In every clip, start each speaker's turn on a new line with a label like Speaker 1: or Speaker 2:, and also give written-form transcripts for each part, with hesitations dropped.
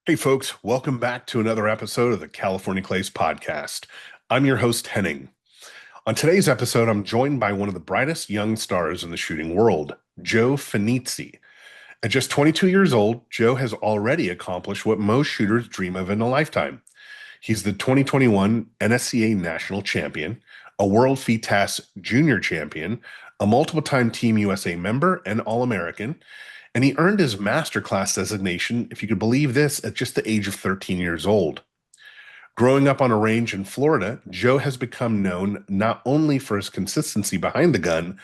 Speaker 1: Hey, folks, welcome back to another episode of the California Clays podcast. I'm your host, Henning. On today's episode, I'm joined by one of the brightest young stars in the shooting world, Joe Fanizzi. At just 22 years old, Joe has already accomplished what most shooters dream of in a lifetime. He's the 2021 NSCA National Champion, a World FITAS Junior Champion, a multiple-time Team USA member, and All-American, and he earned his Masterclass designation, if you could believe this, at just the age of 13 years old. Growing up on a range in Florida, Joe has become known not only for his consistency behind the gun,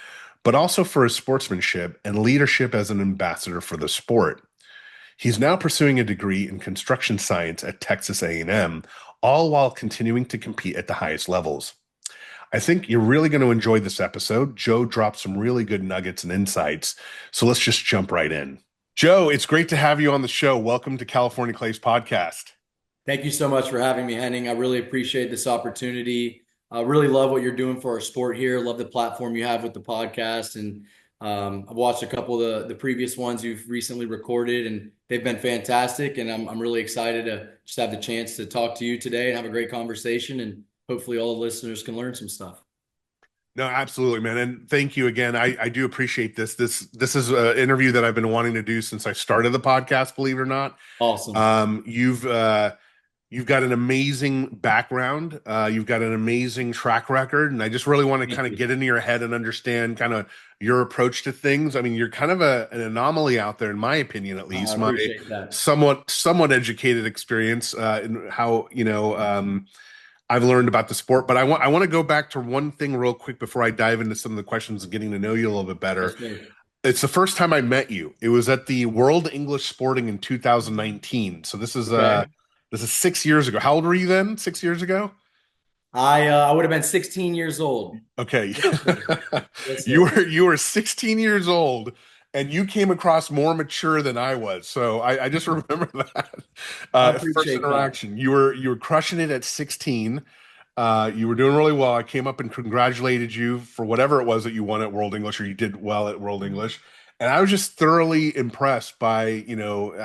Speaker 1: but also for his sportsmanship and leadership as an ambassador for the sport. He's now pursuing a degree in construction science at Texas A&M, all while continuing to compete at the highest levels. I think you're really going to enjoy this episode. Joe dropped some really good nuggets and insights. So let's just jump right in. Joe, it's great to have you on the show. Welcome to California Clays Podcast.
Speaker 2: Thank you so much for having me, Henning. I really appreciate this opportunity. I really love what you're doing for our sport here. Love the platform you have with the podcast. And I've watched a couple of the previous ones you've recently recorded, and they've been fantastic. And I'm really excited to just have the chance to talk to you today and have a great conversation. And hopefully all the listeners can learn some stuff.
Speaker 1: No, absolutely, man. And thank you again. I do appreciate this. This is an interview that I've been wanting to do since I started the podcast, believe it or not.
Speaker 2: Awesome.
Speaker 1: You've got an amazing background. You've got an amazing track record, and I just really want to
Speaker 2: Thank
Speaker 1: kind of
Speaker 2: you.
Speaker 1: get into your head and understand kind of your approach to things. I mean, you're kind of an anomaly out there, in my opinion, at
Speaker 2: I
Speaker 1: least. My
Speaker 2: appreciate that.
Speaker 1: somewhat educated experience in how I've learned about the sport. But I want to go back to one thing real quick before I dive into some of the questions and getting to know you a little bit better.
Speaker 2: Yes, sir.
Speaker 1: It's the first time I met you. It was at the World English Sporting in 2019. So
Speaker 2: Okay.
Speaker 1: this is 6 years ago. How old were you then? 6 years ago?
Speaker 2: I would have been 16 years old.
Speaker 1: Okay.
Speaker 2: Yes, sir. Yes,
Speaker 1: You
Speaker 2: sir.
Speaker 1: were 16 years old and you came across more mature than I was. So I just remember that.
Speaker 2: I
Speaker 1: First
Speaker 2: appreciate that.
Speaker 1: interaction. You were crushing it at 16. You were doing really well. I came up and congratulated you for whatever it was that you won at World English or you did well at World English. And I was just thoroughly impressed by,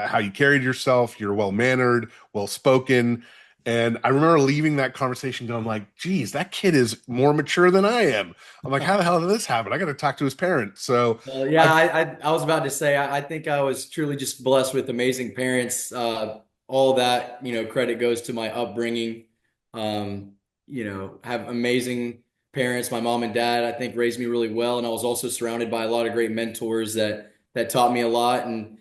Speaker 1: how you carried yourself. You're well mannered, well spoken. And I remember leaving that conversation going like, geez, that kid is more mature than I am. I'm like, how the hell did this happen? I got to talk to his parents. So
Speaker 2: Yeah,
Speaker 1: I,
Speaker 2: I was about to say, I think I was truly just blessed with amazing parents. All that, credit goes to my upbringing. Have amazing parents. My mom and dad, I think, raised me really well. And I was also surrounded by a lot of great mentors that taught me a lot. And,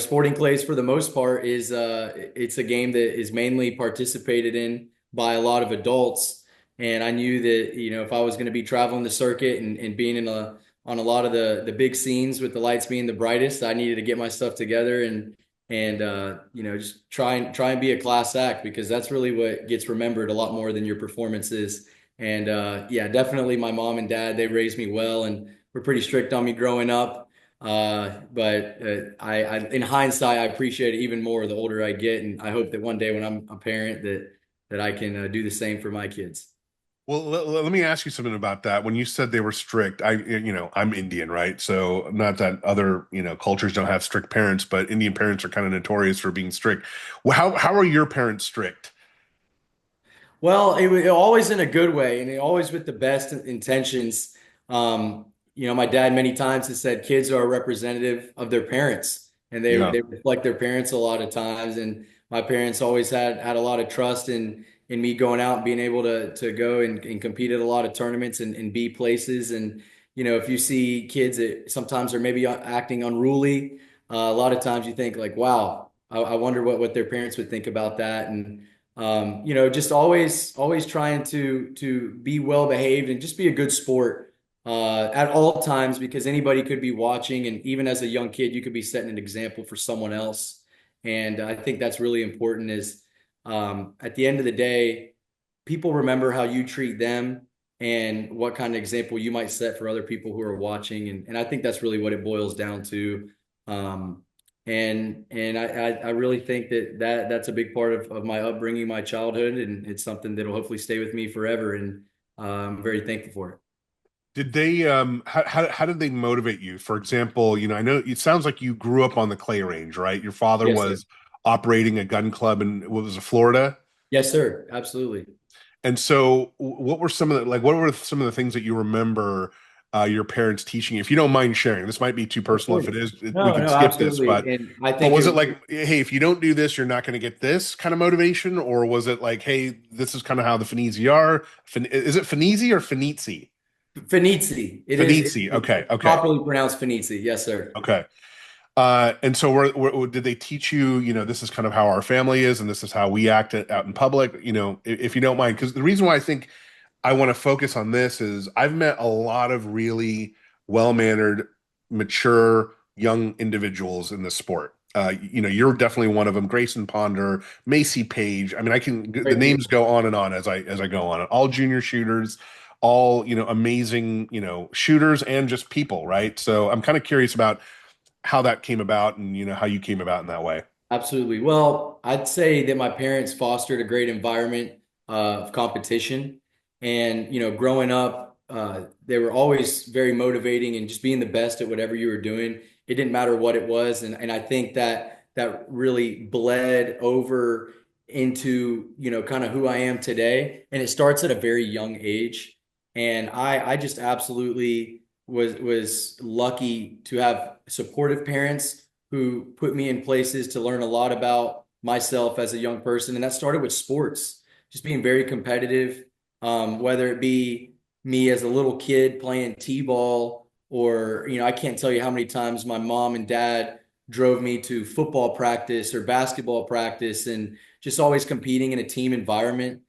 Speaker 2: sporting clays for the most part it's a game that is mainly participated in by a lot of adults. And I knew that, if I was going to be traveling the circuit and being on a lot of the big scenes with the lights being the brightest, I needed to get my stuff together and just try and be a class act because that's really what gets remembered a lot more than your performances. And yeah, definitely my mom and dad, they raised me well and were pretty strict on me growing up. But in hindsight, I appreciate it even more the older I get, and I hope that one day when I'm a parent that I can do the same for my kids.
Speaker 1: well, let me ask you something about that. When you said they were strict, I'm Indian, right? So not that other, cultures don't have strict parents, but Indian parents are kind of notorious for being strict. Well, how are your parents strict?
Speaker 2: Well, it was always in a good way, and always with the best intentions. My dad many times has said kids are a representative of their parents, and they
Speaker 1: Yeah.
Speaker 2: they reflect their parents a lot of times. And my parents always had a lot of trust in me going out and being able to go and compete at a lot of tournaments and be places. And if you see kids that sometimes are maybe acting unruly, a lot of times you think like, wow, I wonder what their parents would think about that. And just always trying to be well behaved and just be a good sport at all times because anybody could be watching, and even as a young kid, you could be setting an example for someone else. And I think that's really important. Is at the end of the day, people remember how you treat them and what kind of example you might set for other people who are watching, and I think that's really what it boils down to. Um, and I really think that's a big part of my upbringing, my childhood, and it's something that'll hopefully stay with me forever. And I'm very thankful for it.
Speaker 1: Did they how did they motivate you? For example, I know it sounds like you grew up on the clay range, right? Your father
Speaker 2: Yes, sir.
Speaker 1: was operating a gun club in, what was it, Florida?
Speaker 2: Yes, sir. Absolutely.
Speaker 1: And so, what were some of the what were some of the things that you remember your parents teaching you? If you don't mind sharing, this might be too
Speaker 2: Of
Speaker 1: personal. If
Speaker 2: course.
Speaker 1: it is, we
Speaker 2: No,
Speaker 1: could
Speaker 2: no,
Speaker 1: skip this.
Speaker 2: absolutely. And I
Speaker 1: But
Speaker 2: think
Speaker 1: was
Speaker 2: it
Speaker 1: it like, hey, if you don't do this, you're not going to get this kind of motivation, or was it like, hey, this is kind of how the Fanizzi are? Is it Fanizzi or Fanizzi?
Speaker 2: Fanizzi. It's
Speaker 1: Fanizzi. Okay. Okay.
Speaker 2: properly pronounced Fanizzi. Yes, sir.
Speaker 1: Okay. And so, did they teach you, this is kind of how our family is, and this is how we act out in public? If you don't mind, because the reason why I think I want to focus on this is I've met a lot of really well-mannered, mature, young individuals in the sport. You're definitely one of them. Grayson Ponder, Macy Page. I mean, the
Speaker 2: Great
Speaker 1: names
Speaker 2: people.
Speaker 1: go on and on as I go on. All junior shooters, all amazing, shooters and just people, right? So I'm kind of curious about how that came about and how you came about in that way.
Speaker 2: Absolutely. Well, I'd say that my parents fostered a great environment of competition. And, growing up, they were always very motivating and just being the best at whatever you were doing. It didn't matter what it was. And I think that really bled over into, kind of who I am today. And it starts at a very young age. And I just absolutely was lucky to have supportive parents who put me in places to learn a lot about myself as a young person. And that started with sports, just being very competitive, whether it be me as a little kid playing t-ball, or, I can't tell you how many times my mom and dad drove me to football practice or basketball practice, and just always competing in a team environment,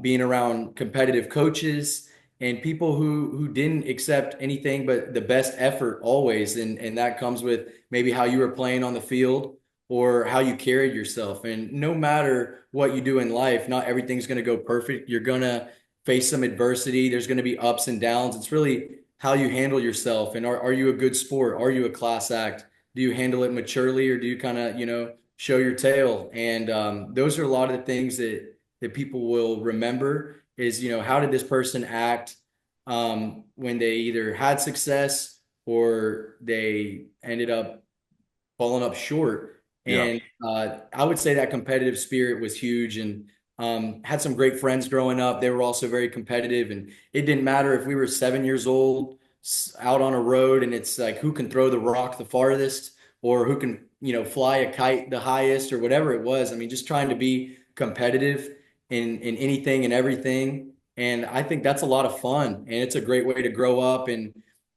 Speaker 2: being around competitive coaches and people who didn't accept anything but the best effort always. And that comes with maybe how you were playing on the field or how you carried yourself. And no matter what you do in life, not everything's going to go perfect. You're going to face some adversity. There's going to be ups and downs. It's really how you handle yourself. And are you a good sport? Are you a class act? Do you handle it maturely, or do you kind of, show your tail? And those are a lot of the things that people will remember is, how did this person act when they either had success or they ended up falling up short.
Speaker 1: Yeah.
Speaker 2: And I would say that competitive spirit was huge, and had some great friends growing up. They were also very competitive, and it didn't matter if we were 7 years old out on a road and it's like who can throw the rock the farthest, or who can, fly a kite the highest, or whatever it was. I mean, just trying to be competitive in anything and everything. And I think that's a lot of fun, and it's a great way to grow up. And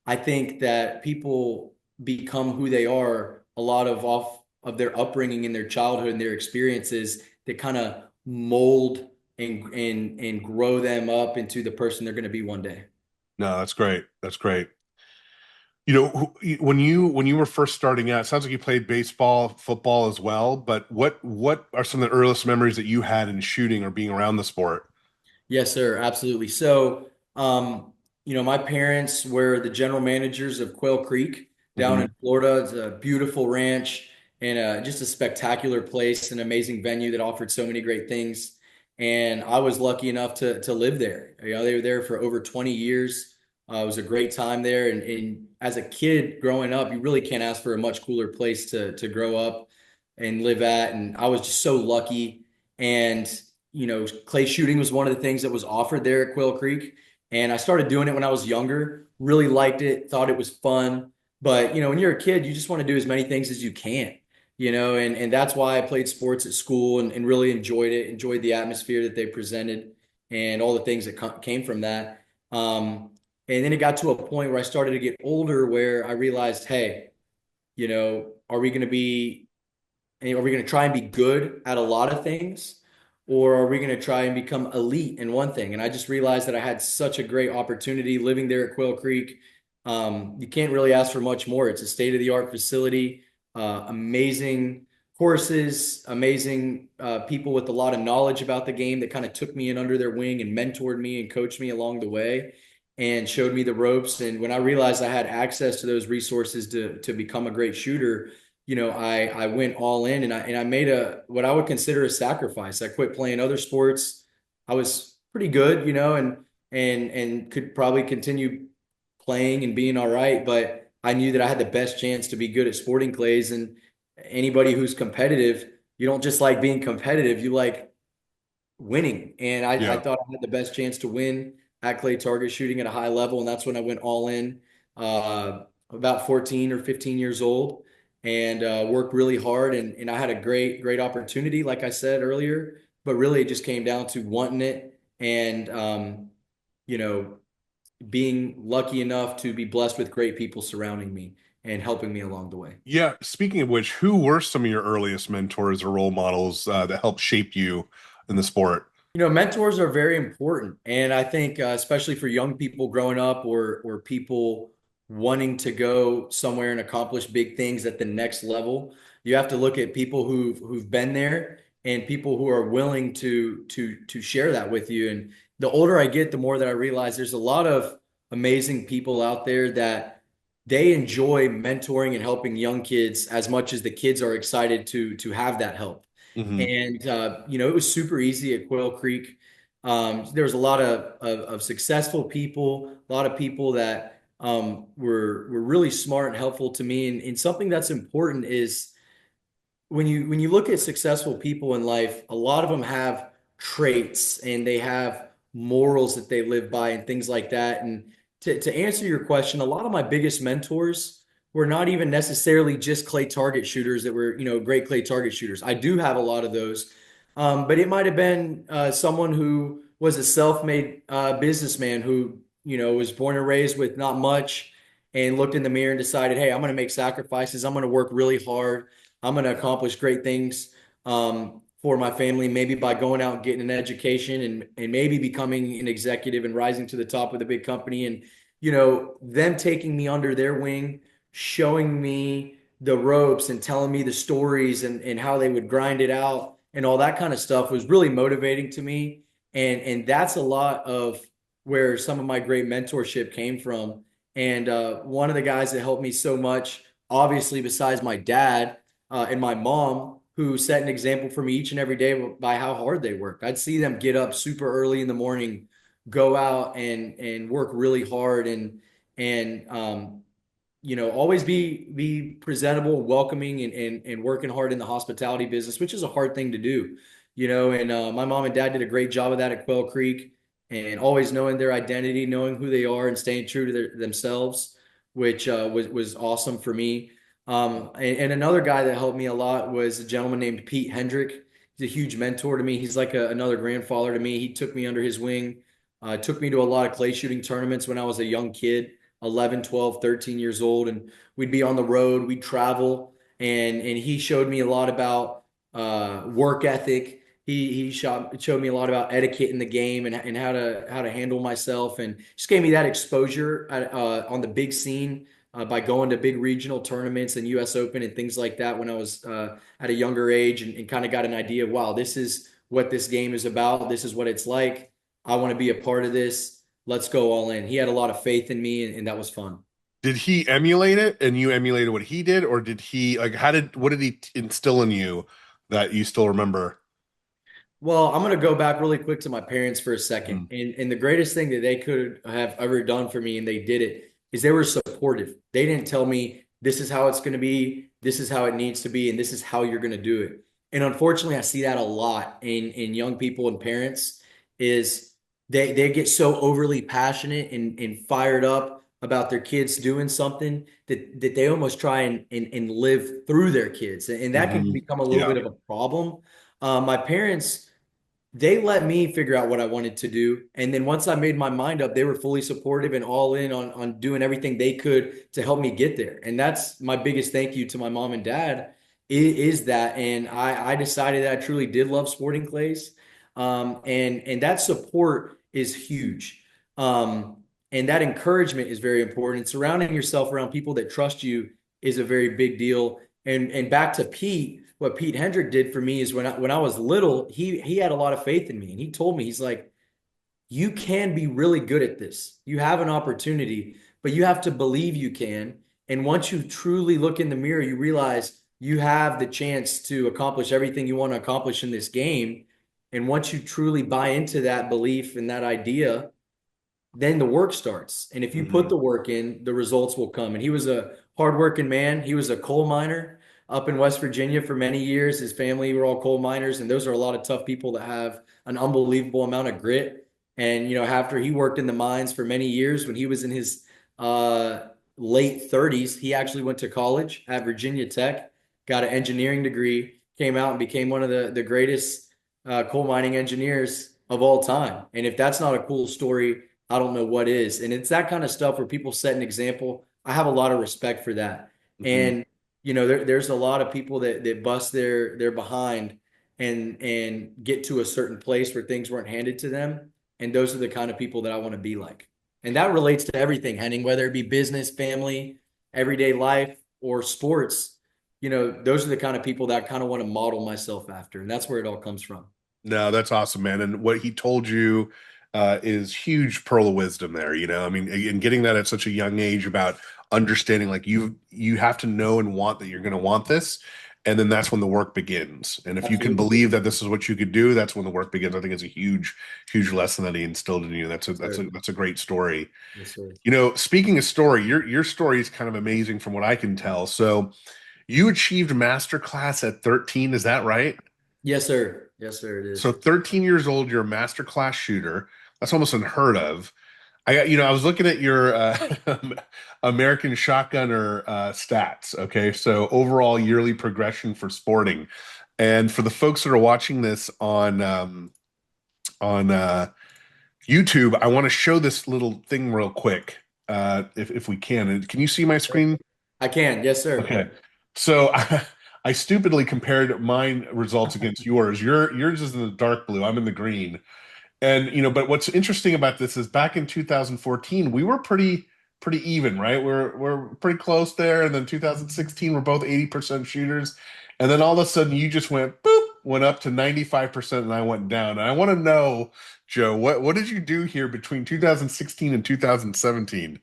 Speaker 2: I think that people become who they are a lot of off of their upbringing and their childhood and their experiences that kind of mold and grow them up into the person they're going to be one day.
Speaker 1: No, that's great. That's great. When you were first starting out, it sounds like you played baseball, football as well, but what are some of the earliest memories that you had in shooting or being around the sport?
Speaker 2: Yes, sir. Absolutely. So, my parents were the general managers of Quail Creek down in
Speaker 1: Hmm.
Speaker 2: Florida. It's a beautiful ranch and just a spectacular place, an amazing venue that offered so many great things. And I was lucky enough to live there. They were there for over 20 years. It was a great time there. And as a kid growing up, you really can't ask for a much cooler place to grow up and live at. And I was just so lucky. And clay shooting was one of the things that was offered there at Quail Creek. And I started doing it when I was younger, really liked it, thought it was fun. But, when you're a kid, you just want to do as many things as you can, and that's why I played sports at school, and really enjoyed it, enjoyed the atmosphere that they presented and all the things that came from that. And then it got to a point where I started to get older where I realized, hey, are we going to be are we going to try and be good at a lot of things, or are we going to try and become elite in one thing? And I just realized that I had such a great opportunity living there at Quail Creek. You can't really ask for much more. It's a state-of-the-art facility, amazing courses, amazing people with a lot of knowledge about the game that kind of took me in under their wing and mentored me and coached me along the way and showed me the ropes. And when I realized I had access to those resources to become a great shooter, I went all in, and I made what I would consider a sacrifice. I quit playing other sports. I was pretty good, and could probably continue playing and being all right, but I knew that I had the best chance to be good at sporting clays. And anybody who's competitive, you don't just like being competitive, you like winning. And I
Speaker 1: Yeah.
Speaker 2: thought I had the best chance to win at clay target shooting at a high level. And that's when I went all in, about 14 or 15 years old, and worked really hard. And I had a great opportunity, like I said earlier, but really it just came down to wanting it and, you know, being lucky enough to be blessed with great people surrounding me and helping me along the way.
Speaker 1: Yeah. Speaking of which, who were some of your earliest mentors or role models that helped shape you in the sport?
Speaker 2: Mentors are very important, and I think especially for young people growing up or people wanting to go somewhere and accomplish big things at the next level, you have to look at people who've been there and people who are willing to share that with you. And the older I get, the more that I realize there's a lot of amazing people out there that they enjoy mentoring and helping young kids as much as the kids are excited to have that help.
Speaker 1: Hmm.
Speaker 2: And it was super easy at Quail Creek. There was a lot of successful people, a lot of people that were really smart and helpful to me. And something that's important is when you look at successful people in life, a lot of them have traits and they have morals that they live by and things like that. And to answer your question, a lot of my biggest mentors were not even necessarily just clay target shooters that were, great clay target shooters. I do have a lot of those, but it might have been someone who was a self-made businessman who, was born and raised with not much and looked in the mirror and decided, hey, I'm going to make sacrifices. I'm going to work really hard. I'm going to accomplish great things for my family, maybe by going out and getting an education and maybe becoming an executive and rising to the top of the big company. And, them taking me under their wing, showing me the ropes and telling me the stories and how they would grind it out and all that kind of stuff was really motivating to me. And that's a lot of where some of my great mentorship came from. And one of the guys that helped me so much, obviously, besides my dad, and my mom, who set an example for me each and every day by how hard they work. I'd see them get up super early in the morning, go out and work really hard and always be presentable, welcoming, and working hard in the hospitality business, which is a hard thing to do. And my mom and dad did a great job of that at Quail Creek, and always knowing their identity, knowing who they are, and staying true to themselves, which was awesome for me. And another guy that helped me a lot was a gentleman named Pete Hendrick. He's a huge mentor to me. He's like another grandfather to me. He took me under his wing, took me to a lot of clay shooting tournaments when I was a young kid, 11, 12, 13 years old. And we'd be on the road, we'd travel, and he showed me a lot about work ethic. He showed me a lot about etiquette in the game and how to handle myself, and just gave me that exposure on the big scene by going to big regional tournaments and US Open and things like that when I was at a younger age, and kind of got an idea of, wow, this is what this game is about. This is what it's like. I want to be a part of this. Let's go all in. He had a lot of faith in me, and that was fun.
Speaker 1: Did he emulate it and you emulated what he did, or did he like what did he instill in you that you still remember?
Speaker 2: Well, I'm going to go back really quick to my parents for a second.
Speaker 1: Mm.
Speaker 2: And the greatest thing that they could have ever done for me, and they did it, is they were supportive. They didn't tell me this is how it's going to be, this is how it needs to be, and this is how you're going to do it. And unfortunately, I see that a lot in young people and parents is they get so overly passionate and fired up about their kids doing something that they almost try and live through their kids. And that can
Speaker 1: Hmm.
Speaker 2: become a little
Speaker 1: Yeah.
Speaker 2: bit of a problem. My parents, they let me figure out what I wanted to do. And then once I made my mind up, they were fully supportive and all in on doing everything they could to help me get there. And that's my biggest thank you to my mom and dad is that. And I decided that I truly did love sporting clays. And that support is huge. And that encouragement is very important. And surrounding yourself around people that trust you is a very big deal. And back to Pete, what Pete Hendrick did for me is when I was little, he had a lot of faith in me, and he told me, he's like, you can be really good at this. You have an opportunity, but you have to believe you can. And once you truly look in the mirror, you realize you have the chance to accomplish everything you want to accomplish in this game. And once you truly buy into that belief and that idea, then the work starts. And if you put
Speaker 1: Hmm.
Speaker 2: the work in, the results will come. And he was a hardworking man. He was a coal miner. up in West Virginia for many years. His family were all coal miners, and those are a lot of tough people that have an unbelievable amount of grit. And after he worked in the mines for many years, when he was in his late 30s, he actually went to college at Virginia Tech, got an engineering degree, came out and became one of the greatest coal mining engineers of all time. And if that's not a cool story, I don't know what is. And it's that kind of stuff where people set an example. I have a lot of respect for that.
Speaker 1: Mhm.
Speaker 2: And there's a lot of people that bust their behind and get to a certain place where things weren't handed to them. And those are the kind of people that I want to be like. And that relates to everything, Henning, whether it be business, family, everyday life, or sports. Those are the kind of people that I kind of want to model myself after. And that's where it all comes from.
Speaker 1: No, that's awesome, man. And what he told you is huge pearl of wisdom there. I mean, and getting that at such a young age about understanding like you have to know and want that you're going to want this, and then that's when the work begins. And if you can
Speaker 2: Absolutely.
Speaker 1: believe that this is what you could do, that's when the work begins. I think it's a huge lesson that he instilled in you.
Speaker 2: Yes, sir.
Speaker 1: That's a great story.
Speaker 2: Yes, sir.
Speaker 1: Speaking of story, your story is kind of amazing from what I can tell. So you achieved Masterclass at 13, is that right?
Speaker 2: Yes, sir. Yes, sir. It
Speaker 1: So
Speaker 2: is.
Speaker 1: 13 years old, you're a master class shooter. That's almost unheard of. I was looking at your American Shotgunner stats. Okay, so overall yearly progression for sporting, and for the folks that are watching this on YouTube, I want to show this little thing real quick, if we can. And can you see my screen?
Speaker 2: I can. Yes, sir.
Speaker 1: Okay. So I stupidly compared mine results against yours. Yours is in the dark blue. I'm in the green. And but what's interesting about this is back in 2014, we were pretty even, right? We're pretty close there. And then 2016, we're both 80% shooters. And then all of a sudden you just went up to 95% and I went down. And I want to know, Joe, what did you do here between 2016 and 2017?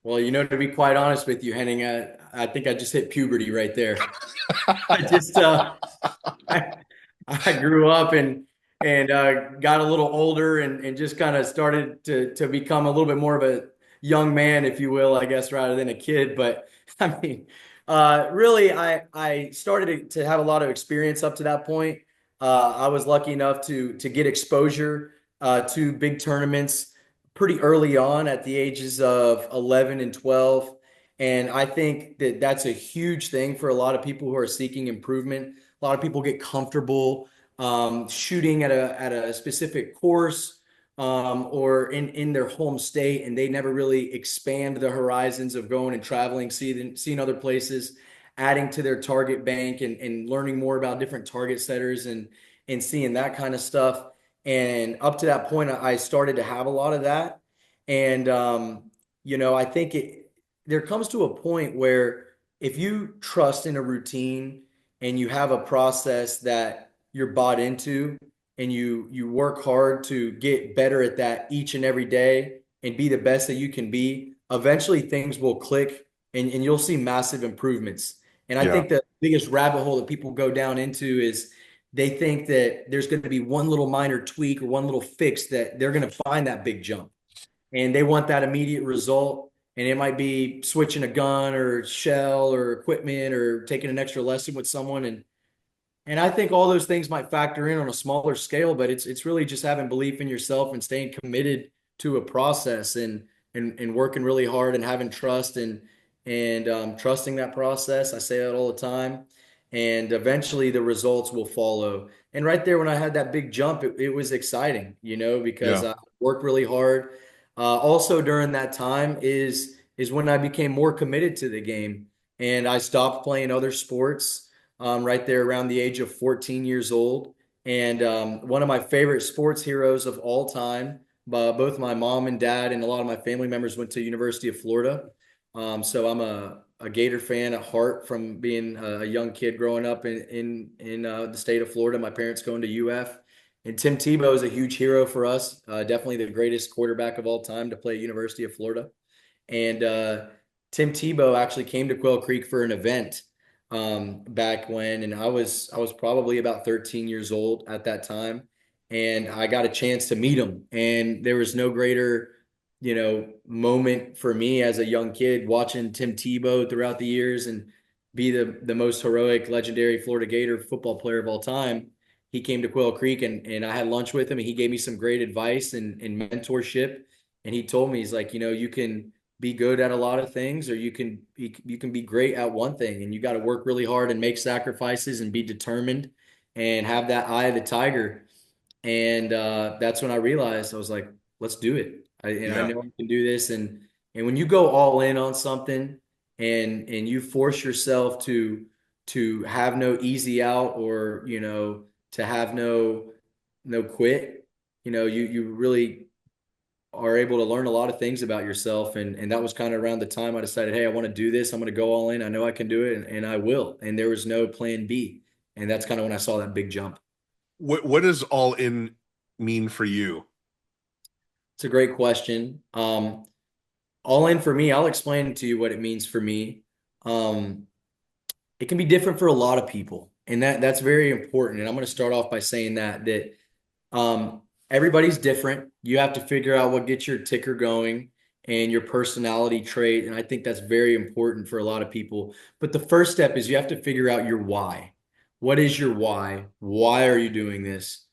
Speaker 2: Well, to be quite honest with you, Henning, I think I just hit puberty right there. I just I, I grew up and got a little older and just kind of started to become a little bit more of a young man, if you will, I guess, rather than a kid. But I mean, really, I started to have a lot of experience up to that point. I was lucky enough to get exposure to big tournaments pretty early on at the ages of 11 and 12. And I think that that's a huge thing for a lot of people who are seeking improvement. A lot of people get comfortable shooting at a specific course or in their home state, and they never really expand the horizons of going and traveling, seeing other places, adding to their target bank, and learning more about different target setters and seeing that kind of stuff. And up to that point, I started to have a lot of that, and I think there comes to a point where if you trust in a routine and you have a process that you're bought into and you work hard to get better at that each and every day and be the best that you can be, eventually things will click and you'll see massive improvements. And I
Speaker 1: Yeah.
Speaker 2: think the biggest rabbit hole that people go down into is they think that there's going to be one little minor tweak or one little fix that they're going to find that big jump. And they want that immediate result. And it might be switching a gun or shell or equipment or taking an extra lesson with someone. And I think all those things might factor in on a smaller scale, but it's really just having belief in yourself and staying committed to a process and working really hard and having trust and trusting that process. I say that all the time, and eventually the results will follow. And right there, when I had that big jump, it was exciting, because
Speaker 1: Yeah.
Speaker 2: I worked really hard. Also during that time is when I became more committed to the game, and I stopped playing other sports right there around the age of 14 years old. And one of my favorite sports heroes of all time, both my mom and dad and a lot of my family members went to University of Florida. So I'm a Gator fan at heart from being a young kid growing up in the state of Florida. My parents going to UF. And Tim Tebow is a huge hero for us. Definitely the greatest quarterback of all time to play at University of Florida. And Tim Tebow actually came to Quail Creek for an event back when, and I was probably about 13 years old at that time, and I got a chance to meet him. And there was no greater, moment for me as a young kid watching Tim Tebow throughout the years and be the most heroic, legendary Florida Gator football player of all time, he came to Quail Creek and I had lunch with him and he gave me some great advice and mentorship. And he told me, he's like, you can be good at a lot of things, or you can be great at one thing, and you got to work really hard and make sacrifices and be determined and have that eye of the tiger. And that's when I realized, I was like, let's do it. I
Speaker 1: Yeah.
Speaker 2: know I can do this. And when you go all in on something and you force yourself to have no easy out, or to have no quit, you really are able to learn a lot of things about yourself. And that was kind of around the time I decided, hey, I want to do this. I'm going to go all in. I know I can do it, and I will. And there was no plan B. And that's kind of when I saw that big jump.
Speaker 1: What does all in mean for you?
Speaker 2: It's a great question. All in for me, I'll explain to you what it means for me. Um, it can be different for a lot of people, and that's very important. And I'm going to start off by saying that everybody's different. You have to figure out what gets your ticker going and your personality trait, and I think that's very important for a lot of people. But the first step is you have to figure out your why. What is your why? Why are you doing this?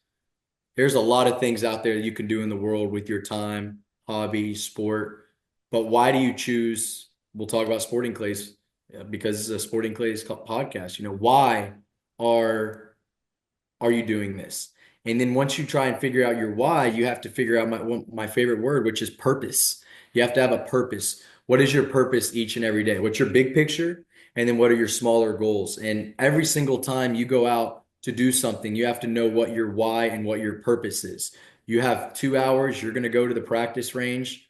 Speaker 2: There's a lot of things out there you can do in the world with your time, hobby, sport. But why do you choose? We'll talk about sporting clays because it's a sporting clays podcast. Why are are you doing this? And then once you try and figure out your why, you have to figure out my favorite word, which is purpose. You have to have a purpose. What is your purpose each and every day? What's your big picture? And then what are your smaller goals? And every single time you go out to do something, you have to know what your why and what your purpose is. You have 2 hours, you're going to go to the practice range.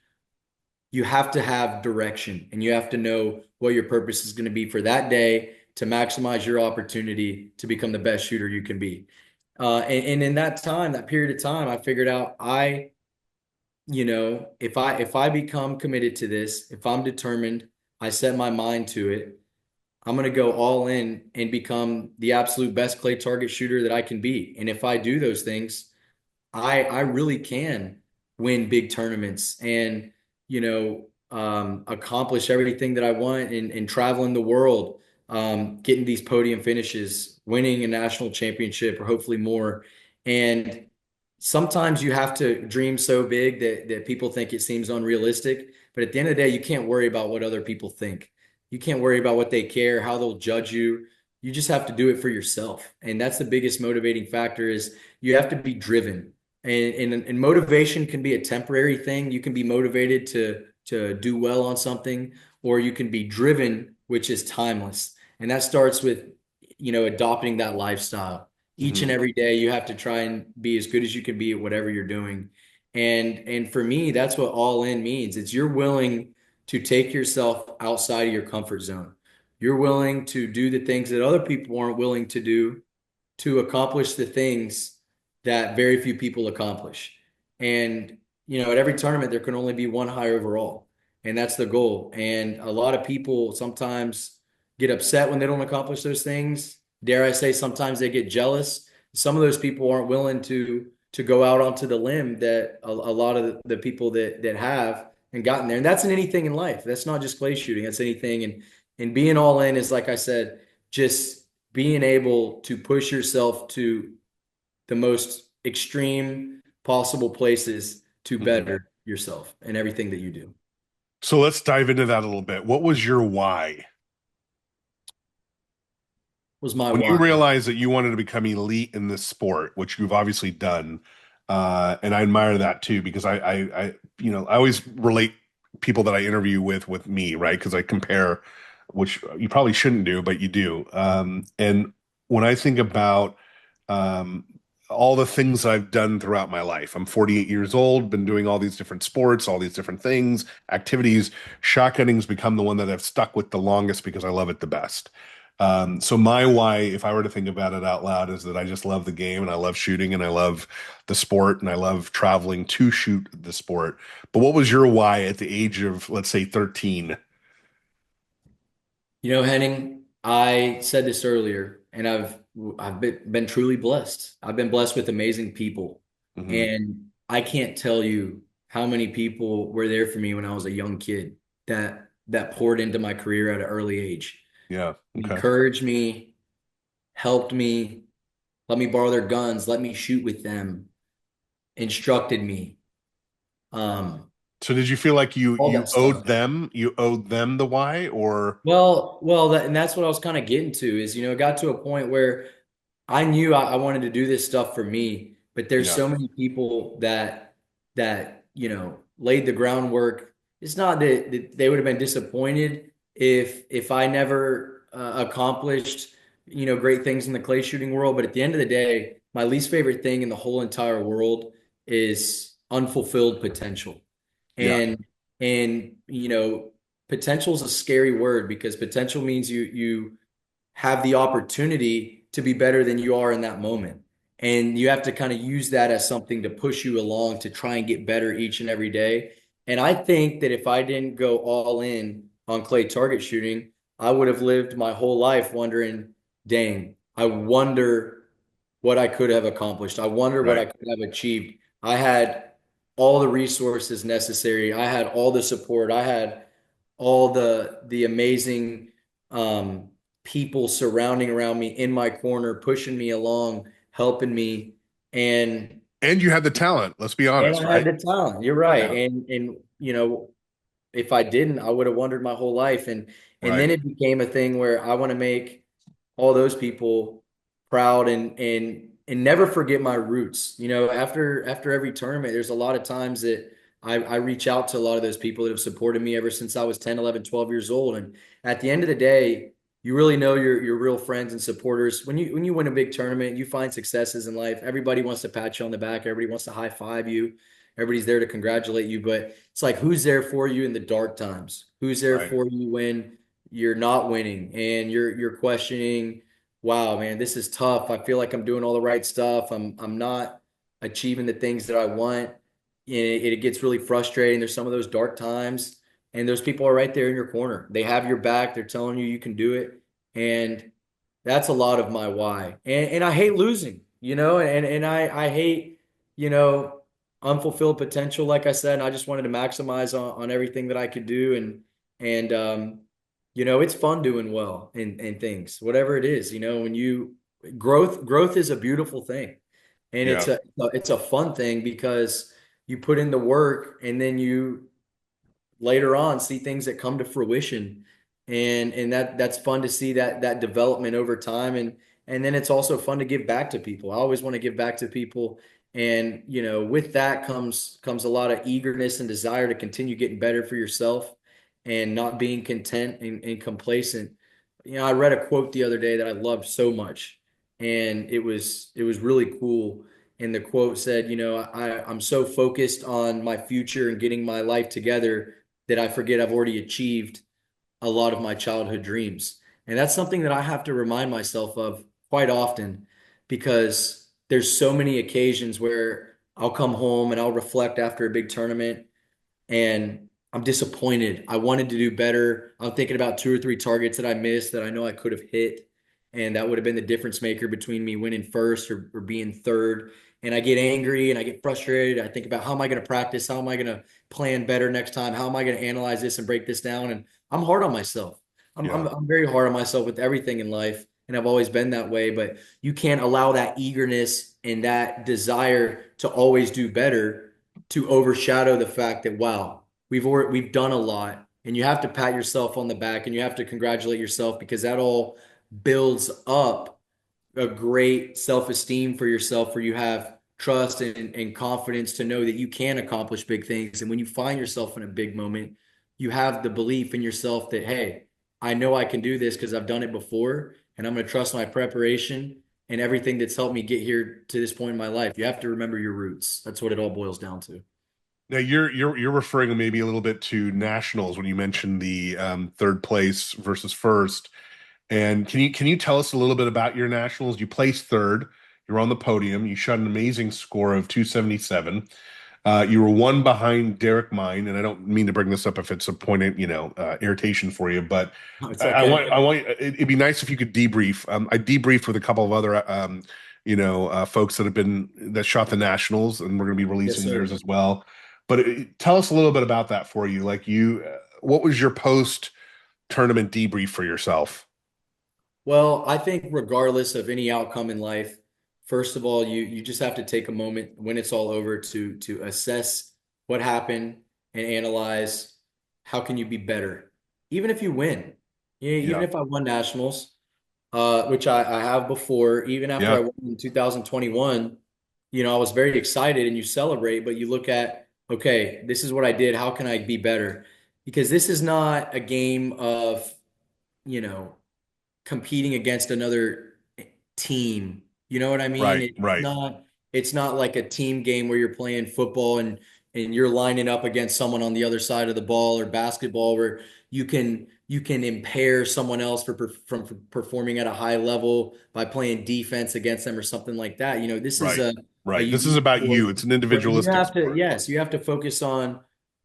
Speaker 2: You have to have direction, and you have to know what your purpose is going to be for that day to maximize your opportunity to become the best shooter you can be. And in that time, that period of time, I figured out if I become committed to this, if I'm determined, I set my mind to it, I'm going to go all in and become the absolute best clay target shooter that I can be. And if I do those things, I really can win big tournaments and accomplish everything that I want and traveling the world, getting these podium finishes, winning a national championship or hopefully more. And sometimes you have to dream so big that people think it seems unrealistic. But at the end of the day, you can't worry about what other people think. You can't worry about what they care, how they'll judge you. You just have to do it for yourself. And that's the biggest motivating factor is you have to be driven. And motivation can be a temporary thing. You can be motivated to do well on something, or you can be driven, which is timeless. And that starts with, adopting that lifestyle. Each and
Speaker 1: Mhm.
Speaker 2: every day, you have to try and be as good as you can be at whatever you're doing. And for me, that's what all in means. It's you're willing to take yourself outside of your comfort zone. You're willing to do the things that other people aren't willing to do to accomplish the things that very few people accomplish. And, at every tournament, there can only be one high overall. And that's the goal. And a lot of people sometimes get upset when they don't accomplish those things. Dare I say, sometimes they get jealous. Some of those people aren't willing to go out onto the limb that a lot of the people that have and gotten there. And that's in anything in life. That's not just clay shooting. That's anything. And being all in is, like I said, just being able to push yourself to the most extreme possible places to
Speaker 1: Mhm.
Speaker 2: better yourself and everything that you do.
Speaker 1: So let's dive into that a little bit. What was your why?
Speaker 2: Was my
Speaker 1: When you
Speaker 2: why.
Speaker 1: realized that you wanted to become elite in this sport, which you've obviously done, and I admire that too, because I always relate people that I interview with me, right? Because I compare, which you probably shouldn't do, but you do. And when I think about um, all the things I've done throughout my life, I'm 48 years old, been doing all these different sports, all these different things, activities. Shotgunning's become the one that I've stuck with the longest because I love it the best. So my why, if I were to think about it out loud, is that I just love the game and I love shooting and I love the sport and I love traveling to shoot the sport. But what was your why at the age of, let's say, 13?
Speaker 2: Henning, I said this earlier, and I've been truly blessed. I've been blessed with amazing people,
Speaker 1: Hmm.
Speaker 2: and I can't tell you how many people were there for me when I was a young kid that poured into my career at an early age.
Speaker 1: Yeah. Okay.
Speaker 2: encouraged me, helped me, let me borrow their guns, let me shoot with them, instructed me, um,
Speaker 1: So did you feel like
Speaker 2: all that stuff.
Speaker 1: you owed them the why, or
Speaker 2: And that's what I was kind of getting to is, it got to a point where I knew I wanted to do this stuff for me, but there's
Speaker 1: yeah,
Speaker 2: so many people that laid the groundwork. It's not that they would have been disappointed if I never accomplished great things in the clay shooting world. But at the end of the day, my least favorite thing in the whole entire world is unfulfilled potential.
Speaker 1: yeah,
Speaker 2: And potential is a scary word because potential means you have the opportunity to be better than you are in that moment. And you have to kind of use that as something to push you along to try and get better each and every day. And I think that if I didn't go all in on clay target shooting, I would have lived my whole life wondering, dang, I wonder what I could have accomplished. I wonder what I
Speaker 1: right.
Speaker 2: could have achieved. I had all the resources necessary. I had all the support. I had all the amazing people surrounding around me in my corner, pushing me along, helping me, and
Speaker 1: And you had the talent, let's be honest,
Speaker 2: I had
Speaker 1: right?
Speaker 2: the talent. You're right,
Speaker 1: Yeah,
Speaker 2: and if I didn't, I would have wondered my whole life, and
Speaker 1: right.
Speaker 2: then it became a thing where I want to make all those people proud and never forget my roots. After every tournament, there's a lot of times that I reach out to a lot of those people that have supported me ever since I was 10, 11, 12 years old. And at the end of the day, you really know your real friends and supporters. When you win a big tournament, you find successes in life. Everybody wants to pat you on the back, everybody wants to high five you. Everybody's there to congratulate you, but it's like who's there for you in the dark times? Who's there
Speaker 1: Right.
Speaker 2: for you when you're not winning and you're questioning, wow, man, this is tough. I feel like I'm doing all the right stuff. I'm not achieving the things that I want. It gets really frustrating. There's some of those dark times, and those people are right there in your corner. They have your back. They're telling you you can do it, and that's a lot of my why. And I hate losing, and I hate, you know, unfulfilled potential. Like I said, and I just wanted to maximize on everything that I could do, and it's fun doing well in things, whatever it is. When you growth is a beautiful thing, and
Speaker 1: Yeah.
Speaker 2: it's a fun thing because you put in the work, and then you later on see things that come to fruition, and that's fun to see that development over time, and then it's also fun to give back to people. I always want to give back to people, and with that comes a lot of eagerness and desire to continue getting better for yourself and not being content and complacent. I read a quote the other day that I loved so much, and it was really cool. And the quote said, I'm so focused on my future and getting my life together that I forget I've already achieved a lot of my childhood dreams. And that's something that I have to remind myself of quite often because there's so many occasions where I'll come home and I'll reflect after a big tournament and I'm disappointed. I wanted to do better. I'm thinking about two or three targets that I missed that I know I could have hit. And that would have been the difference maker between me winning first or being third. And I get angry and I get frustrated. I think about how am I going to practice? How am I going to plan better next time? How am I going to analyze this and break this down? And I'm hard on myself. I'm,
Speaker 1: Yeah.
Speaker 2: I'm, I'm very hard on myself with everything in life. And I've always been that way. But you can't allow that eagerness and that desire to always do better to overshadow the fact that wow, we've done a lot, and you have to pat yourself on the back and you have to congratulate yourself because that all builds up a great self-esteem for yourself where you have trust and confidence to know that you can accomplish big things. And when you find yourself in a big moment, you have the belief in yourself that, hey, I know I can do this because I've done it before, and I'm going to trust my preparation and everything that's helped me get here to this point in my life. You have to remember your roots. That's what it all boils down to.
Speaker 1: Now you're referring maybe a little bit to nationals when you mentioned the third place versus first. And can you tell us a little bit about your nationals? You placed third. You're on the podium. You shot an amazing score of 277. You were one behind Derek Mine, and I don't mean to bring this up if it's a point of, irritation for you, but
Speaker 2: It's
Speaker 1: I
Speaker 2: okay.
Speaker 1: want it'd be nice if you could debrief. I debriefed with a couple of other folks that shot the nationals, and we're going to be
Speaker 2: Yes,
Speaker 1: releasing theirs
Speaker 2: sir.
Speaker 1: as well. But tell us a little bit about that for you. Like what was your post tournament debrief for yourself?
Speaker 2: Well, I think regardless of any outcome in life, first of all, you just have to take a moment when it's all over to assess what happened and analyze how can you be better. Even if you win. Yeah, even
Speaker 1: Yeah.
Speaker 2: if I won nationals, which I have before, even after I
Speaker 1: Yeah.
Speaker 2: won in 2021, I was very excited and you celebrate, but you look at, okay, this is what I did. How can I be better? Because this is not a game of, you know, competing against another team. You know what I mean?
Speaker 1: Right. Right.
Speaker 2: It's not like a team game where you're playing football and you're lining up against someone on the other side of the ball, or basketball where you can impair someone else from performing at a high level by playing defense against them or something like that. This is
Speaker 1: Right.
Speaker 2: a
Speaker 1: Right. This is
Speaker 2: unique
Speaker 1: about you.
Speaker 2: sport
Speaker 1: It's an
Speaker 2: where you
Speaker 1: individualistic
Speaker 2: have to,
Speaker 1: sport.
Speaker 2: yes, you have to focus on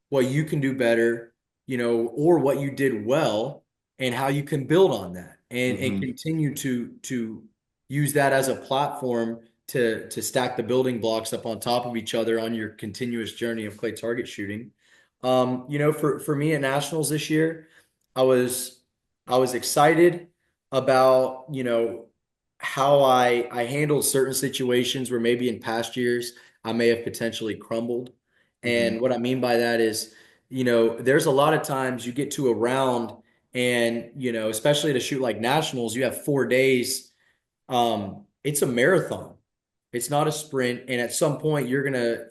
Speaker 2: what you can do better, or what you did well and how you can build on that and
Speaker 1: Hmm.
Speaker 2: continue to use that as a platform to stack the building blocks up on top of each other on your continuous journey of clay target shooting. For me at nationals this year, I was I was excited about, how I handled certain situations where maybe in past years I may have potentially crumbled.
Speaker 1: Hmm.
Speaker 2: And what I mean by that is, there's a lot of times you get to a round and, especially to shoot like nationals, you have 4 days. It's a marathon. It's not a sprint. And at some point you're gonna,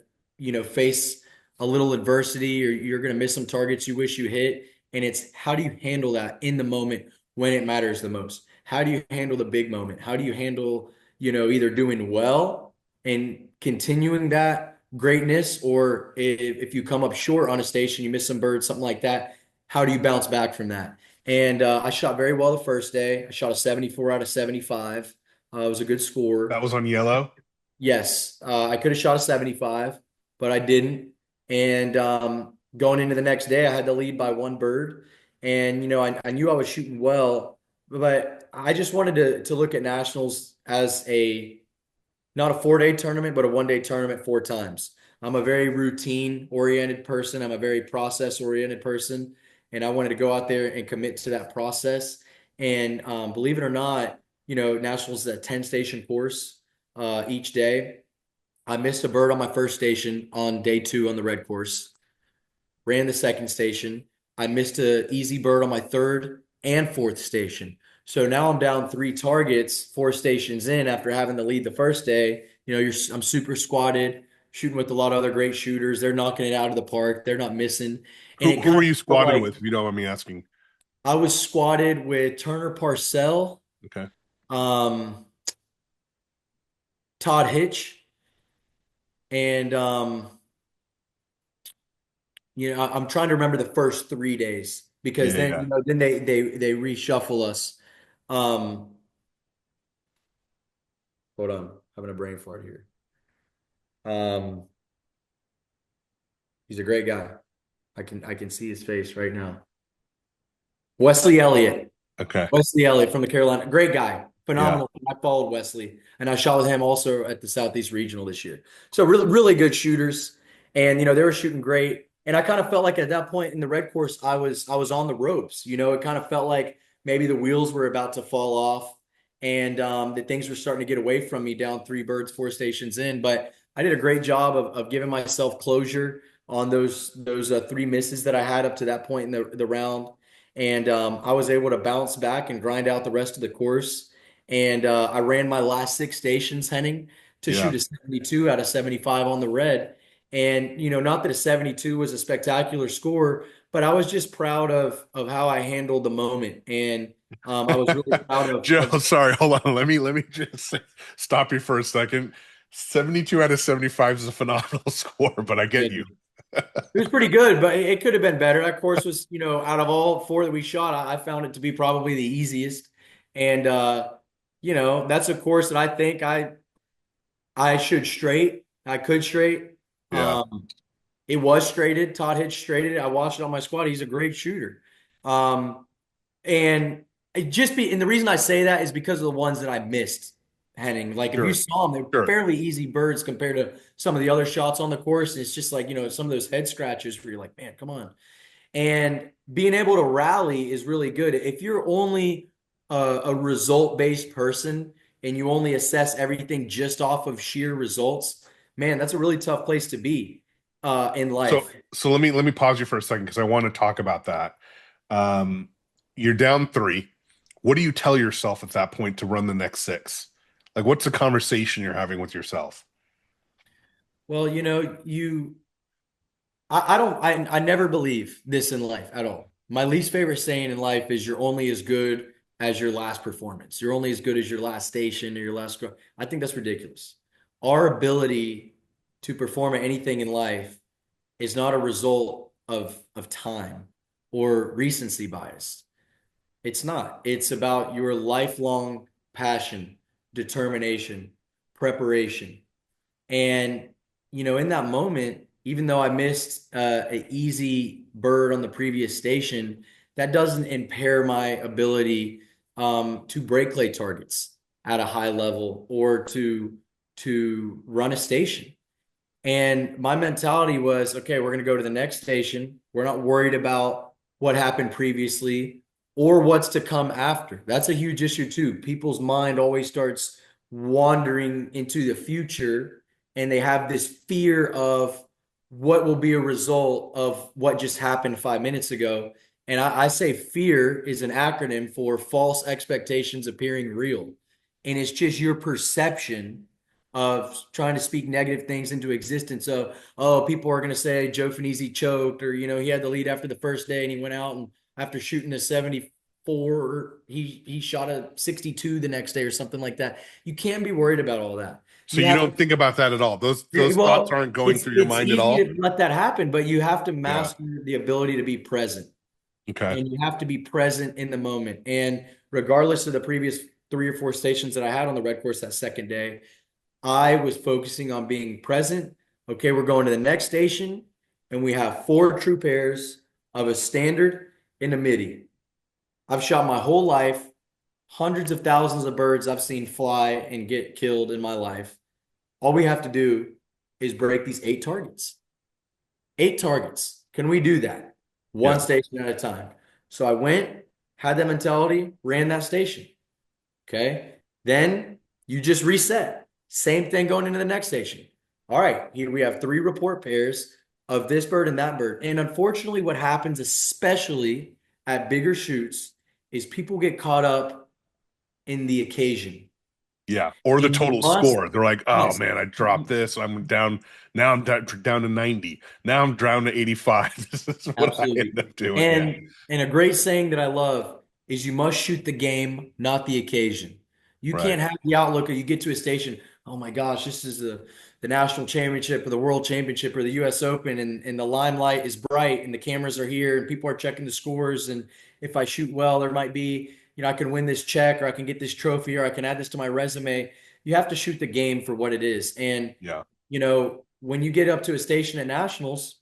Speaker 2: face a little adversity, or you're gonna miss some targets you wish you hit. And it's how do you handle that in the moment when it matters the most? How do you handle the big moment? How do you handle, either doing well and continuing that greatness, or if you come up short on a station, you miss some birds, something like that. How do you bounce back from that? And I shot very well the first day. I shot a 74 out of 75. It was a good score.
Speaker 1: That was on yellow.
Speaker 2: Yes, I could have shot a 75, but I didn't. And going into the next day, I had the lead by one bird. And, I knew I was shooting well, but I just wanted to look at nationals as not a 4 day tournament, but a 1 day tournament 4 times. I'm a very routine oriented person. I'm a very process oriented person. And I wanted to go out there and commit to that process. And believe it or not, nationals is a 10 station course each day. I missed a bird on my first station on day 2 on the red course, ran the second station. I missed an easy bird on my third and fourth station. So now I'm down 3 targets, 4 stations in after having the lead the first day. I'm super squatted, shooting with a lot of other great shooters. They're knocking it out of the park. They're not missing. And it
Speaker 1: Who
Speaker 2: kind
Speaker 1: were
Speaker 2: of
Speaker 1: you
Speaker 2: felt
Speaker 1: squatting
Speaker 2: like
Speaker 1: with, if you don't mind me asking?
Speaker 2: I was squatted with Turner Parcell,
Speaker 1: Okay.
Speaker 2: um, Todd Hitch, and I'm trying to remember the first 3 days, because
Speaker 1: Yeah,
Speaker 2: then
Speaker 1: yeah.
Speaker 2: then they reshuffle us. Um, Hold on, having a brain fart here. Um, he's a great guy. I can see his face right now. Wesley Elliott.
Speaker 1: Okay.
Speaker 2: Wesley Elliott from the Carolina. Great guy.
Speaker 1: Yeah.
Speaker 2: Phenomenal. I followed Wesley and I shot with him also at the Southeast Regional this year. So really, really good shooters. And they were shooting great. And I kind of felt like at that point in the red course, I was on the ropes. It kind of felt like maybe the wheels were about to fall off, and that things were starting to get away from me down 3 birds, 4 stations in. But I did a great job of giving myself closure on those 3 misses that I had up to that point in the round. And I was able to bounce back and grind out the rest of the course. And I ran my last 6 stations, Henning, to
Speaker 1: Yeah.
Speaker 2: shoot a 72 out of 75 on the red. And not that a 72 was a spectacular score, but I was just proud of how I handled the moment. And I was really proud
Speaker 1: Joe,
Speaker 2: of
Speaker 1: sorry, hold on. Let me just stop you for a second. 72 out of 75 is a phenomenal score, but I get you.
Speaker 2: it was pretty good, but it could have been better. That course was, out of all 4 that we shot, I found it to be probably the easiest. And that's a course that I think I should straight. I could straight.
Speaker 1: Yeah.
Speaker 2: It was straighted. Todd Hitch straighted it. I watched it on my squad. He's a great shooter. Um, and and the reason I say that is because of the ones that I missed, Henning. Like if you
Speaker 1: Sure.
Speaker 2: saw them, they're
Speaker 1: Sure.
Speaker 2: fairly easy birds compared to some of the other shots on the course. And it's just like, some of those head scratches where you're like, man, come on. And being able to rally is really good. If you're only a result-based person and you only assess everything just off of sheer results, man, that's a really tough place to be in
Speaker 1: So
Speaker 2: life.
Speaker 1: so let me pause you for a second because I want to talk about that. Um, you're down three. What do you tell yourself at that point to run the next six? Like, what's the conversation you're having with yourself?
Speaker 2: Well, I don't I never believe this in life at all. My least favorite saying in life is you're only as good as your last performance. You're only as good as your last station or your last score. I think that's ridiculous. Our ability to perform at anything in life is not a result of time or recency bias. It's not. It's about your lifelong passion, determination, preparation. And, in that moment, even though I missed an easy bird on the previous station, that doesn't impair my ability to break clay targets at a high level or to run a station. And my mentality was, okay, we're going to go to the next station. We're not worried about what happened previously or what's to come after. That's a huge issue too. People's mind always starts wandering into the future and they have this fear of what will be a result of what just happened 5 minutes ago. And I say fear is an acronym for false expectations appearing real. And it's just your perception of trying to speak negative things into existence. Of, oh, people are going to say Joe Fanizzi choked, or he had the lead after the first day and he went out and after shooting a 74, he shot a 62 the next day or something like that. You can't be worried about all that.
Speaker 1: So
Speaker 2: You
Speaker 1: you
Speaker 2: have
Speaker 1: don't think about that at all. Those thoughts
Speaker 2: well,
Speaker 1: aren't going
Speaker 2: it's
Speaker 1: through your
Speaker 2: it's
Speaker 1: mind at
Speaker 2: easy
Speaker 1: all.
Speaker 2: to let that happen, but you have to
Speaker 1: Yeah.
Speaker 2: master the ability to be present,
Speaker 1: Okay.
Speaker 2: and you have to be present in the moment. And regardless of the previous 3 or 4 stations that I had on the red course that second day, I was focusing on being present. Okay, we're going to the next station, and we have 4 true pairs of a standard and a midi. I've shot my whole life, hundreds of thousands of birds I've seen fly and get killed in my life. All we have to do is break these 8 targets. 8 targets. Can we do that? One
Speaker 1: Yeah.
Speaker 2: station at a time. So I went, had that mentality, ran that station. Okay. Then you just reset. Same thing going into the next station. All right. Here we have 3 report pairs of this bird and that bird. And unfortunately, what happens, especially at bigger shoots, is people get caught up in the occasion.
Speaker 1: Yeah. Or the
Speaker 2: And you
Speaker 1: total
Speaker 2: must,
Speaker 1: score. They're like, oh
Speaker 2: yes.
Speaker 1: man, I dropped this. I'm down. Now down to 90. Now I'm down to 85. This is what I
Speaker 2: Absolutely.
Speaker 1: end up doing. Yeah.
Speaker 2: And a great saying that I love is you must shoot the game, not the occasion. You
Speaker 1: Right.
Speaker 2: can't have the outlook of you get to a station, oh my gosh, this is the national championship or the world championship or the US Open, and the limelight is bright and the cameras are here and people are checking the scores. And if I shoot well, there might be, I can win this check or I can get this trophy or I can add this to my resume. You have to shoot the game for what it is. And,
Speaker 1: Yeah.
Speaker 2: when you get up to a station at nationals,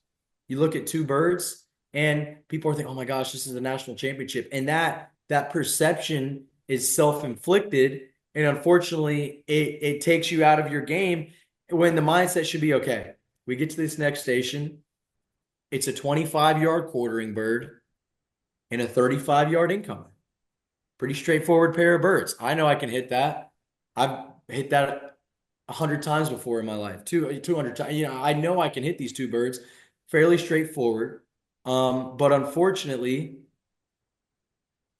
Speaker 2: you look at 2 birds and people are thinking, "Oh my gosh, this is the national championship," and that perception is self-inflicted, and unfortunately, it takes you out of your game when the mindset should be, okay, we get to this next station, it's a 25-yard quartering bird and a 35-yard incomer. Pretty straightforward pair of birds. I know I can hit that. I've hit that 100 times before in my life, 200 times. I know I can hit these 2 birds. Fairly straightforward. But unfortunately,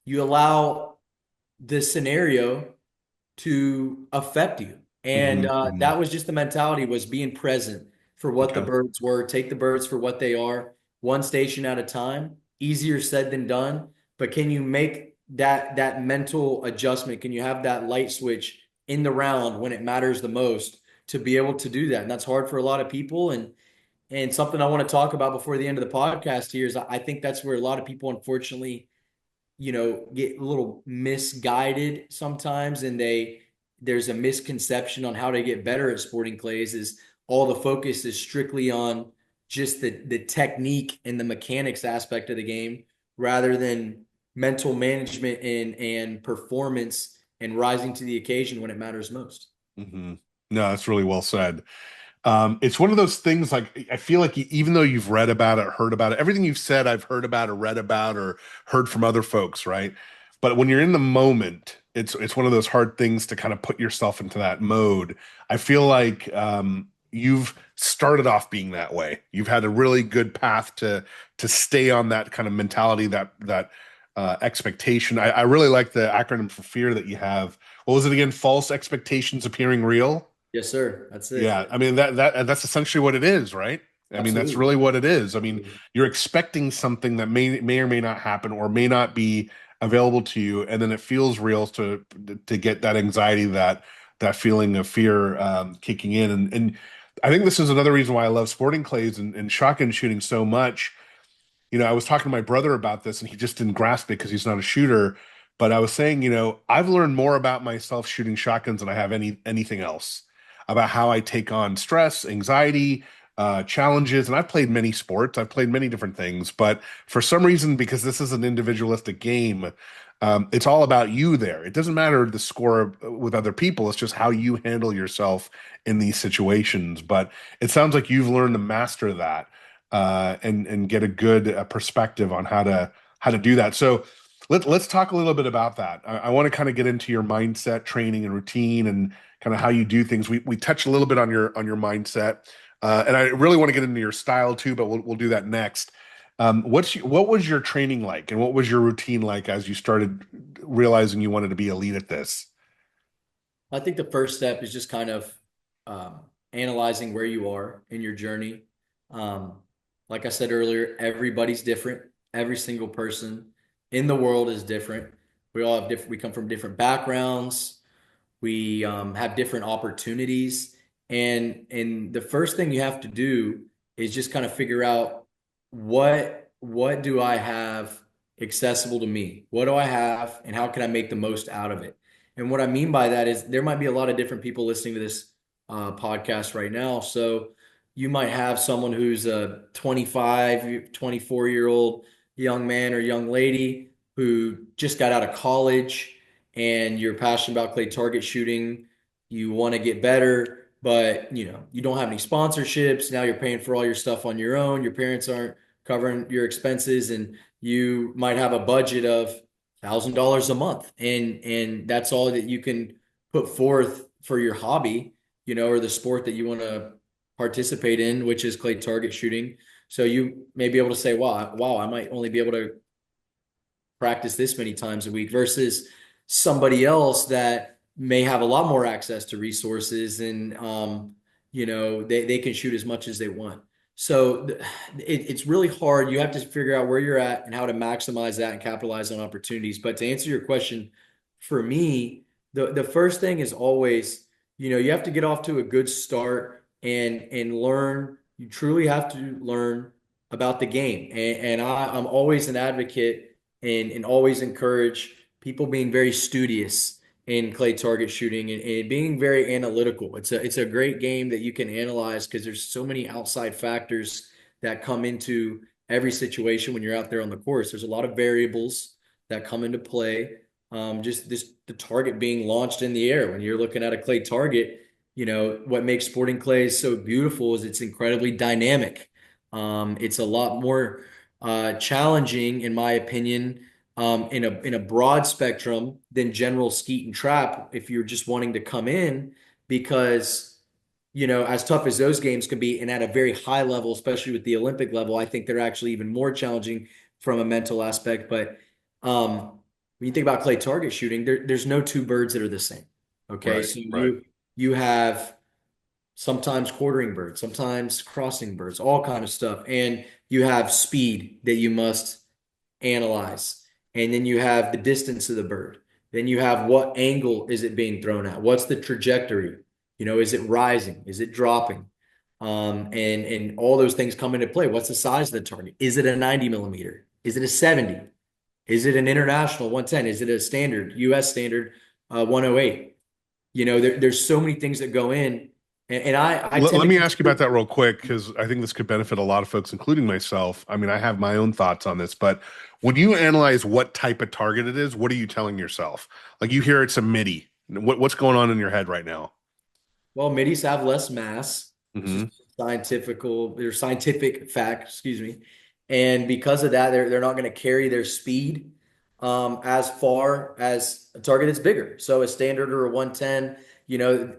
Speaker 2: you allow the scenario to affect you. And
Speaker 1: Hmm.
Speaker 2: that was just the mentality, was being present for what the
Speaker 1: Okay.
Speaker 2: birds were. Take the birds for what they are, one station at a time. Easier said than done. But can you make that mental adjustment? Can you have that light switch in the round when it matters the most to be able to do that? And that's hard for a lot of people. And something I want to talk about before the end of the podcast here is I think that's where a lot of people, unfortunately, get a little misguided sometimes, and there's a misconception on how to get better at sporting clays. Is all the focus is strictly on just the technique and the mechanics aspect of the game rather than mental management and performance and rising to the occasion when it matters most.
Speaker 1: Hmm. No, that's really well said. It's one of those things like I feel like even though you've read about it, heard about it, everything you've said, I've heard about or read about or heard from other folks, right? But when you're in the moment, it's one of those hard things to kind of put yourself into that mode. I feel like you've started off being that way. You've had a really good path to stay on that kind of mentality, that expectation. I really like the acronym for fear that you have. What was it again? False expectations appearing real.
Speaker 2: Yes, sir. That's
Speaker 1: Yeah,
Speaker 2: it.
Speaker 1: I mean that's essentially what it is, right? I mean that's
Speaker 2: Absolutely.
Speaker 1: really what it is. I mean, you're expecting something that may or may not happen or may not be available to you, and then it feels real to get that anxiety, that feeling of fear kicking in, and I think this is another reason why I love sporting clays and shotgun shooting so much. I was talking to my brother about this and he just didn't grasp it because he's not a shooter. But I was saying, I've learned more about myself shooting shotguns than I have anything else about how I take on stress, anxiety, challenges. And I've played many sports, I've played many different things, but for some reason, because this is an individualistic game, it's all about you there. It doesn't matter the score with other people. It's just how you handle yourself in these situations. But it sounds like you've learned to master that and get a good perspective on how to do that. So let's talk a little bit about that. I want to kind of get into your mindset, training, and routine, and kind of how you do things. We touched a little bit on your mindset, and I really want to get into your style too, but we'll do that next. What was your training like, and what was your routine like as you started realizing you wanted to be elite at this?
Speaker 2: I think the first step is just kind of um, analyzing where you are in your journey. Um, like I said earlier, everybody's different. Every single person in the world is different. We all have different. We come from different backgrounds. We have different opportunities, and the first thing you have to do is just kind of figure out what do I have accessible to me? What do I have, and how can I make the most out of it? And what I mean by that is there might be a lot of different people listening to this podcast right now. So you might have someone who's a 25, 24-year-old young man or young lady who just got out of college and you're passionate about clay target shooting. You want to get better, but you don't have any sponsorships. Now you're paying for all your stuff on your own. Your parents aren't covering your expenses, and you might have a budget of $1,000 a month, and that's all that you can put forth for your hobby, or the sport that you want to participate in, which is clay target shooting. So you may be able to say, wow, I might only be able to practice this many times a week versus somebody else that may have a lot more access to resources and they can shoot as much as they want. So it's really hard. You have to figure out where you're at and how to maximize that and capitalize on opportunities. But to answer your question, for me, the first thing is always, you have to get off to a good start and learn. You truly have to learn about the game. And I'm always an advocate and always encourage people being very studious in clay target shooting and being very analytical. It's a great game that you can analyze because there's so many outside factors that come into every situation when you're out there on the course. There's a lot of variables that come into play. Just the target being launched in the air. When you're looking at a clay target, what makes sporting clays so beautiful is it's incredibly dynamic. It's a lot more challenging, in my opinion, in a broad spectrum than general skeet and trap if you're just wanting to come in because as tough as those games can be and at a very high level, especially with the Olympic level, I think they're actually even more challenging from a mental aspect. But when you think about clay target shooting, there's no two birds that are the same. Okay,
Speaker 1: Right,
Speaker 2: so
Speaker 1: right.
Speaker 2: you have sometimes quartering birds, sometimes crossing birds, all kind of stuff, and you have speed that you must analyze. And then you have the distance of the bird. Then you have what angle is it being thrown at? What's the trajectory? Is it rising? Is it dropping? And all those things come into play. What's the size of the target? Is it a 90 millimeter? Is it a 70? Is it an international 110? Is it a standard, US standard 108? There's so many things that go in. And I
Speaker 1: Let,
Speaker 2: tend
Speaker 1: let
Speaker 2: to
Speaker 1: me ask you about
Speaker 2: consider,
Speaker 1: that real quick because I think this could benefit a lot of folks, including myself. I mean, I have my own thoughts on this, but when you analyze what type of target it is, what are you telling yourself? Like you hear it's a MIDI. What's going on in your head right now?
Speaker 2: well, middies have less mass. It's
Speaker 1: Hmm.
Speaker 2: just there's scientific fact, excuse me. And because of that, they're not going to carry their speed. as far as a target that's bigger. So a standard or a 110,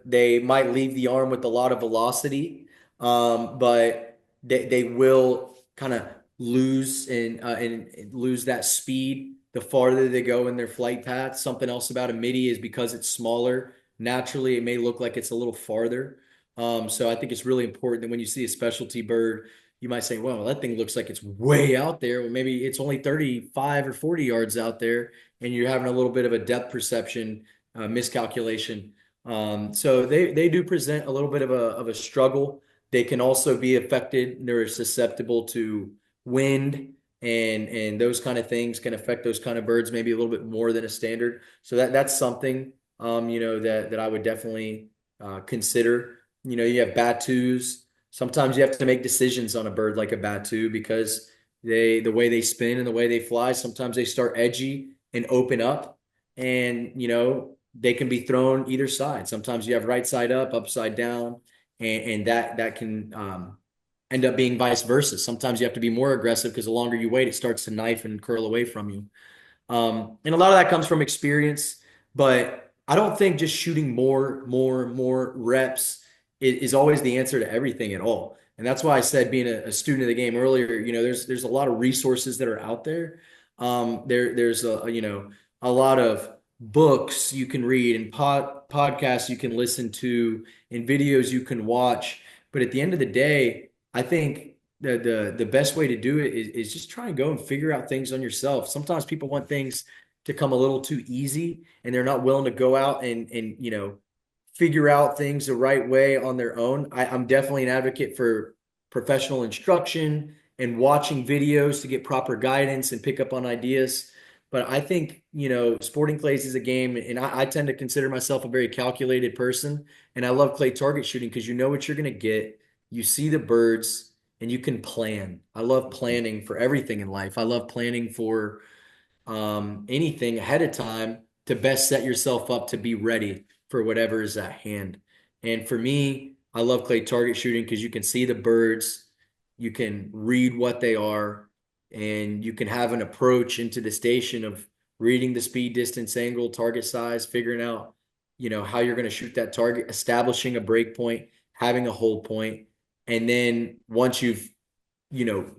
Speaker 2: they might leave the arm with a lot of velocity, but they will kind of lose and lose that speed the farther they go in their flight path. Something else about a midi is because it's smaller, naturally it may look like it's a little farther. So I think it's really important that when you see a specialty bird, you might say, well, that thing looks like it's way out there. Well, maybe it's only 35 or 40 yards out there, and you're having a little bit of a depth perception miscalculation. So they do present a little bit of a struggle. They can also be affected. They're susceptible to wind and those kind of things can affect those kind of birds maybe a little bit more than a standard. So that's something that I would definitely consider. You have batus. Sometimes you have to make decisions on a bird like a batu because the way they spin and the way they fly, sometimes they start edgy and open up, and they can be thrown either side. Sometimes you have right side up, upside down, and that can end up being vice versa. Sometimes you have to be more aggressive because the longer you wait, it starts to knife and curl away from you. And a lot of that comes from experience, but I don't think just shooting more reps is always the answer to everything at all. And that's why I said being a student of the game earlier, there's a lot of resources that are out there. There's a lot of books you can read and podcasts you can listen to and videos you can watch. But at the end of the day, I think the best way to do it is just try and go and figure out things on yourself. Sometimes people want things to come a little too easy and they're not willing to go out and figure out things the right way on their own. I'm definitely an advocate for professional instruction and watching videos to get proper guidance and pick up on ideas. But I think, sporting clays is a game, and I tend to consider myself a very calculated person. And I love clay target shooting because you know what you're going to get. You see the birds and you can plan. I love planning for everything in life. I love planning for anything ahead of time to best set yourself up to be ready for whatever is at hand. And for me, I love clay target shooting because you can see the birds, you can read what they are, and you can have an approach into the station of reading the speed, distance, angle, target size, figuring out, how you're going to shoot that target, establishing a break point, having a hold point. And then once you've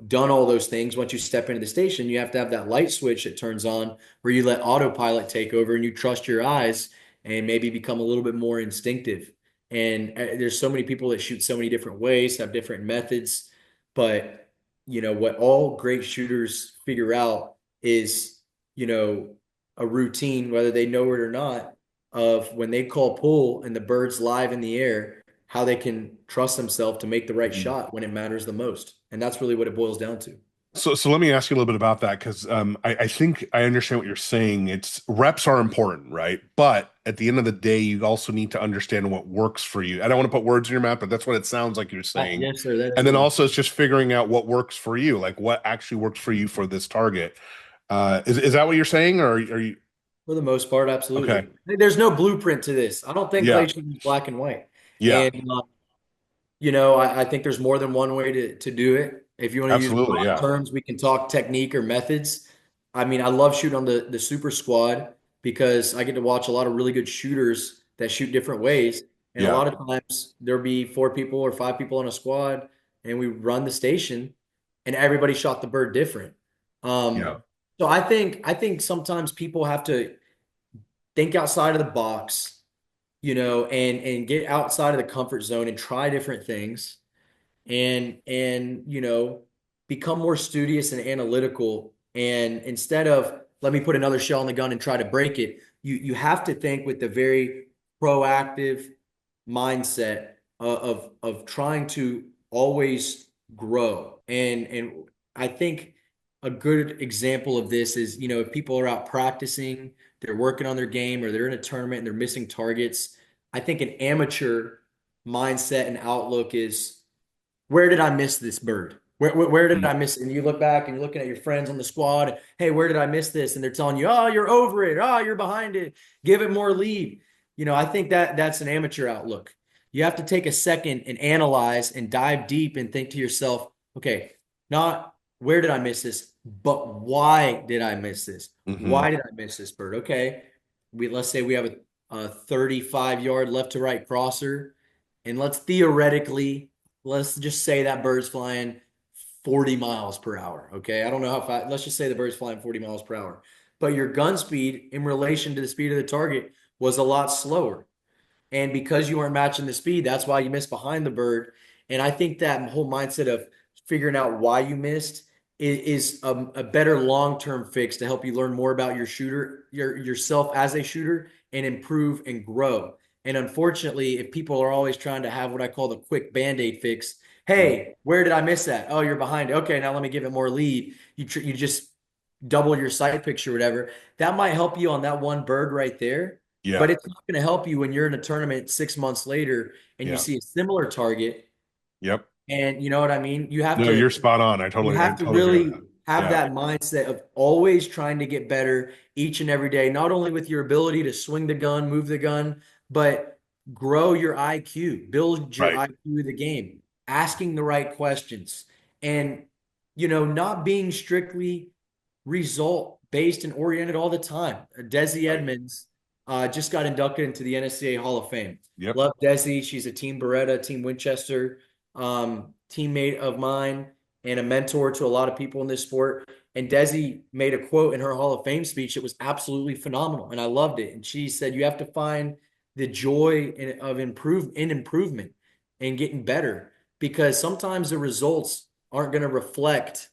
Speaker 2: done all those things, once you step into the station, you have to have that light switch that turns on where you let autopilot take over and you trust your eyes and maybe become a little bit more instinctive. And there's so many people that shoot so many different ways, have different methods, but what all great shooters figure out is, a routine, whether they know it or not, of when they call pull and the bird's live in the air, how they can trust themselves to make the right shot when it matters the most. And that's really what it boils down to.
Speaker 1: So let me ask you a little bit about that because I think I understand what you're saying. It's reps are important, right? But at the end of the day, you also need to understand what works for you. I don't want to put words in your mouth, but that's what it sounds like you're saying.
Speaker 2: Yes, sir. That's
Speaker 1: And then also it's just figuring out what works for you, like what actually works for you for this target. Is that what you're saying, or are you?
Speaker 2: for the most part, absolutely.
Speaker 1: Okay.
Speaker 2: There's no blueprint to this. I don't think
Speaker 1: Yeah.
Speaker 2: clay should be black and white.
Speaker 1: Yeah.
Speaker 2: And I think there's more than one way to do it. If you want to use
Speaker 1: Absolutely.
Speaker 2: broad
Speaker 1: Yeah.
Speaker 2: terms, we can talk technique or methods. I mean, I love shooting on the super squad because I get to watch a lot of really good shooters that shoot different ways. And a
Speaker 1: Yeah.
Speaker 2: lot of times there'll be 4 people or 5 people on a squad, and we run the station, and everybody shot the bird different.
Speaker 1: Yeah.
Speaker 2: So I think sometimes people have to think outside of the box, and get outside of the comfort zone and try different things and become more studious and analytical. And instead of let me put another shell in the gun and try to break it, you have to think with the very proactive mindset of trying to always grow. And I think a good example of this is, if people are out practicing, they're working on their game, or they're in a tournament and they're missing targets. I think an amateur mindset and outlook is, where did I miss this bird? Where did I miss it? And you look back and you're looking at your friends on the squad. Hey, where did I miss this? And they're telling you, oh, you're over it. Oh, you're behind it. Give it more lead. I think that's an amateur outlook. You have to take a second and analyze and dive deep and think to yourself, okay, not where did I miss this? But why did I miss this?
Speaker 1: Hmm.
Speaker 2: Why did I miss this bird? Okay, let's say we have a 35-yard left to right crosser, and let's just say that bird's flying 40 miles per hour. Okay, I don't know how fast. Let's just say the bird's flying 40 miles per hour, but your gun speed in relation to the speed of the target was a lot slower. And because you weren't matching the speed, that's why you missed behind the bird. And I think that whole mindset of figuring out why you missed is a better long-term fix to help you learn more about your shooter, yourself as a shooter, and improve and grow. And unfortunately, if people are always trying to have what I call the quick band-aid fix, hey, where did I miss that? Oh, you're behind. Okay, now let me give it more lead. You just double your sight picture, whatever. That might help you on that one bird right there,
Speaker 1: Yeah.
Speaker 2: but it's not going to help you when you're in a tournament 6 months later and you
Speaker 1: Yeah.
Speaker 2: see a similar target.
Speaker 1: Yep.
Speaker 2: And you know what I mean?
Speaker 1: No, you're spot on.
Speaker 2: You
Speaker 1: I
Speaker 2: have to
Speaker 1: totally agree with
Speaker 2: really
Speaker 1: that.
Speaker 2: have
Speaker 1: Yeah.
Speaker 2: that mindset of always trying to get better each and every day, not only with your ability to swing the gun, move the gun, but grow your IQ, build your
Speaker 1: Right.
Speaker 2: IQ of the game, asking the right questions, and not being strictly result based and oriented all the time. Desi
Speaker 1: Right.
Speaker 2: Edmonds just got inducted into the NSCA Hall of Fame.
Speaker 1: Yep.
Speaker 2: Love Desi. She's a Team Beretta, Team Winchester teammate of mine and a mentor to a lot of people in this sport. And Desi made a quote in her Hall of Fame speech that was absolutely phenomenal, and I loved it. And she said, "You have to find the joy of improvement and getting better, because sometimes the results aren't going to reflect,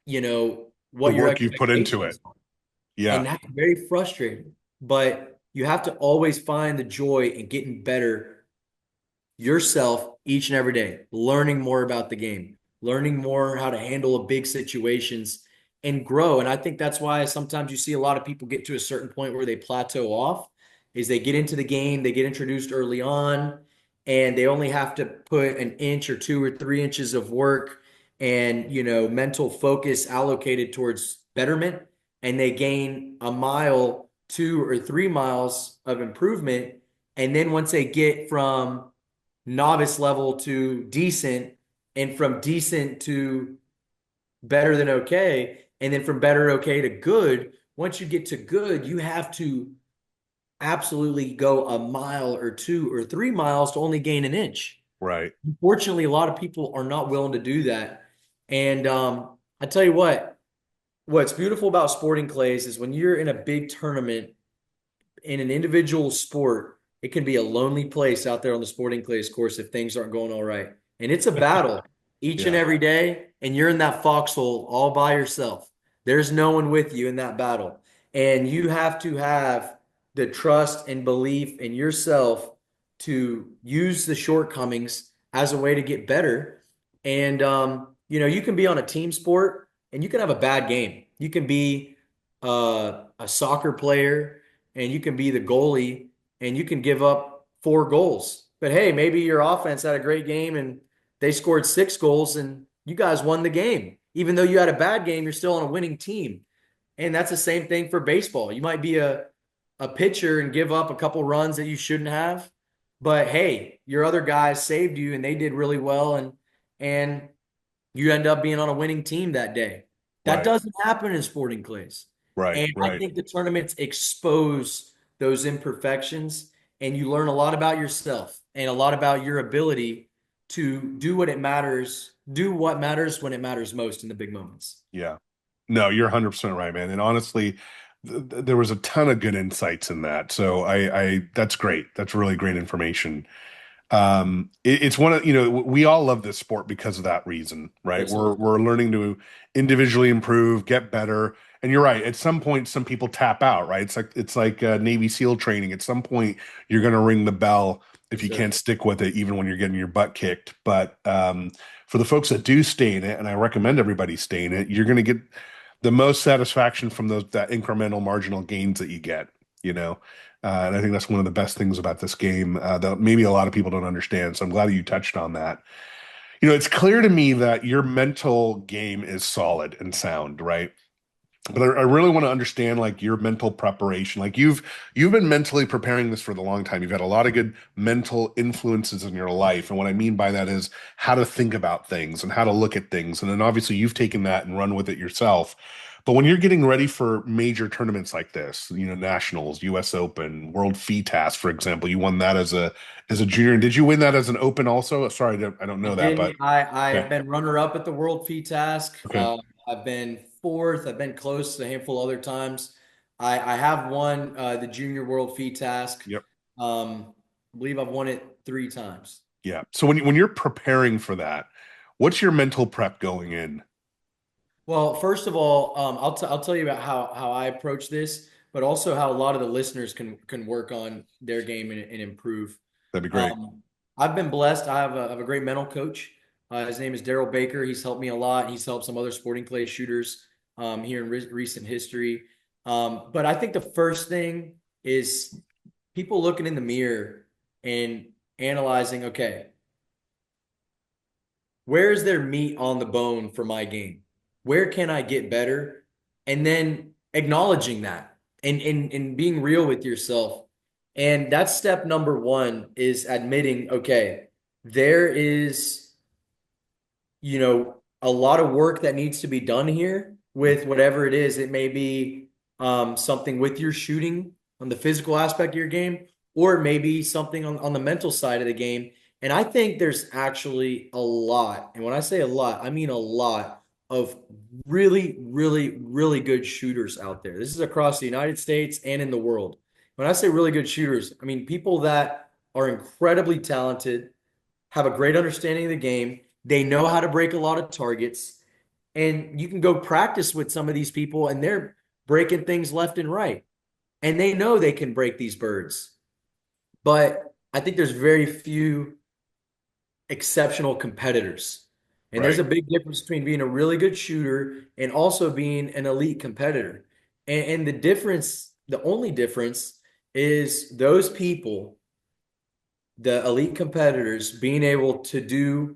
Speaker 1: The
Speaker 2: what your
Speaker 1: work you've put into it.
Speaker 2: expectations are."
Speaker 1: Yeah.
Speaker 2: And that's very frustrating. But you have to always find the joy in getting better yourself each and every day, learning more about the game, learning more how to handle big situations and grow. And I think that's why sometimes you see a lot of people get to a certain point where they plateau off, is they get into the game, they get introduced early on, and they only have to put an inch or 2 or 3 inches of work and, mental focus allocated towards betterment, and they gain a mile, 2 or 3 miles of improvement. And then once they get from novice level to decent, and from decent to better than okay, and then from better okay to good. Once you get to good, you have to absolutely go a mile or 2 or 3 miles to only gain an inch.
Speaker 1: Right.
Speaker 2: Unfortunately, a lot of people are not willing to do that. And I tell you what's beautiful about sporting clays is when you're in a big tournament in an individual sport, it can be a lonely place out there on the sporting clays course if things aren't going all right. And it's a battle each and
Speaker 1: Yeah.
Speaker 2: every day, and you're in that foxhole all by yourself. There's no one with you in that battle. And you have to have the trust and belief in yourself to use the shortcomings as a way to get better. And you can be on a team sport and you can have a bad game. You can be a soccer player and you can be the goalie and you can give up 4 goals. But hey, maybe your offense had a great game and they scored 6 goals and you guys won the game. Even though you had a bad game, you're still on a winning team. And that's the same thing for baseball. You might be a pitcher and give up a couple runs that you shouldn't have. But hey, your other guys saved you and they did really well, and you end up being on a winning team that day. That
Speaker 1: Right.
Speaker 2: doesn't happen in sporting clays.
Speaker 1: Right.
Speaker 2: And I
Speaker 1: Right.
Speaker 2: think the tournaments expose those imperfections, and you learn a lot about yourself and a lot about your ability to do what matters when it matters most in the big moments.
Speaker 1: Yeah. No, you're 100% right, man. And honestly, there was a ton of good insights in that. So that's great. That's really great information. It's one of, we all love this sport because of that reason, right?
Speaker 2: Yes, sir.
Speaker 1: We're learning to individually improve, get better. And you're right. At some point, some people tap out, right? It's like Navy SEAL training. At some point, you're going to ring the bell if
Speaker 2: Yes,
Speaker 1: you
Speaker 2: sir.
Speaker 1: can't stick with it, even when you're getting your butt kicked. But for the folks that do stay in it, and I recommend everybody stay in it, you're going to get the most satisfaction from that incremental marginal gains that you get, you know. And I think that's one of the best things about this game that maybe a lot of people don't understand. So I'm glad that you touched on that. It's clear to me that your mental game is solid and sound, right? But I really want to understand like your mental preparation. Like you've been mentally preparing this for the long time. You've had a lot of good mental influences in your life. And what I mean by that is how to think about things and how to look at things. And then obviously you've taken that and run with it yourself. But when you're getting ready for major tournaments like this, nationals, US Open, World FITAS, for example, you won that as a junior. And did you win that as an open also? Sorry, I don't
Speaker 2: I
Speaker 1: know that, but
Speaker 2: didn't. I've
Speaker 1: okay.
Speaker 2: been runner up at the World Fee Task.
Speaker 1: Okay.
Speaker 2: I've been fourth. I've been close a handful other times. I have won the Junior World Fee Task.
Speaker 1: Yep.
Speaker 2: I believe I've won it 3 times.
Speaker 1: Yeah. So when you're preparing for that, what's your mental prep going in?
Speaker 2: Well, first of all, I'll tell you about how I approach this, but also how a lot of the listeners can work on their game and improve.
Speaker 1: That'd be great.
Speaker 2: Um, I've been blessed. I have a great mental coach. His name is Daryl Baker. He's helped me a lot. He's helped some other sporting clay shooters here in recent history. But I think the first thing is people looking in the mirror and analyzing, okay, where is there meat on the bone for my game? Where can I get better? And then acknowledging that and being real with yourself. And that's step number one is admitting, okay, there is, a lot of work that needs to be done here with whatever it is. It may be something with your shooting on the physical aspect of your game, or it may be something on the mental side of the game. And I think there's actually a lot. And when I say a lot, I mean a lot of really, really, really good shooters out there. This is across the United States and in the world. When I say really good shooters, I mean people that are incredibly talented, have a great understanding of the game. They know how to break a lot of targets. And you can go practice with some of these people, and they're breaking things left and right. And they know they can break these birds. But I think there's very few exceptional competitors. And there's
Speaker 1: Right.
Speaker 2: a big difference between being a really good shooter and also being an elite competitor. And the difference, the only difference is those people, the elite competitors, being able to do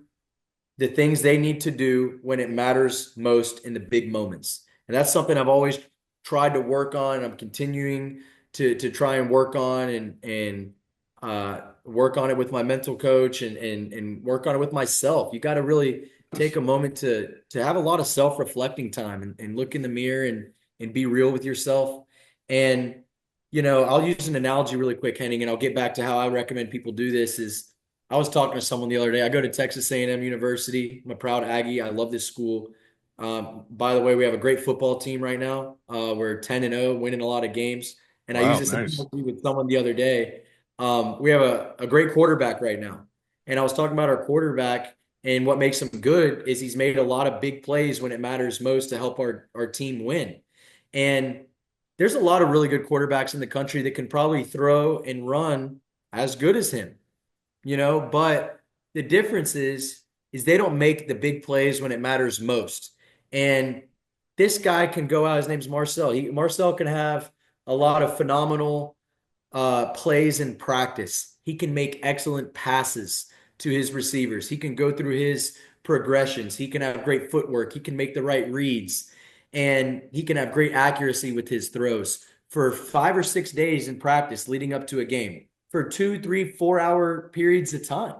Speaker 2: the things they need to do when it matters most in the big moments. And that's something I've always tried to work on. I'm continuing to try and work on and work on it with my mental coach and work on it with myself. You got to really take a moment to have a lot of self-reflecting time and look in the mirror and be real with yourself. And I'll use an analogy really quick, Henning, and I'll get back to how I recommend people do this is I was talking to someone the other day. I go to Texas A&M University. I'm a proud Aggie. I love this school. By the way, we have a great football team right now. We're 10-0, winning a lot of games. And I used
Speaker 1: Wow,
Speaker 2: this
Speaker 1: nice.
Speaker 2: analogy with someone the other day. We have a great quarterback right now. And I was talking about our quarterback, and what makes him good is he's made a lot of big plays when it matters most to help our team win. And there's a lot of really good quarterbacks in the country that can probably throw and run as good as him, but the difference is they don't make the big plays when it matters most. And this guy can go out. His name's Marcel. Marcel can have a lot of phenomenal plays in practice. He can make excellent passes to his receivers. He can go through his progressions. He can have great footwork. He can make the right reads, and he can have great accuracy with his throws for 5 or 6 days in practice leading up to a game for 2, 3, 4 hour periods of time.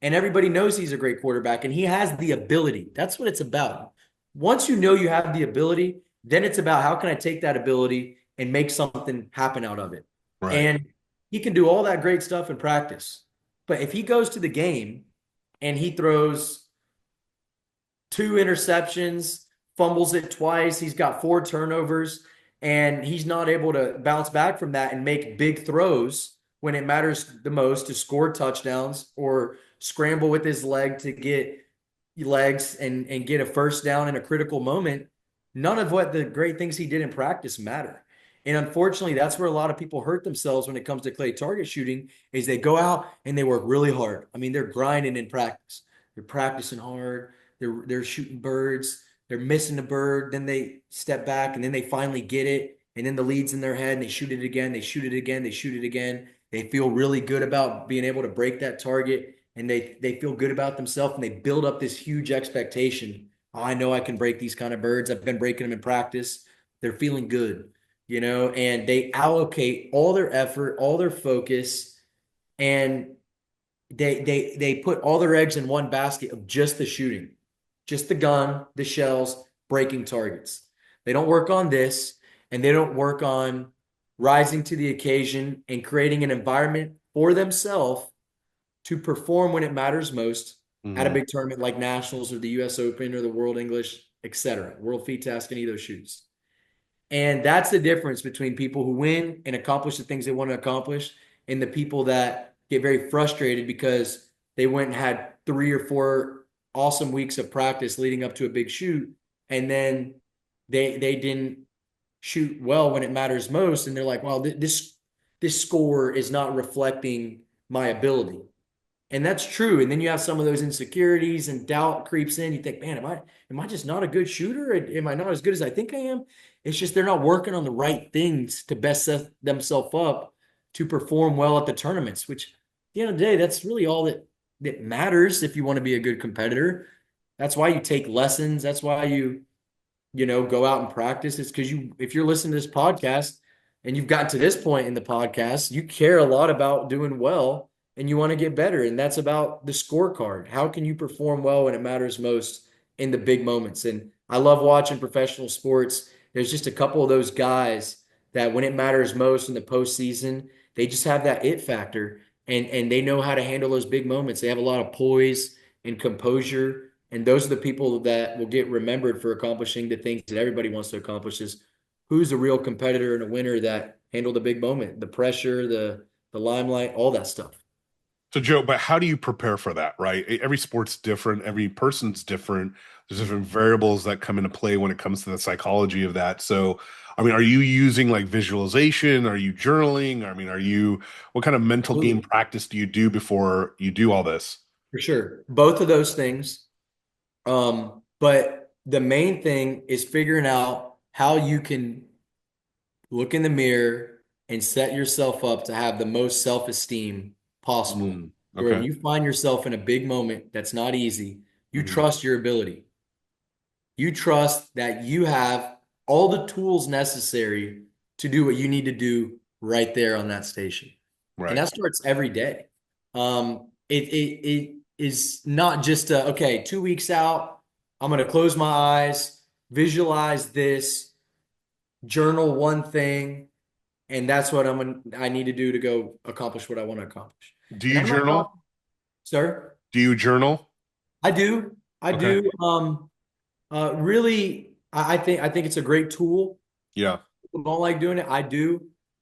Speaker 2: And everybody knows he's a great quarterback and he has the ability. That's what it's about. Once you know you have the ability, then it's about how can I take that ability and make something happen out of it.
Speaker 1: Right.
Speaker 2: And he can do all that great stuff in practice. But if he goes to the game and he throws 2 interceptions, fumbles it twice, he's got 4 turnovers, and he's not able to bounce back from that and make big throws when it matters the most to score touchdowns or scramble with his leg to get legs and get a first down in a critical moment. None of what the great things he did in practice matter. And unfortunately, that's where a lot of people hurt themselves when it comes to clay target shooting is they go out and they work really hard. I mean, they're grinding in practice. They're practicing hard. They're shooting birds. They're missing a bird. Then they step back and then they finally get it. And then the lead's in their head and they shoot it again. They shoot it again. They shoot it again. They feel really good about being able to break that target and they feel good about themselves and they build up this huge expectation. Oh, I know I can break these kind of birds. I've been breaking them in practice. they're feeling good, and they allocate all their effort, all their focus, and they put all their eggs in one basket of just the shooting, just the gun, the shells, breaking targets. They don't work on this, and they don't work on rising to the occasion and creating an environment for themselves to perform when it matters most at a
Speaker 1: Hmm.
Speaker 2: big tournament like Nationals or the US Open or the World English, etc. World Feed Task, any of those shoots. And that's the difference between people who win and accomplish the things they want to accomplish and the people that get very frustrated because they went and had 3 or 4 awesome weeks of practice leading up to a big shoot, and then they didn't shoot well when it matters most, and they're like, "Well, this score is not reflecting my ability." And that's true. And then you have some of those insecurities and doubt creeps in. You think, man, am I just not a good shooter? Am I not as good as I think I am? It's just they're not working on the right things to best set themselves up to perform well at the tournaments, which at the end of the day, that's really all that matters if you want to be a good competitor. That's why you take lessons. That's why you go out and practice. It's because if you're listening to this podcast and you've gotten to this point in the podcast, you care a lot about doing well and you want to get better. And that's about the scorecard. How can you perform well when it matters most in the big moments? And I love watching professional sports. There's just a couple of those guys that when it matters most in the postseason, they just have that it factor and they know how to handle those big moments. They have a lot of poise and composure. And those are the people that will get remembered for accomplishing the things that everybody wants to accomplish is who's a real competitor and a winner that handled the big moment, the pressure, the limelight, all that stuff.
Speaker 1: So, Joe, but how do you prepare for that, right? Every sport's different, every person's different. There's different variables that come into play when it comes to the psychology of that. So, I mean, are you using like visualization? Are you journaling? I mean, what kind of mental game
Speaker 2: Absolutely.
Speaker 1: practice do you do before you do all this?
Speaker 2: For sure. Both of those things. But the main thing is figuring out how you can look in the mirror and set yourself up to have the most self-esteem possible.
Speaker 1: Mm,
Speaker 2: Where when
Speaker 1: okay.
Speaker 2: you find yourself in a big moment that's not easy, you
Speaker 1: Hmm.
Speaker 2: trust your ability. You trust that you have all the tools necessary to do what you need to do right there on that station. And
Speaker 1: Right.
Speaker 2: that starts every day. It is not just okay, 2 weeks out, I'm going to close my eyes, visualize this, journal one thing, and that's what I need to do to go accomplish what I want to accomplish.
Speaker 1: Do
Speaker 2: And
Speaker 1: you
Speaker 2: I'm not
Speaker 1: journal?
Speaker 2: talking, sir.
Speaker 1: Do you journal?
Speaker 2: I do. I
Speaker 1: Okay.
Speaker 2: do. Really, I think it's a great tool.
Speaker 1: Yeah.
Speaker 2: People don't like doing it. I do.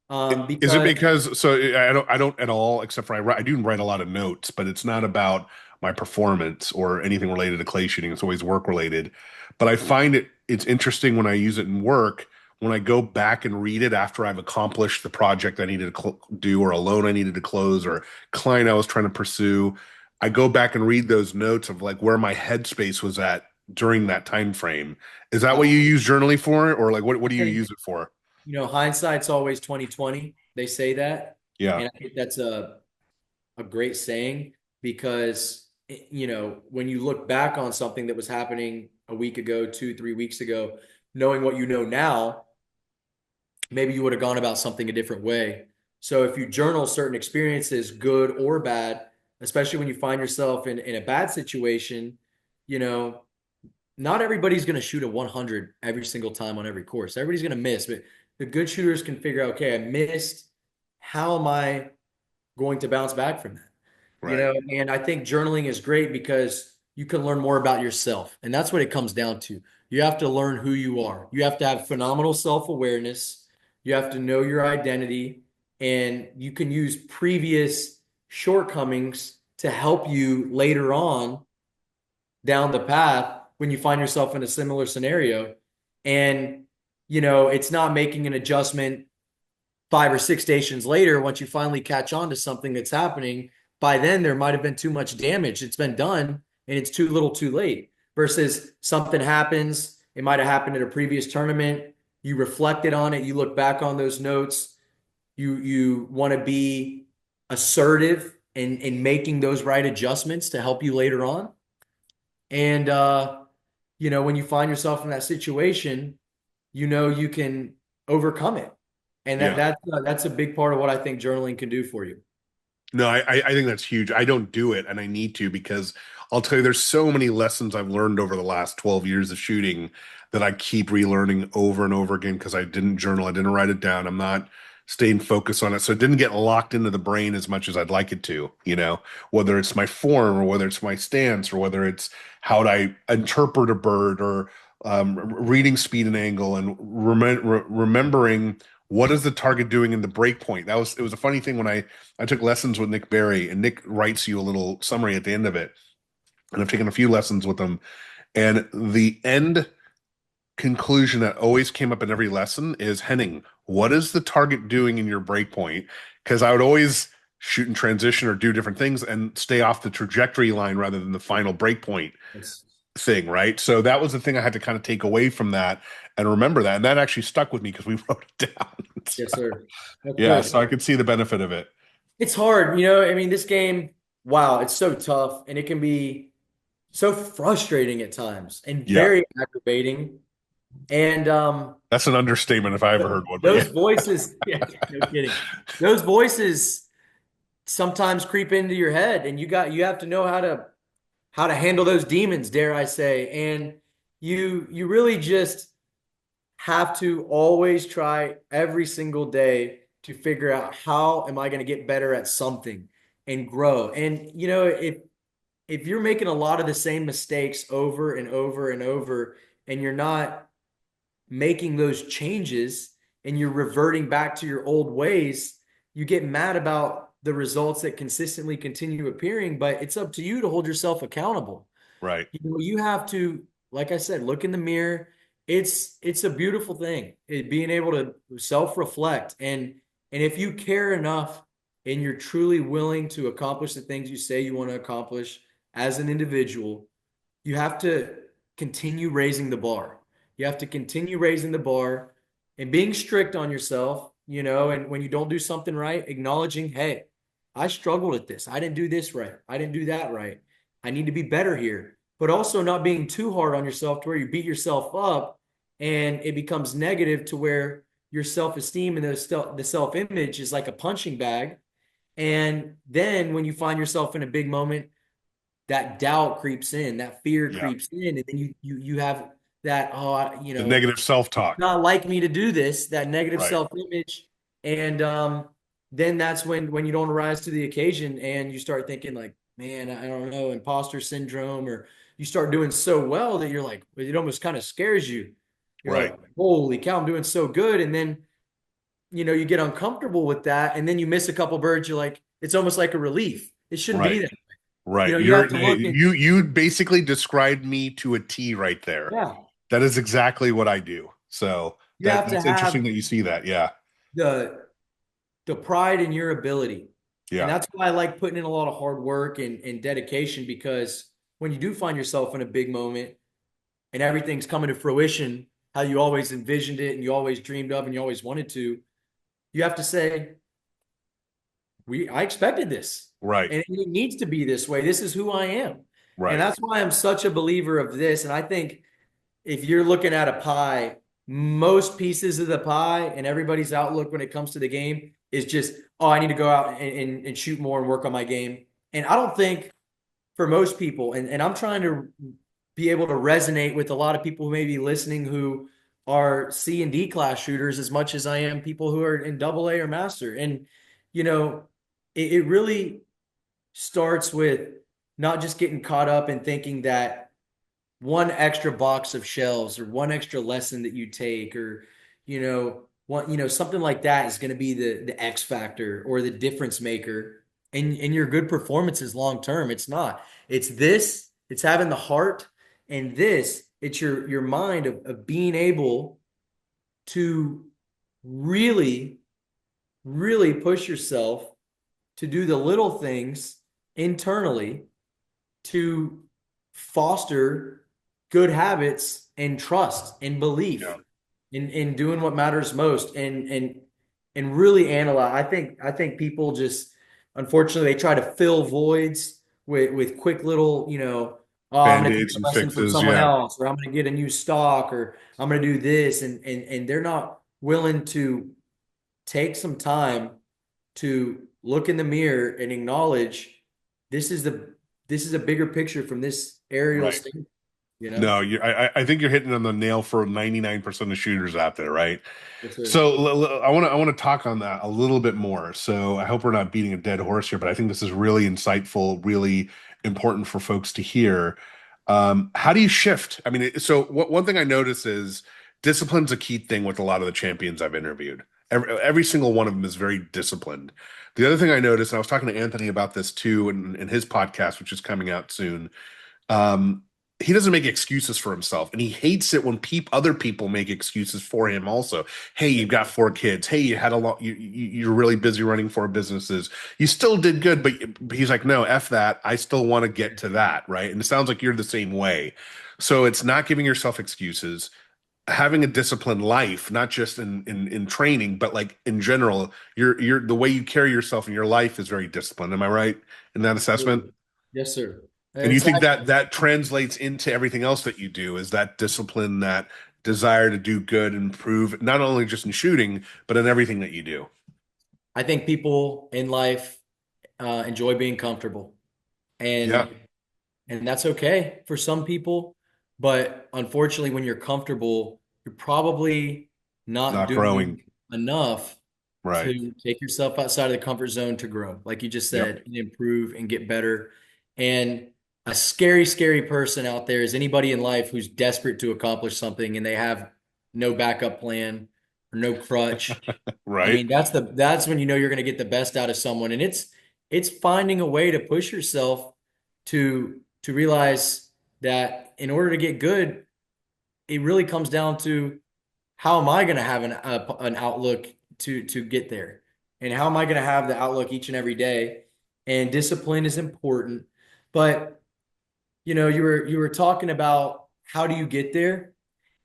Speaker 1: Is it
Speaker 2: Because
Speaker 1: because so I don't at all except for I do write a lot of notes, but it's not about my performance or anything related to clay shooting. It's always work related. But I find it's interesting when I use it in work, when I go back and read it after I've accomplished the project I needed to do or a loan I needed to close or a client I was trying to pursue. I go back and read those notes of like where my headspace was at during that time frame. Is that what you
Speaker 2: absolutely,
Speaker 1: use journaling for, or like what
Speaker 2: I
Speaker 1: do you
Speaker 2: think
Speaker 1: use it for?
Speaker 2: hindsight's always 2020. They say that,
Speaker 1: Yeah.
Speaker 2: and I think that's a great saying because when you look back on something that was happening a week ago, 2, 3 weeks ago, knowing what you know now, maybe you would have gone about something a different way. So if you journal certain experiences, good or bad, especially when you find yourself in a bad situation, you know, not everybody's going to shoot a 100 every single time on every course. Everybody's going to miss, but the good shooters can figure out, okay, I missed. How am I going to bounce back from that?
Speaker 1: Right.
Speaker 2: And I think journaling is great because you can learn more about yourself. And that's what it comes down to. You have to learn who you are. You have to have phenomenal self-awareness. You have to know your identity, and you can use previous shortcomings to help you later on down the path when you find yourself in a similar scenario. And, it's not making an adjustment 5 or 6 stations later, once you finally catch on to something that's happening, by then there might have been too much damage. It's been done and it's too little too late. Versus something happens, it might have happened at a previous tournament. You reflected on it, you look back on those notes, you want to be assertive in making those right adjustments to help you later on. And when you find yourself in that situation, you can overcome it. And
Speaker 1: Yeah.
Speaker 2: that's a big part of what I think journaling can do for you.
Speaker 1: No, I think that's huge. I don't do it, and I need to, because I'll tell you, there's so many lessons I've learned over the last 12 years of shooting that I keep relearning over and over again because I didn't journal, I didn't write it down. I'm not staying focused on it. So it didn't get locked into the brain as much as I'd like it to, whether it's my form or whether it's my stance or whether it's how I interpret a bird or reading speed and angle and remembering what is the target doing in the break point. It was a funny thing when I took lessons with Nick Berry, and Nick writes you a little summary at the end of it. And I've taken a few lessons with him. And the end conclusion that always came up in every lesson is, Henning, what is the target doing in your break point? Because I would always shoot in transition or do different things and stay off the trajectory line rather than the final break point
Speaker 2: Yes,
Speaker 1: thing, right? So that was the thing I had to kind of take away from that and remember that. And that actually stuck with me because we wrote it down.
Speaker 2: yes,
Speaker 1: So,
Speaker 2: sir. That's
Speaker 1: yeah,
Speaker 2: good.
Speaker 1: so I could see the benefit of it.
Speaker 2: It's hard, I mean, this game, wow, it's so tough and it can be so frustrating at times and
Speaker 1: Yeah.
Speaker 2: very aggravating. And
Speaker 1: That's an understatement if I ever heard one, but yeah.
Speaker 2: those voices, yeah, no kidding. Those voices sometimes creep into your head and you have to know how to handle those demons, dare I say. And you really just have to always try every single day to figure out how am I going to get better at something and grow. And if you're making a lot of the same mistakes over and over and over and you're not making those changes and you're reverting back to your old ways, you get mad about the results that consistently continue appearing, but it's up to you to hold yourself accountable.
Speaker 1: Right.
Speaker 2: You have to, like I said, look in the mirror. It's a beautiful thing, being able to self-reflect. And if you care enough and you're truly willing to accomplish the things you say you want to accomplish as an individual, you have to continue raising the bar. You have to continue raising the bar and being strict on yourself, and when you don't do something right, acknowledging, hey, I struggled at this. I didn't do this right. I didn't do that right. I need to be better here. But also not being too hard on yourself to where you beat yourself up and it becomes negative to where your self-esteem and the self-image is like a punching bag. And then when you find yourself in a big moment, that doubt creeps in, that fear
Speaker 1: Yeah.
Speaker 2: creeps in, and then you have that,
Speaker 1: The negative self-talk.
Speaker 2: not like me to do this, that negative
Speaker 1: Right.
Speaker 2: self-image. And then that's when you don't rise to the occasion and you start thinking like, man, I don't know, imposter syndrome, or you start doing so well that you're like, it almost kind of scares you. You're
Speaker 1: Right.
Speaker 2: like, holy cow, I'm doing so good. And then, you get uncomfortable with that. And then you miss a couple birds. You're like, it's almost like a relief. It shouldn't be
Speaker 1: Right.
Speaker 2: that.
Speaker 1: Right.
Speaker 2: You have to look and,
Speaker 1: You basically described me to a T right there.
Speaker 2: yeah,
Speaker 1: That is exactly what I do. So
Speaker 2: you have to
Speaker 1: that's interesting
Speaker 2: have
Speaker 1: that you see that. Yeah.
Speaker 2: the pride in your ability. And
Speaker 1: Yeah.
Speaker 2: that's why I like putting in a lot of hard work and dedication, because when you do find yourself in a big moment and everything's coming to fruition, how you always envisioned it and you always dreamed of and you always wanted to, you have to say, I expected this.
Speaker 1: Right.
Speaker 2: And it needs to be this way. This is who I am. And
Speaker 1: Right.
Speaker 2: that's why I'm such a believer of this. And I think if you're looking at a pie, most pieces of the pie and everybody's outlook when it comes to the game is just, oh, I need to go out and shoot more and work on my game. And I don't think for most people, and I'm trying to be able to resonate with a lot of people who may be listening who are C and D class shooters as much as I am people who are in double A or master. And, it really starts with not just getting caught up in thinking that one extra box of shells or one extra lesson that you take, or something like that is going to be the X factor or the difference maker in your good performances long term. It's not. It's having the heart, and it's your mind of being able to really really push yourself to do the little things internally to foster good habits and trust and belief
Speaker 1: Yeah.
Speaker 2: in doing what matters most, and really analyze. I think people just, unfortunately, they try to fill voids with quick little, Oh, I'm going to take
Speaker 1: Band-aids
Speaker 2: the
Speaker 1: and
Speaker 2: lesson from
Speaker 1: fixes.
Speaker 2: someone
Speaker 1: Yeah.
Speaker 2: else, or I'm going to get a new stock, or I'm going to do this. And they're not willing to take some time to look in the mirror and acknowledge this is the this is a bigger picture from this aerial
Speaker 1: Right.
Speaker 2: standpoint, you know?
Speaker 1: No, I think you're hitting on the nail for 99% of shooters out there, right?
Speaker 2: Yes, sir.
Speaker 1: So I want to talk on that a little bit more. So I hope we're not beating a dead horse here, but I think this is really insightful, really important for folks to hear. How do you shift? I mean, so one thing I notice is discipline's a key thing with a lot of the champions I've interviewed. Every single one of them is very disciplined. The other thing I noticed, and I was talking to Anthony about this too in his podcast, which is coming out soon. Um, he doesn't make excuses for himself, and he hates it when other people make excuses for him. Also, hey, you've got four kids. Hey, you had a lot. You're really busy running four businesses. You still did good, but he's like, no, f that. I still want to get to that, right? And it sounds like you're the same way. So it's not giving yourself excuses, having a disciplined life, not just in training, but like in general. You're the way you carry yourself in your life is very disciplined. Am I right in that assessment?
Speaker 2: Absolutely. Yes, sir.
Speaker 1: And you think
Speaker 2: Exactly.
Speaker 1: that that translates into everything else that you do, is that discipline, that desire to do good and improve, not only just in shooting, but in everything that you do.
Speaker 2: I think people in life enjoy being comfortable,
Speaker 1: Yeah,
Speaker 2: and that's okay for some people. But unfortunately, when you're comfortable, you're probably not
Speaker 1: not growing.
Speaker 2: doing enough
Speaker 1: Right.
Speaker 2: to take yourself outside of the comfort zone to grow, like you just
Speaker 1: Yep.
Speaker 2: said, and improve and get better. And a scary, scary person out there is anybody in life who's desperate to accomplish something and they have no backup plan or no crutch. I
Speaker 1: Right.
Speaker 2: mean, that's when you know you're going to get the best out of someone. And it's finding a way to push yourself to realize that in order to get good, it really comes down to how am I going to have an outlook to get there, and how am I going to have the outlook each and every day. And discipline is important, but you were talking about how do you get there,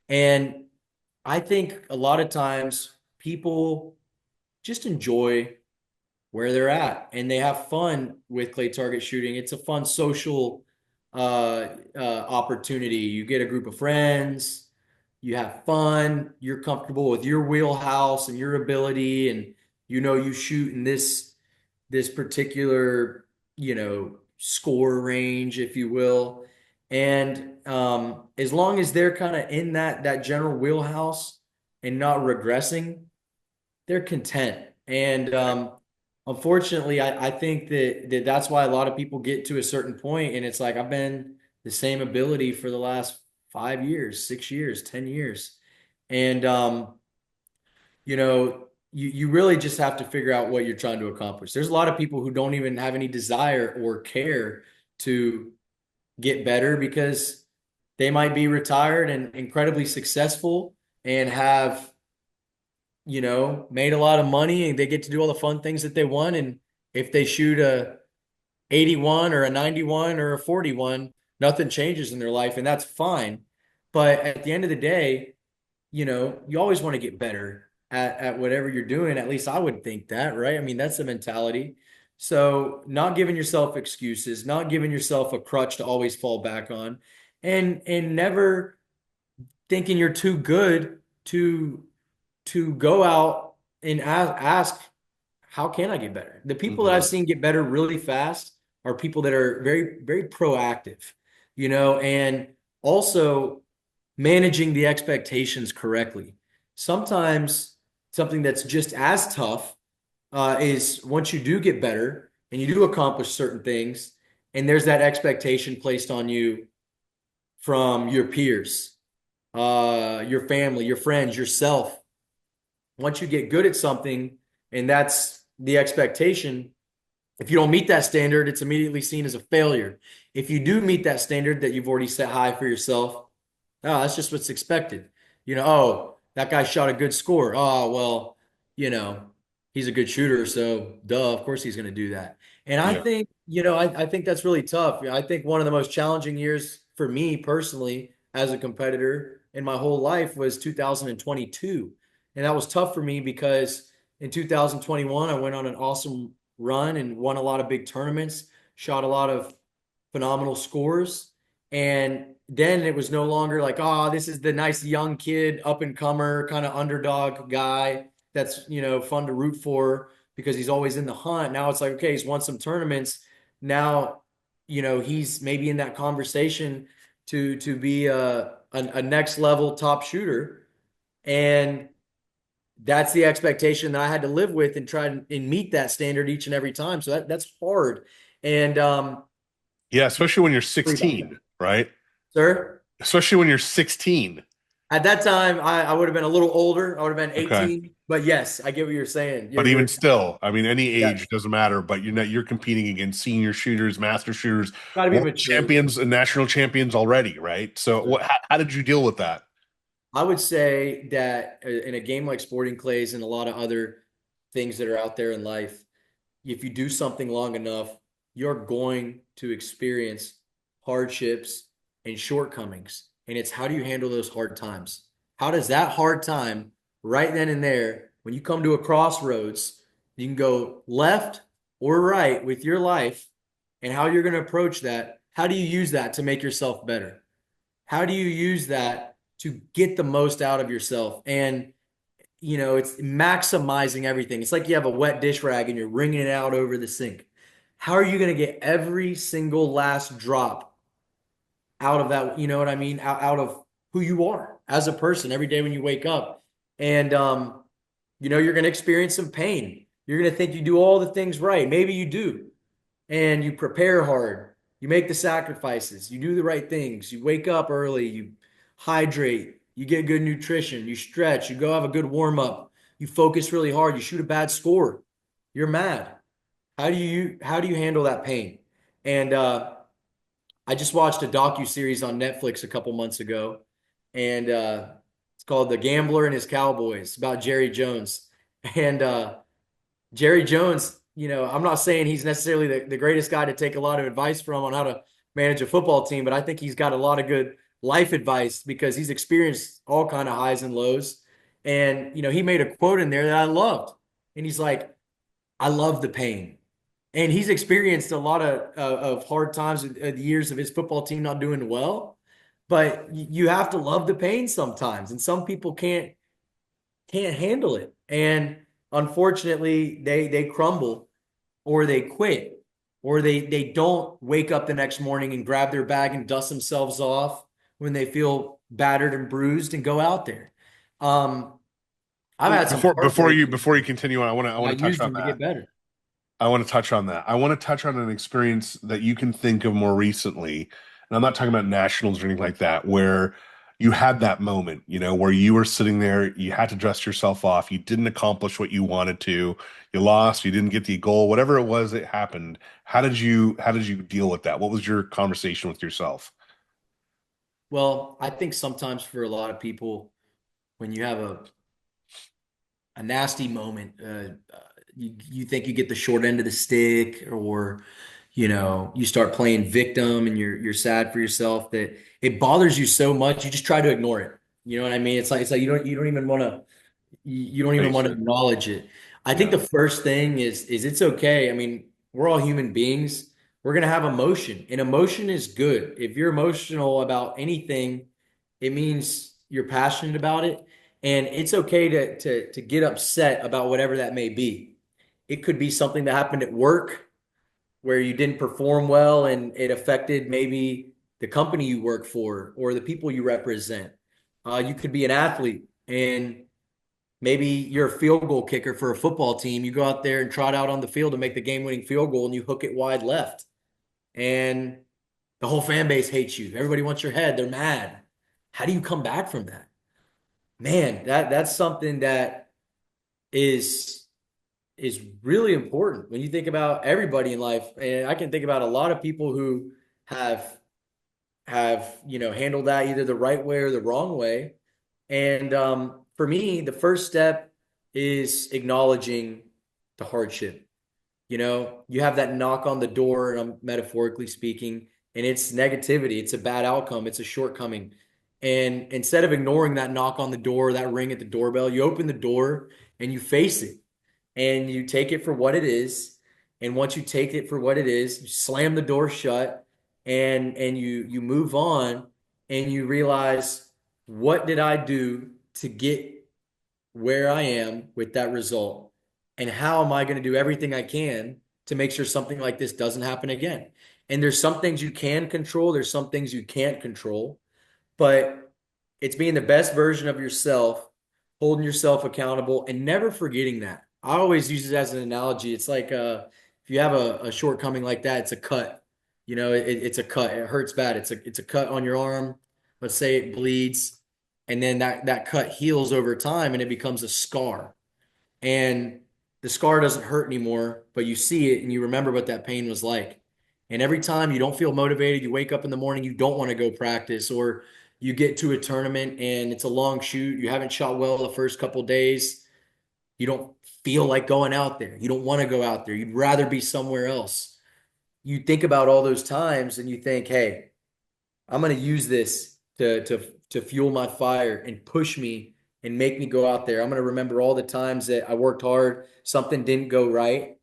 Speaker 2: and I think a lot of times people just enjoy where they're at and they have fun with clay target shooting. It's a fun social opportunity. You get a group of friends, you have fun, you're comfortable with your wheelhouse and your ability, and you shoot in this particular score range, if you will. And as long as they're kind of in that general wheelhouse and not regressing, they're content. And unfortunately, I think that's why a lot of people get to a certain point, and it's like I've been the same ability for the last 5 years, 6 years, 10 years, and you really just have to figure out what you're trying to accomplish. There's a lot of people who don't even have any desire or care to get better because they might be retired and incredibly successful and have made a lot of money and they get to do all the fun things that they want. And if they shoot a 81 or a 91 or a 41, nothing changes in their life, and that's fine. But at the end of the day, you always want to get better at whatever you're doing. At least I would think that, right? I mean, that's the mentality. So not giving yourself excuses, not giving yourself a crutch to always fall back on, and never thinking you're too good to go out and ask, how can I get better? The people that I've
Speaker 1: Hmm.
Speaker 2: seen get better really fast are people that are very, very proactive, and also managing the expectations correctly. Sometimes something that's just as tough is once you do get better and you do accomplish certain things, and there's that expectation placed on you from your peers, your family, your friends, yourself. Once you get good at something and that's the expectation, if you don't meet that standard, it's immediately seen as a failure. If you do meet that standard that you've already set high for yourself, oh, that's just what's expected. Oh, that guy shot a good score. Oh, well, you know, he's a good shooter, so duh, of course he's going to do that. And I
Speaker 1: Yeah.
Speaker 2: think, I think that's really tough. I think one of the most challenging years for me personally as a competitor in my whole life was 2022. And that was tough for me because in 2021, I went on an awesome run and won a lot of big tournaments, shot a lot of phenomenal scores. And then it was no longer like, oh, this is the nice young kid, up and comer, kind of underdog guy that's, fun to root for because he's always in the hunt. Now it's like, okay, he's won some tournaments. Now, he's maybe in that conversation to be a next level top shooter. And that's the expectation that I had to live with and try and meet that standard each and every time. So that's hard. And
Speaker 1: Yeah, especially when you're
Speaker 2: Sorry about that.
Speaker 1: 16, right?
Speaker 2: Sir?
Speaker 1: Especially when you're 16.
Speaker 2: At that time, I would have been a little older. I would have been
Speaker 1: Okay.
Speaker 2: 18. But yes, I get what you're saying.
Speaker 1: But
Speaker 2: You're
Speaker 1: even still, I mean, any
Speaker 2: yeah,
Speaker 1: age doesn't matter. But you're competing against senior shooters, master shooters,
Speaker 2: got to be
Speaker 1: world
Speaker 2: mature.
Speaker 1: champions, and national champions already, right? So, how did you deal with that?
Speaker 2: I would say that in a game like Sporting Clays and a lot of other things that are out there in life, if you do something long enough, you're going to experience hardships and shortcomings. And it's how do you handle those hard times? How does that hard time right then and there, when you come to a crossroads, you can go left or right with your life and how you're going to approach that? How do you use that to make yourself better? How do you use that to get the most out of yourself? And it's maximizing everything. It's like you have a wet dish rag and you're wringing it out over the sink. How are you going to get every single last drop out of that? You know what I mean? Out of who you are as a person every day when you wake up. And, you're going to experience some pain. You're going to think you do all the things right. Maybe you do. And you prepare hard. You make the sacrifices. You do the right things. You wake up early. You hydrate. You get good nutrition. You stretch. You go have a good warm up. You focus really hard. You shoot a bad score. You're mad. How do you handle that pain? And I just watched a docu series on Netflix a couple months ago, and it's called The Gambler and His Cowboys about Jerry Jones. And Jerry Jones, I'm not saying he's necessarily the greatest guy to take a lot of advice from on how to manage a football team, but I think he's got a lot of good life advice because he's experienced all kind of highs and lows. And, he made a quote in there that I loved. And he's like, I love the pain. And he's experienced a lot of hard times, the years of his football team not doing well. But you have to love the pain sometimes. And some people can't handle it. And unfortunately, they crumble or they quit or they don't wake up the next morning and grab their bag and dust themselves off when they feel battered and bruised and go out there. Um, I've had some heartbreak.
Speaker 1: Before you continue on, I
Speaker 2: I
Speaker 1: want to touch
Speaker 2: used
Speaker 1: on
Speaker 2: them to get
Speaker 1: that.
Speaker 2: better.
Speaker 1: I want to touch on that. I want to touch on an experience that you can think of more recently. And I'm not talking about nationals or anything like that, where you had that moment, where you were sitting there, you had to dust yourself off, you didn't accomplish what you wanted to, you lost, you didn't get the goal, whatever it was that happened. How did you deal with that? What was your conversation with yourself?
Speaker 2: Well, I think sometimes for a lot of people, when you have a nasty moment, you think you get the short end of the stick, or you start playing victim, and you're sad for yourself that it bothers you so much, you just try to ignore it. You know what I mean? It's like you don't even want to you don't even
Speaker 1: Face
Speaker 2: want to
Speaker 1: it.
Speaker 2: acknowledge it. I think
Speaker 1: Yeah.
Speaker 2: the first thing is it's okay. I mean, we're all human beings. We're gonna have emotion, and emotion is good. If you're emotional about anything, it means you're passionate about it, and it's okay to get upset about whatever that may be. It could be something that happened at work where you didn't perform well and it affected maybe the company you work for or the people you represent. You could be an athlete and maybe you're a field goal kicker for a football team. You go out there and trot out on the field to make the game winning field goal and you hook it wide left. And the whole fan base hates you. Everybody wants your head. They're mad. How do you come back from that? Man, that's something that is is really important when you think about everybody in life. And I can think about a lot of people who have handled that either the right way or the wrong way. And for me, the first step is acknowledging the hardship. You have that knock on the door, and I'm metaphorically speaking, and it's negativity, it's a bad outcome, it's a shortcoming. And instead of ignoring that knock on the door, that ring at the doorbell, you open the door and you face it and you take it for what it is. And once you take it for what it is, you slam the door shut and you move on and you realize, what did I do to get where I am with that result? And how am I going to do everything I can to make sure something like this doesn't happen again? And there's some things you can control, there's some things you can't control, but it's being the best version of yourself, holding yourself accountable, and never forgetting that. I always use it as an analogy. It's like if you have a shortcoming like that, it's a cut. It's a cut. It hurts bad. It's a cut on your arm. Let's say it bleeds, and then that cut heals over time, and it becomes a scar. And the scar doesn't hurt anymore, but you see it and you remember what that pain was like. And every time you don't feel motivated, you wake up in the morning, you don't want to go practice, or you get to a tournament and it's a long shoot, you haven't shot well the first couple of days, you don't feel like going out there. You don't want to go out there. You'd rather be somewhere else. You think about all those times and you think, hey, I'm going to use this to fuel my fire and push me and make me go out there. I'm going to remember all the times that I worked hard, something didn't go right,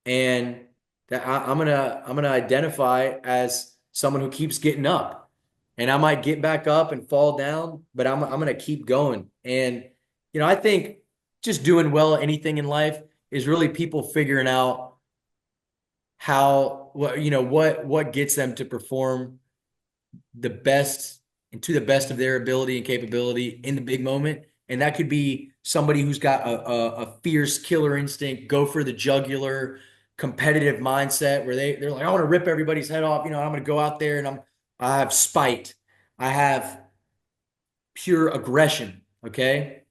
Speaker 2: and that I'm gonna identify as someone who keeps getting up. And I might get back up and fall down, but I'm gonna keep going. And I think just doing well at anything in life is really people figuring out how what gets them to perform the best and to the best of their ability and capability in the big moment. And that could be somebody who's got a fierce killer instinct, go for the jugular, competitive mindset where they're like, I want to rip everybody's head off. I'm going to go out there and I have spite. I have pure aggression. Okay.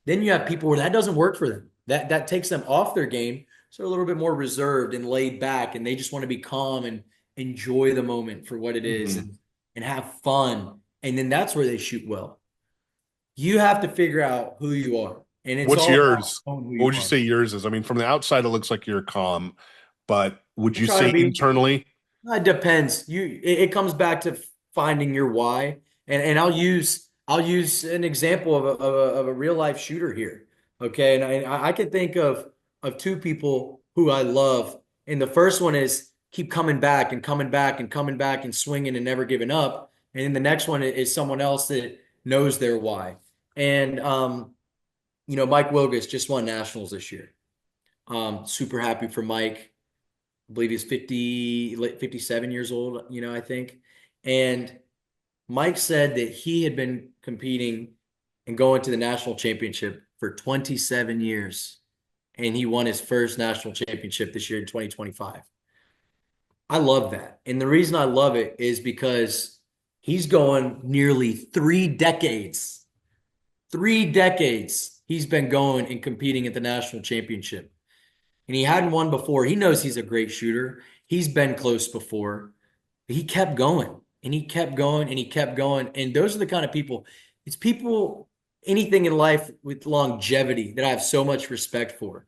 Speaker 2: Then you have people where that doesn't work for them. That takes them off their game. So they're a little bit more reserved and laid back, and they just want to be calm and enjoy the moment for what it is,
Speaker 1: Mm-hmm.
Speaker 2: and have fun. And then that's where they shoot well. You have to figure out who you are. And it's
Speaker 1: What's
Speaker 2: all about
Speaker 1: yours?
Speaker 2: knowing who
Speaker 1: What
Speaker 2: you
Speaker 1: would you
Speaker 2: are.
Speaker 1: say yours is? I mean, from the outside, it looks like you're calm, but would
Speaker 2: I
Speaker 1: you
Speaker 2: try to
Speaker 1: say
Speaker 2: be.
Speaker 1: internally?
Speaker 2: It depends. It comes back to finding your why. And I'll use an example of a real life shooter here. Okay. And I can think of two people who I love. And the first one is keep coming back and coming back and coming back and swinging and never giving up. And then the next one is someone else that knows their why. And Mike Wilgus just won nationals this year. Super happy for Mike. I believe he's 57 years old, I think. And Mike said that he had been competing and going to the national championship for 27 years. And he won his first national championship this year in 2025. I love that. And the reason I love it is because he's going nearly 3 decades. 3 decades he's been going and competing at the national championship. And he hadn't won before. He knows he's a great shooter. He's been close before. But he kept going and he kept going and he kept going. And those are the kind of people, it's people, anything in life with longevity that I have so much respect for,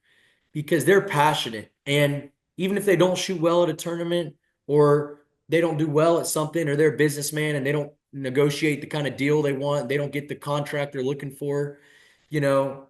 Speaker 2: because they're passionate. And even if they don't shoot well at a tournament, or they don't do well at something, or they're a businessman and they don't negotiate the kind of deal they want, they don't get the contract they're looking for, you know,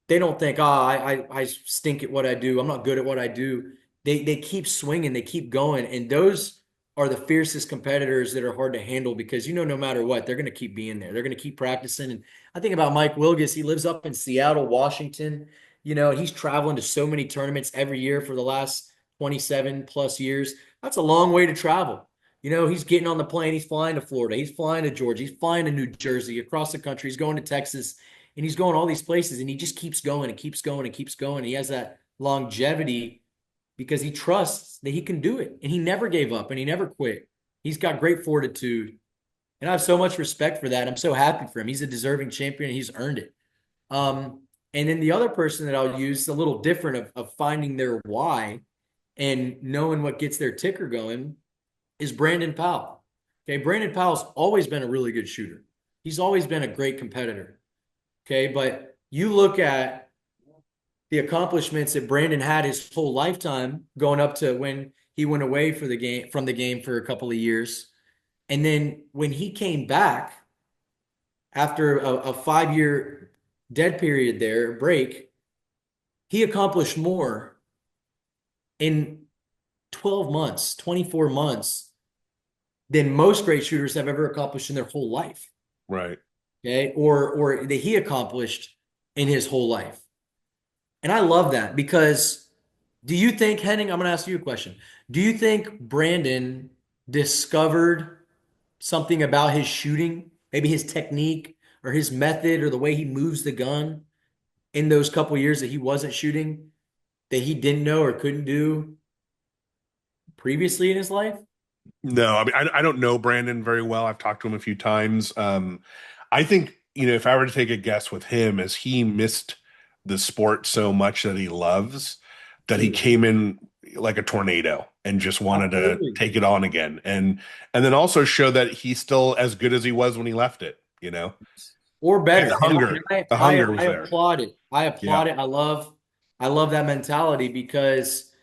Speaker 2: they don't think, I stink at what I do. I'm not good at what I do. They keep swinging, they keep going, and those are the fiercest competitors that are hard to handle, because no matter what, they're going to keep being there. They're going to keep practicing. And I think about Mike Wilgus. He lives up in Seattle, Washington. He's traveling to so many tournaments every year for the last 27 plus years. That's a long way to travel. He's getting on the plane. He's flying to Florida. He's flying to Georgia. He's flying to New Jersey, across the country. He's going to Texas, and he's going all these places, and he just keeps going and keeps going and keeps going. He has that longevity because he trusts that he can do it, and he never gave up and he never quit. He's got great fortitude, and I have so much respect for that. I'm so happy for him. He's a deserving champion, and he's earned it. And then the other person that I'll use, a little different, of finding their why and knowing what gets their ticker going, is Brandon Powell. Okay, Brandon Powell's always been a really good shooter. He's always been a great competitor. Okay, but you look at the accomplishments that Brandon had his whole lifetime, going up to when he went away from the game for a couple of years. And then when he came back after a 5-year dead period there, break, he accomplished more in 12 months, 24 months than most great shooters have ever accomplished in their whole life.
Speaker 1: Right.
Speaker 2: Okay. Or that he accomplished in his whole life. And I love that because do you think, Henning, I'm going to ask you a question. Do you think Brandon discovered something about his shooting, maybe his technique or his method or the way he moves the gun in those couple years that he wasn't shooting that he didn't know or couldn't do previously in his life?
Speaker 1: No, I mean, I don't know Brandon very well. I've talked to him a few times. I think, if I were to take a guess with him, as he missed the sport so much that he loves, that he
Speaker 2: Absolutely.
Speaker 1: came in like a tornado and just wanted to
Speaker 2: Absolutely.
Speaker 1: take it on again. And then also show that he's still as good as he was when he left it,
Speaker 2: Or
Speaker 1: And
Speaker 2: better.
Speaker 1: the hunger, the hunger was
Speaker 2: I
Speaker 1: there.
Speaker 2: applaud it. I
Speaker 1: Yeah.
Speaker 2: applaud it. I love that mentality because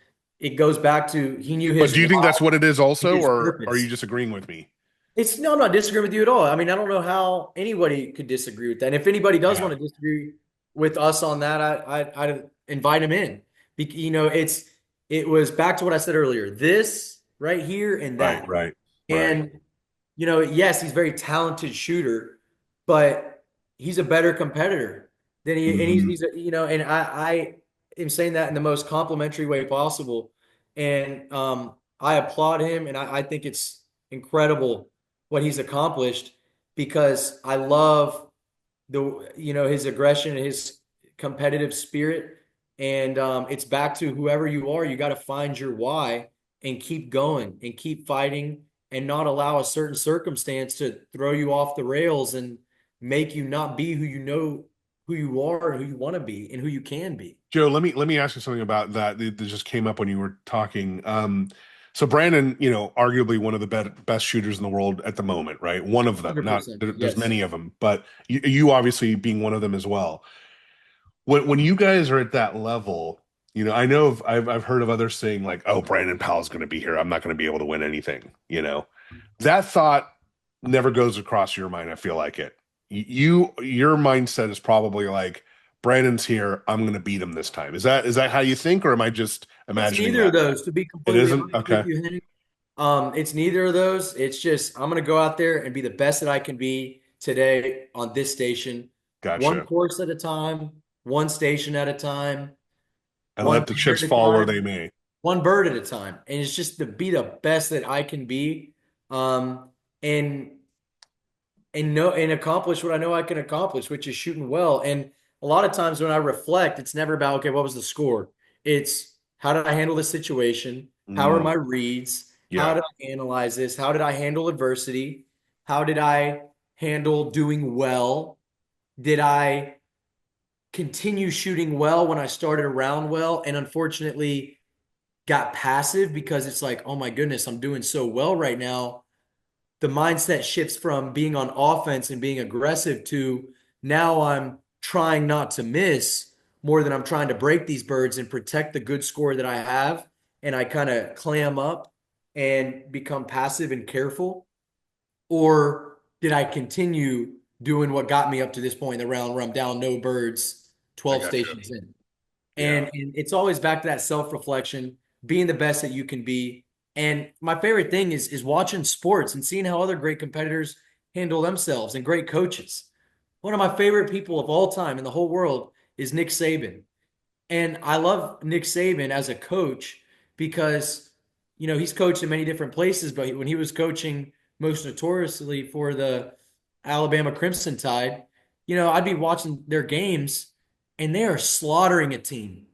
Speaker 2: it goes back to he knew
Speaker 1: But
Speaker 2: his
Speaker 1: do you think
Speaker 2: why
Speaker 1: that's what it is
Speaker 2: and
Speaker 1: also,
Speaker 2: his
Speaker 1: or are you
Speaker 2: purpose.
Speaker 1: just agreeing with me?
Speaker 2: It's no, I'm not disagreeing with you at all. I mean, I don't know how anybody could disagree with that. And if anybody does
Speaker 1: Yeah.
Speaker 2: want to disagree with us on that, I'd invite him in. It was back to what I said earlier. This right here and
Speaker 1: Right,
Speaker 2: that.
Speaker 1: right, right.
Speaker 2: And yes, he's a very talented shooter, but he's a better competitor than he, and
Speaker 1: Hmm.
Speaker 2: and I am saying that in the most complimentary way possible. And I applaud him, and I think it's incredible what he's accomplished because I love his aggression and his competitive spirit. And it's back to whoever you are, you got to find your why and keep going and keep fighting and not allow a certain circumstance to throw you off the rails and make you not be who you know who you are and who you want to be and who you can be.
Speaker 1: Joe, let me ask you something about that just came up when you were talking. So Brandon, arguably one of the best shooters in the world at the moment, right? One of them. Not
Speaker 2: 100%.
Speaker 1: there's
Speaker 2: Yes.
Speaker 1: many of them, but you obviously being one of them as well. When you guys are at that level, I know I've heard of others saying like, "Oh, Brandon Powell's going to be here. I'm not going to be able to win anything." That thought never goes across your mind. I feel like it. Your mindset is probably like, Brandon's here. I'm going to beat him this time. Is that how you think, or am I just
Speaker 2: It's
Speaker 1: imagining
Speaker 2: neither of
Speaker 1: that?
Speaker 2: those, to be
Speaker 1: It
Speaker 2: completely
Speaker 1: isn't.
Speaker 2: honest with
Speaker 1: Okay,
Speaker 2: you, Henry. It's neither of those. It's just I'm gonna go out there and be the best that I can be today on this station, one
Speaker 1: gotcha.
Speaker 2: course at a time, one station at a time,
Speaker 1: And
Speaker 2: one
Speaker 1: let the
Speaker 2: player
Speaker 1: chips
Speaker 2: at a
Speaker 1: fall where they
Speaker 2: time,
Speaker 1: may.
Speaker 2: one bird at a time. And it's just to be the best that I can be, um, and and accomplish what I know I can accomplish, which is shooting well. And a lot of times when I reflect, it's never about, okay, what was the score? It's how did I handle the situation? How are
Speaker 1: Mm,
Speaker 2: my reads? How
Speaker 1: yeah,
Speaker 2: did I analyze this? How did I handle adversity? How did I handle doing well? Did I continue shooting well when I started around well? And unfortunately, got passive because it's like, oh my goodness, I'm doing so well right now. The mindset shifts from being on offense and being aggressive to now I'm trying not to miss more than I'm trying to break these birds and protect the good score that I have. And I kind of clam up and become passive and careful. Or did I continue doing what got me up to this point in the round where I'm down no birds
Speaker 1: I
Speaker 2: 12
Speaker 1: got you.
Speaker 2: stations in?
Speaker 1: Yeah.
Speaker 2: And it's always back to that self-reflection, being the best that you can be. And my favorite thing is watching sports and seeing how other great competitors handle themselves and great coaches. One of my favorite people of all time in the whole world is Nick Saban. And I love Nick Saban as a coach because, he's coached in many different places, but when he was coaching most notoriously for the Alabama Crimson Tide, I'd be watching their games and they are slaughtering a team.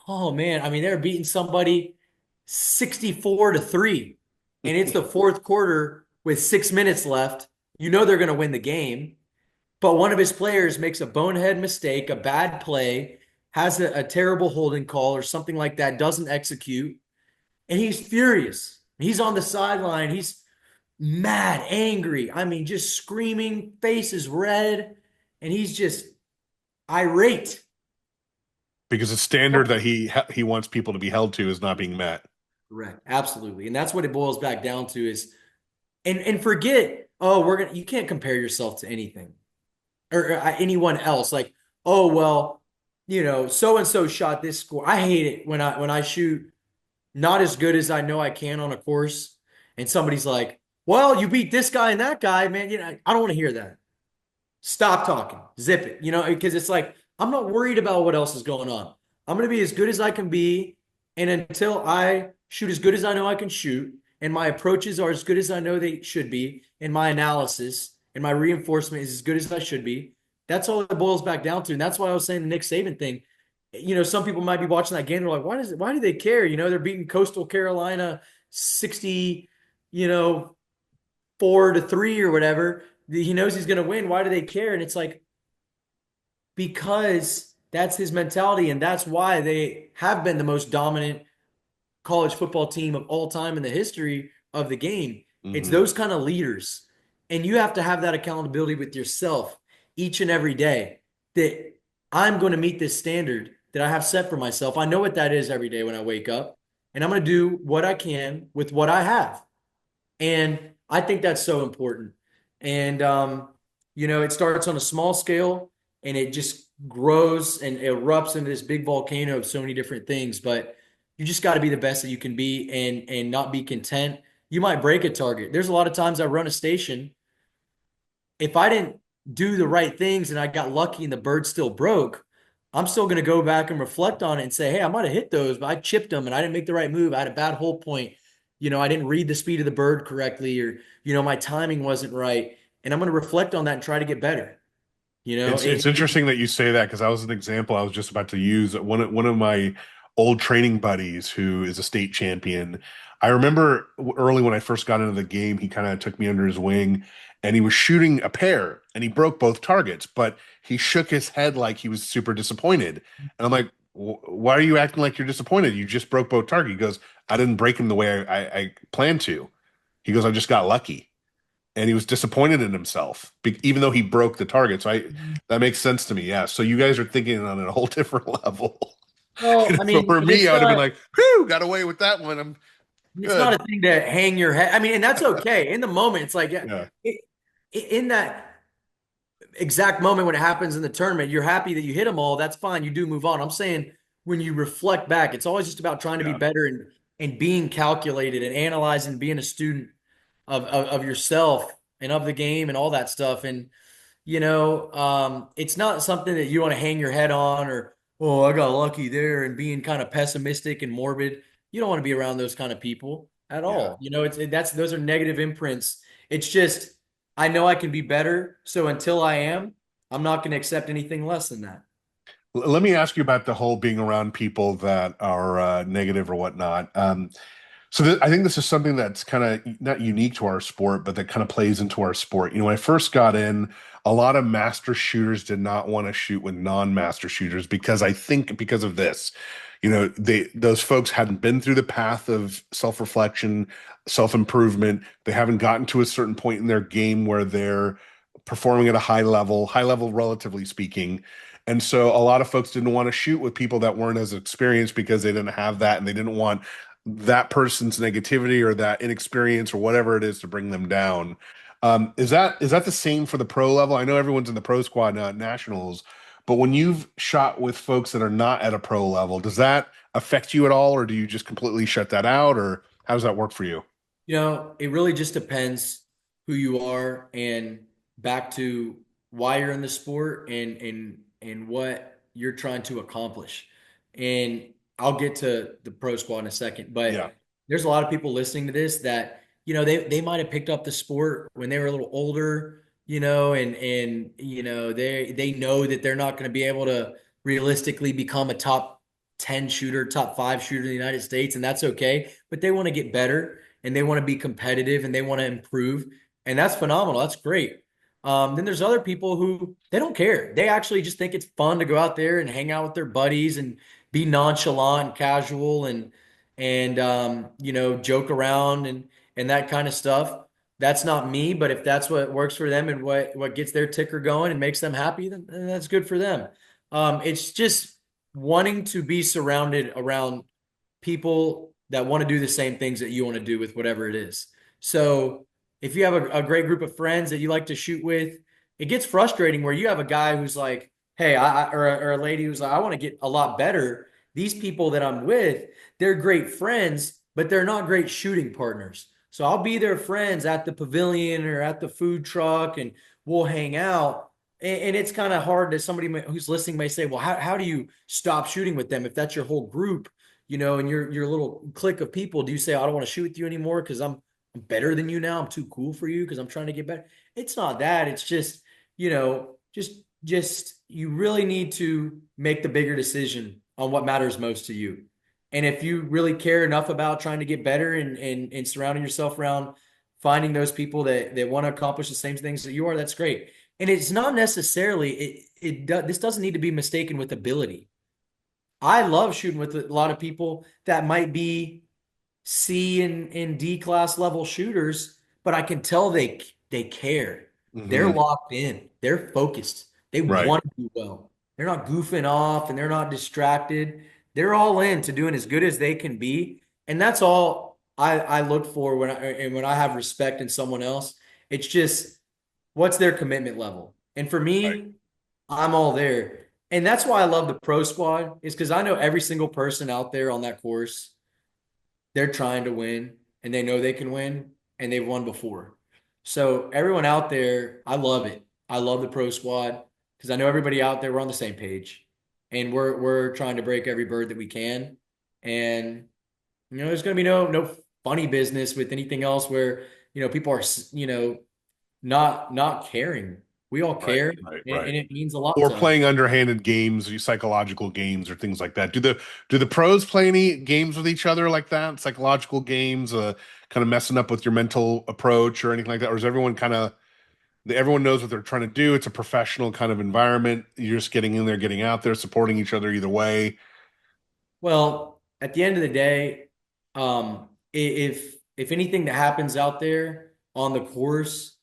Speaker 2: Oh man, I mean, they're beating somebody 64-3. And it's the fourth quarter with 6 minutes left. You know they're going to win the game. But one of his players makes a bonehead mistake, a bad play, has a terrible holding call or something like that, doesn't execute, and he's furious. He's on the sideline. He's mad, angry. I mean, just screaming, face is red, and he's just irate.
Speaker 1: Because the standard that he wants people to be held to is not being met.
Speaker 2: Correct. Absolutely. And that's what it boils back down to is and forget, oh, you can't compare yourself to anything or anyone else. Like, oh well, so and so shot this score. I hate it when I shoot not as good as I know I can on a course, and somebody's like, Well, you beat this guy and that guy, man. I don't want to hear that. Stop talking. Zip it. Because it's like, I'm not worried about what else is going on. I'm going to be as good as I can be. And until I shoot as good as I know I can shoot, and my approaches are as good as I know they should be, and my analysis and my reinforcement is as good as I should be, that's all it boils back down to. And that's why I was saying the Nick Saban thing. Some people might be watching that game. They're like, why do they care? They're beating Coastal Carolina 60, you know, 4-3 or whatever. He knows he's going to win. Why do they care? And it's like, because that's his mentality. And that's why they have been the most dominant college football team of all time in the history of the game. It's
Speaker 1: Hmm.
Speaker 2: those kind of leaders. And you have to have that accountability with yourself each and every day that I'm going to meet this standard that I have set for myself. I know what that is every day when I wake up. And I'm going to do what I can with what I have. And I think that's so important. And, it starts on a small scale and it just grows and erupts into this big volcano of so many different things. But you just got to be the best that you can be and not be content. You might break a target. There's a lot of times I run a station. If I didn't do the right things and I got lucky and the bird still broke, I'm still going to go back and reflect on it and say, hey, I might have hit those, but I chipped them and I didn't make the right move. I had a bad hole point. I didn't read the speed of the bird correctly, or, my timing wasn't right. And I'm going to reflect on that and try to get better. You know,
Speaker 1: It's interesting that you say that because that was an example I was just about to use. One of my old training buddies who is a state champion. I remember early when I first got into the game, he kind of took me under his wing and he was shooting a pair and he broke both targets, but he shook his head like he was super disappointed. And I'm like, why are you acting like you're disappointed? You just broke both targets. He goes, I didn't break him the way I planned to. He goes, I just got lucky and he was disappointed in himself, even though he broke the target. So that makes sense to me. Yeah. So you guys are thinking on a whole different level.
Speaker 2: well, I
Speaker 1: If it
Speaker 2: mean,
Speaker 1: were
Speaker 2: and
Speaker 1: me, I would have been like, "Whew, got away with that one. I'm
Speaker 2: it's not
Speaker 1: good."
Speaker 2: a thing to hang your head. I mean, and that's okay. In the moment, it's like, yeah,
Speaker 1: Yeah.
Speaker 2: in that exact moment when it happens in the tournament, you're happy that you hit them all. That's fine. You do move on. I'm saying when you reflect back, it's always just about trying to be
Speaker 1: Yeah.
Speaker 2: better and being calculated and analyzing, being a student of yourself and of the game and all that stuff. And it's not something that you want to hang your head on or, oh, I got lucky there, and being kind of pessimistic and morbid. You don't want to be around those kind of people at
Speaker 1: Yeah.
Speaker 2: all. Those are negative imprints. It's just, I know I can be better. So until I am, I'm not going to accept anything less than that.
Speaker 1: Let me ask you about the whole being around people that are negative or whatnot. I think this is something that's kind of not unique to our sport, but that kind of plays into our sport. When I first got in, a lot of master shooters did not want to shoot with non-master shooters because I think because of this, those folks hadn't been through the path of self-reflection, self-improvement. They haven't gotten to a certain point in their game where they're performing at a high level relatively speaking. And so a lot of folks didn't want to shoot with people that weren't as experienced because they didn't have that and they didn't want that person's negativity or that inexperience or whatever it is to bring them down. Is that the same for the pro level? I know everyone's in the pro squad now at nationals, but when you've shot with folks that are not at a pro level, does that affect you at all, or do you just completely shut that out, or how does that work for you?
Speaker 2: It really just depends who you are and back to why you're in the sport and what you're trying to accomplish. And I'll get to the pro squad in a second,
Speaker 1: Yeah.
Speaker 2: but there's a lot of people listening to this that, they might have picked up the sport when they were a little older, and they know that they're not going to be able to realistically become a top 10 shooter, top 5 shooter in the United States, and that's okay, but they want to get better and they want to be competitive and they want to improve. And that's phenomenal. That's great. Then there's other people who they don't care. They actually just think it's fun to go out there and hang out with their buddies and be nonchalant and casual and joke around and that kind of stuff. That's not me, but if that's what works for them and what gets their ticker going and makes them happy, then that's good for them. It's just wanting to be surrounded around people that want to do the same things that you want to do with whatever it is. So if you have a great group of friends that you like to shoot with, it gets frustrating where you have a guy who's like, hey, or a lady who's like, I want to get a lot better. These people that I'm with, they're great friends, but they're not great shooting partners. So I'll be their friends at the pavilion or at the food truck, and we'll hang out. And it's kind of hard that somebody who's listening may say, well, how do you stop shooting with them if that's your whole group, and your little clique of people? Do you say, I don't want to shoot with you anymore because I'm better than you now? I'm too cool for you because I'm trying to get better. It's not that. It's just, just you really need to make the bigger decision on what matters most to you. And if you really care enough about trying to get better and surrounding yourself around finding those people that want to accomplish the same things that you are, that's great. And it's not necessarily this doesn't need to be mistaken with ability. I love shooting with a lot of people that might be C and D class level shooters, but I can tell they care. They're
Speaker 1: Hmm.
Speaker 2: locked in. They're focused. They
Speaker 1: Right.
Speaker 2: want to do well. They're not goofing off and they're not distracted. They're all in to doing as good as they can be. And that's all I look for when I have respect in someone else. It's just what's their commitment level. And for
Speaker 1: Right.
Speaker 2: me, I'm all there. And that's why I love the pro squad, is because I know every single person out there on that course, they're trying to win and they know they can win and they've won before. So everyone out there, I love it. I love the pro squad because I know everybody out there, we're on the same page and we're trying to break every bird that we can. And there's going to be no funny business with anything else where, people are, not caring. We all
Speaker 1: Right.
Speaker 2: care
Speaker 1: Right.
Speaker 2: and
Speaker 1: Right.
Speaker 2: it means a lot
Speaker 1: Or
Speaker 2: to us.
Speaker 1: playing underhanded games, psychological games, or things like that. Do the pros play any games with each other like that? Psychological games, kind of messing up with your mental approach or anything like that, or is everyone knows what they're trying to do? It's a professional kind of environment. You're just getting in there, getting out there, supporting each other either way.
Speaker 2: Well, at the end of the day, if anything that happens out there on the course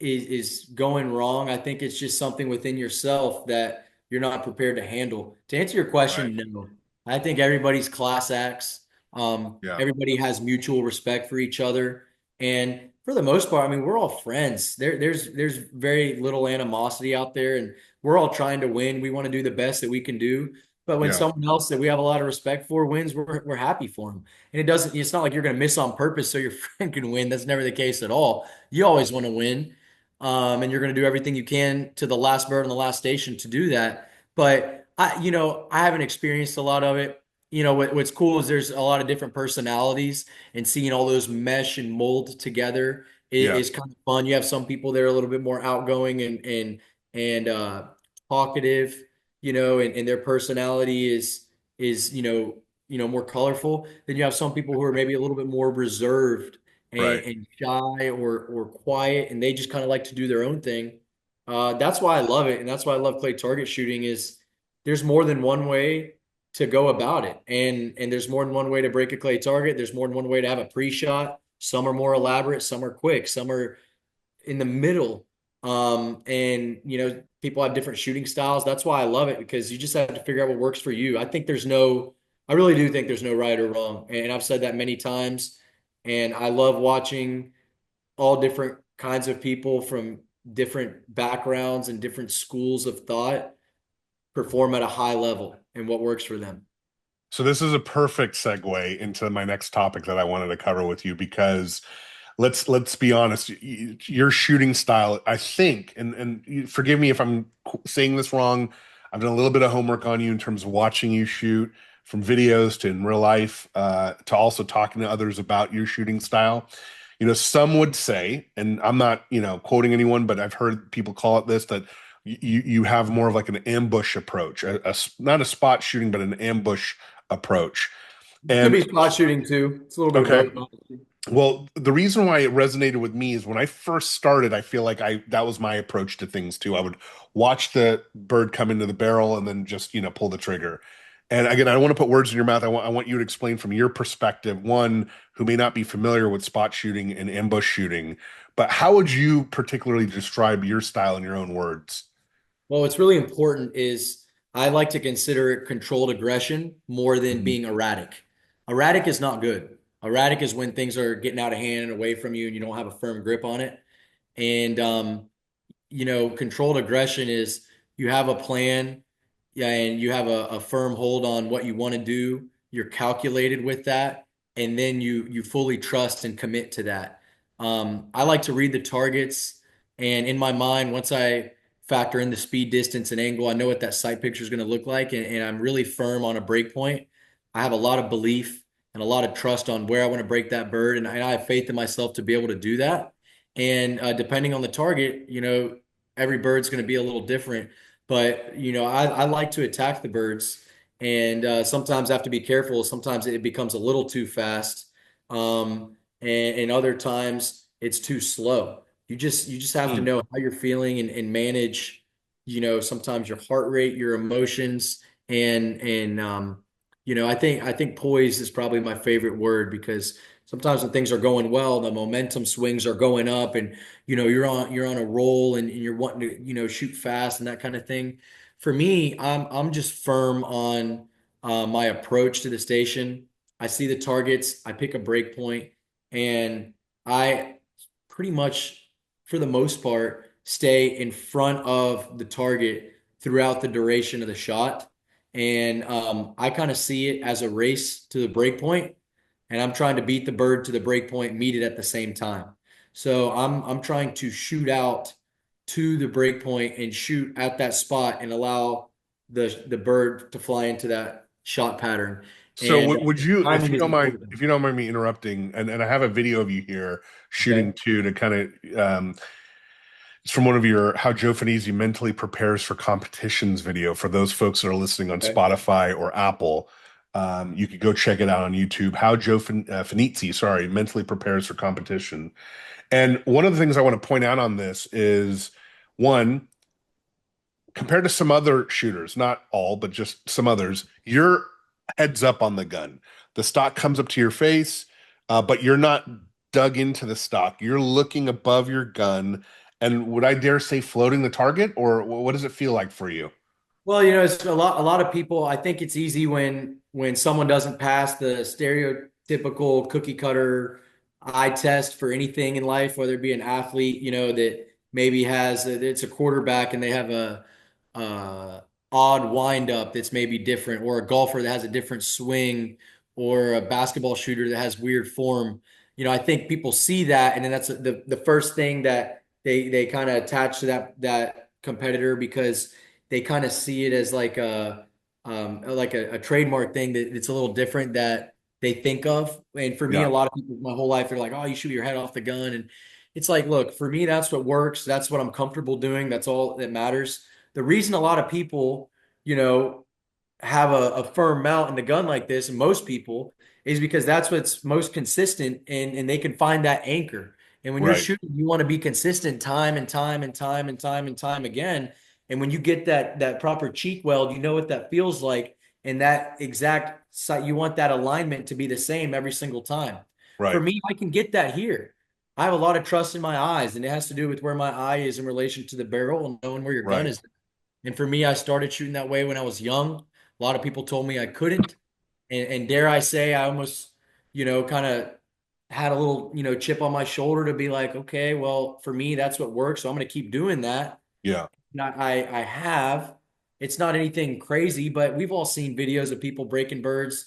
Speaker 2: is going wrong, I think it's just something within yourself that you're not prepared to handle. To answer your
Speaker 1: Right.
Speaker 2: question, no. I think everybody's class acts.
Speaker 1: Yeah.
Speaker 2: Everybody has mutual respect for each other, and for the most part, I mean, we're all friends. There's very little animosity out there, and we're all trying to win. We want to do the best that we can do. But when
Speaker 1: Yeah.
Speaker 2: someone else that we have a lot of respect for wins, we're happy for them. And it's not like you're going to miss on purpose so your friend can win. That's never the case at all. You always want to win. And you're going to do everything you can to the last bird on the last station to do that. But I haven't experienced a lot of it. What's cool is there's a lot of different personalities, and seeing all those mesh and mold together
Speaker 1: Yeah.
Speaker 2: is kind of fun. You have some people that are a little bit more outgoing and talkative, and their personality is more colorful. Then you have some people who are maybe a little bit more reserved
Speaker 1: Right.
Speaker 2: and shy or quiet, and they just kind of like to do their own thing. That's why I love it, and that's why I love clay target shooting. Is there's more than one way to go about it, and there's more than one way to break a clay target. There's more than one way to have a pre-shot. Some are more elaborate, some are quick, some are in the middle. And people have different shooting styles. That's why I love it, because you just have to figure out what works for you. I really do think there's no right or wrong. And I've said that many times. And I love watching all different kinds of people from different backgrounds and different schools of thought perform at a high level and what works for them.
Speaker 1: So this is a perfect segue into my next topic that I wanted to cover with you because let's be honest, your shooting style, I think, and forgive me if I'm saying this wrong. I've done a little bit of homework on you in terms of watching you shoot from videos to in real life, to also talking to others about your shooting style. Some would say, and I'm not, quoting anyone, but I've heard people call it this, that you have more of like an ambush approach, not a spot shooting, but an ambush approach.
Speaker 2: Could
Speaker 1: And
Speaker 2: be spot shooting too. It's a little bit of
Speaker 1: okay,
Speaker 2: both, honestly.
Speaker 1: well, the reason why it resonated with me is when I first started, I feel like I that was my approach to things too. I would watch the bird come into the barrel and then just, pull the trigger. And again, I don't want to put words in your mouth. I want you to explain from your perspective, one who may not be familiar with spot shooting and ambush shooting, but how would you particularly describe your style in your own words?
Speaker 2: Well, what's really important is I like to consider it controlled aggression more than
Speaker 1: Mhm.
Speaker 2: being erratic. Erratic is not good. Erratic is when things are getting out of hand and away from you and you don't have a firm grip on it. And controlled aggression is you have a plan, yeah, and you have a firm hold on what you want to do. You're calculated with that, and then you fully trust and commit to that. I like to read the targets, and in my mind, once I factor in the speed, distance, and angle, I know what that sight picture is going to look like, and I'm really firm on a break point. I have a lot of belief and a lot of trust on where I want to break that bird, and I have faith in myself to be able to do that. And depending on the target, every bird's going to be a little different. But I like to attack the birds, and sometimes I have to be careful. Sometimes it becomes a little too fast, and other times it's too slow. You just have to
Speaker 1: Hmm.
Speaker 2: know how you're feeling and manage, sometimes your heart rate, your emotions, and I think poise is probably my favorite word, because sometimes when things are going well, the momentum swings are going up, and you're on a roll, and you're wanting to shoot fast and that kind of thing. For me, I'm just firm on my approach to the station. I see the targets, I pick a break point, and I pretty much, for the most part, stay in front of the target throughout the duration of the shot. And I kind of see it as a race to the break point, and I'm trying to beat the bird to the break point, meet it at the same time. So I'm trying to shoot out to the break point and shoot at that spot and allow the bird to fly into that shot pattern.
Speaker 1: So
Speaker 2: And
Speaker 1: would you,
Speaker 2: timing is important.
Speaker 1: if you don't mind me interrupting, and I have a video of you here shooting
Speaker 2: Okay.
Speaker 1: too to kind of it's from one of your how Joe Fanizzi mentally prepares for competitions video for those folks that are listening on
Speaker 2: Okay.
Speaker 1: Spotify or Apple. You could go check it out on YouTube. How Fanizzi, sorry, mentally prepares for competition. And one of the things I want to point out on this is one, compared to some other shooters, not all, but just some others, you're heads up on the gun. The stock comes up to your face, but you're not dug into the stock. You're looking above your gun. And would I dare say floating the target, or what does it feel like for you?
Speaker 2: Well, it's a lot of people. I think it's easy when someone doesn't pass the stereotypical cookie cutter eye test for anything in life, whether it be an athlete, that maybe it's a quarterback and they have a odd wind up that's maybe different, or a golfer that has a different swing, or a basketball shooter that has weird form. I think people see that, and then that's the first thing that they kind of attach to that competitor, because they kind of see it as like a trademark thing that it's a little different that they think of. And for me, a
Speaker 1: Yeah,
Speaker 2: lot of people my whole life, they're like, "Oh, you shoot your head off the gun." And it's like, look, for me, that's what works. That's what I'm comfortable doing. That's all that matters. The reason a lot of people, you know, have a firm mount in the gun like this, and most people, is because that's what's most consistent, and they can find that anchor. And when you're
Speaker 1: right,
Speaker 2: shooting, you want to be consistent time and time and time and time and time again. And when you get that proper cheek weld, you know what that feels like. And that exact site, you want that alignment to be the same every single time. For
Speaker 1: right,
Speaker 2: me, I can get that here. I have a lot of trust in my eyes, and it has to do with where my eye is in relation to the barrel and knowing where your gun
Speaker 1: right.
Speaker 2: is. And for me, I started shooting that way when I was young. A lot of people told me I couldn't. And dare I say, I almost, kind of had a little, chip on my shoulder to be like, okay, well, for me, that's what works. So I'm going to keep doing that.
Speaker 1: Yeah,
Speaker 2: Not, I have. It's not anything crazy, but we've all seen videos of people breaking birds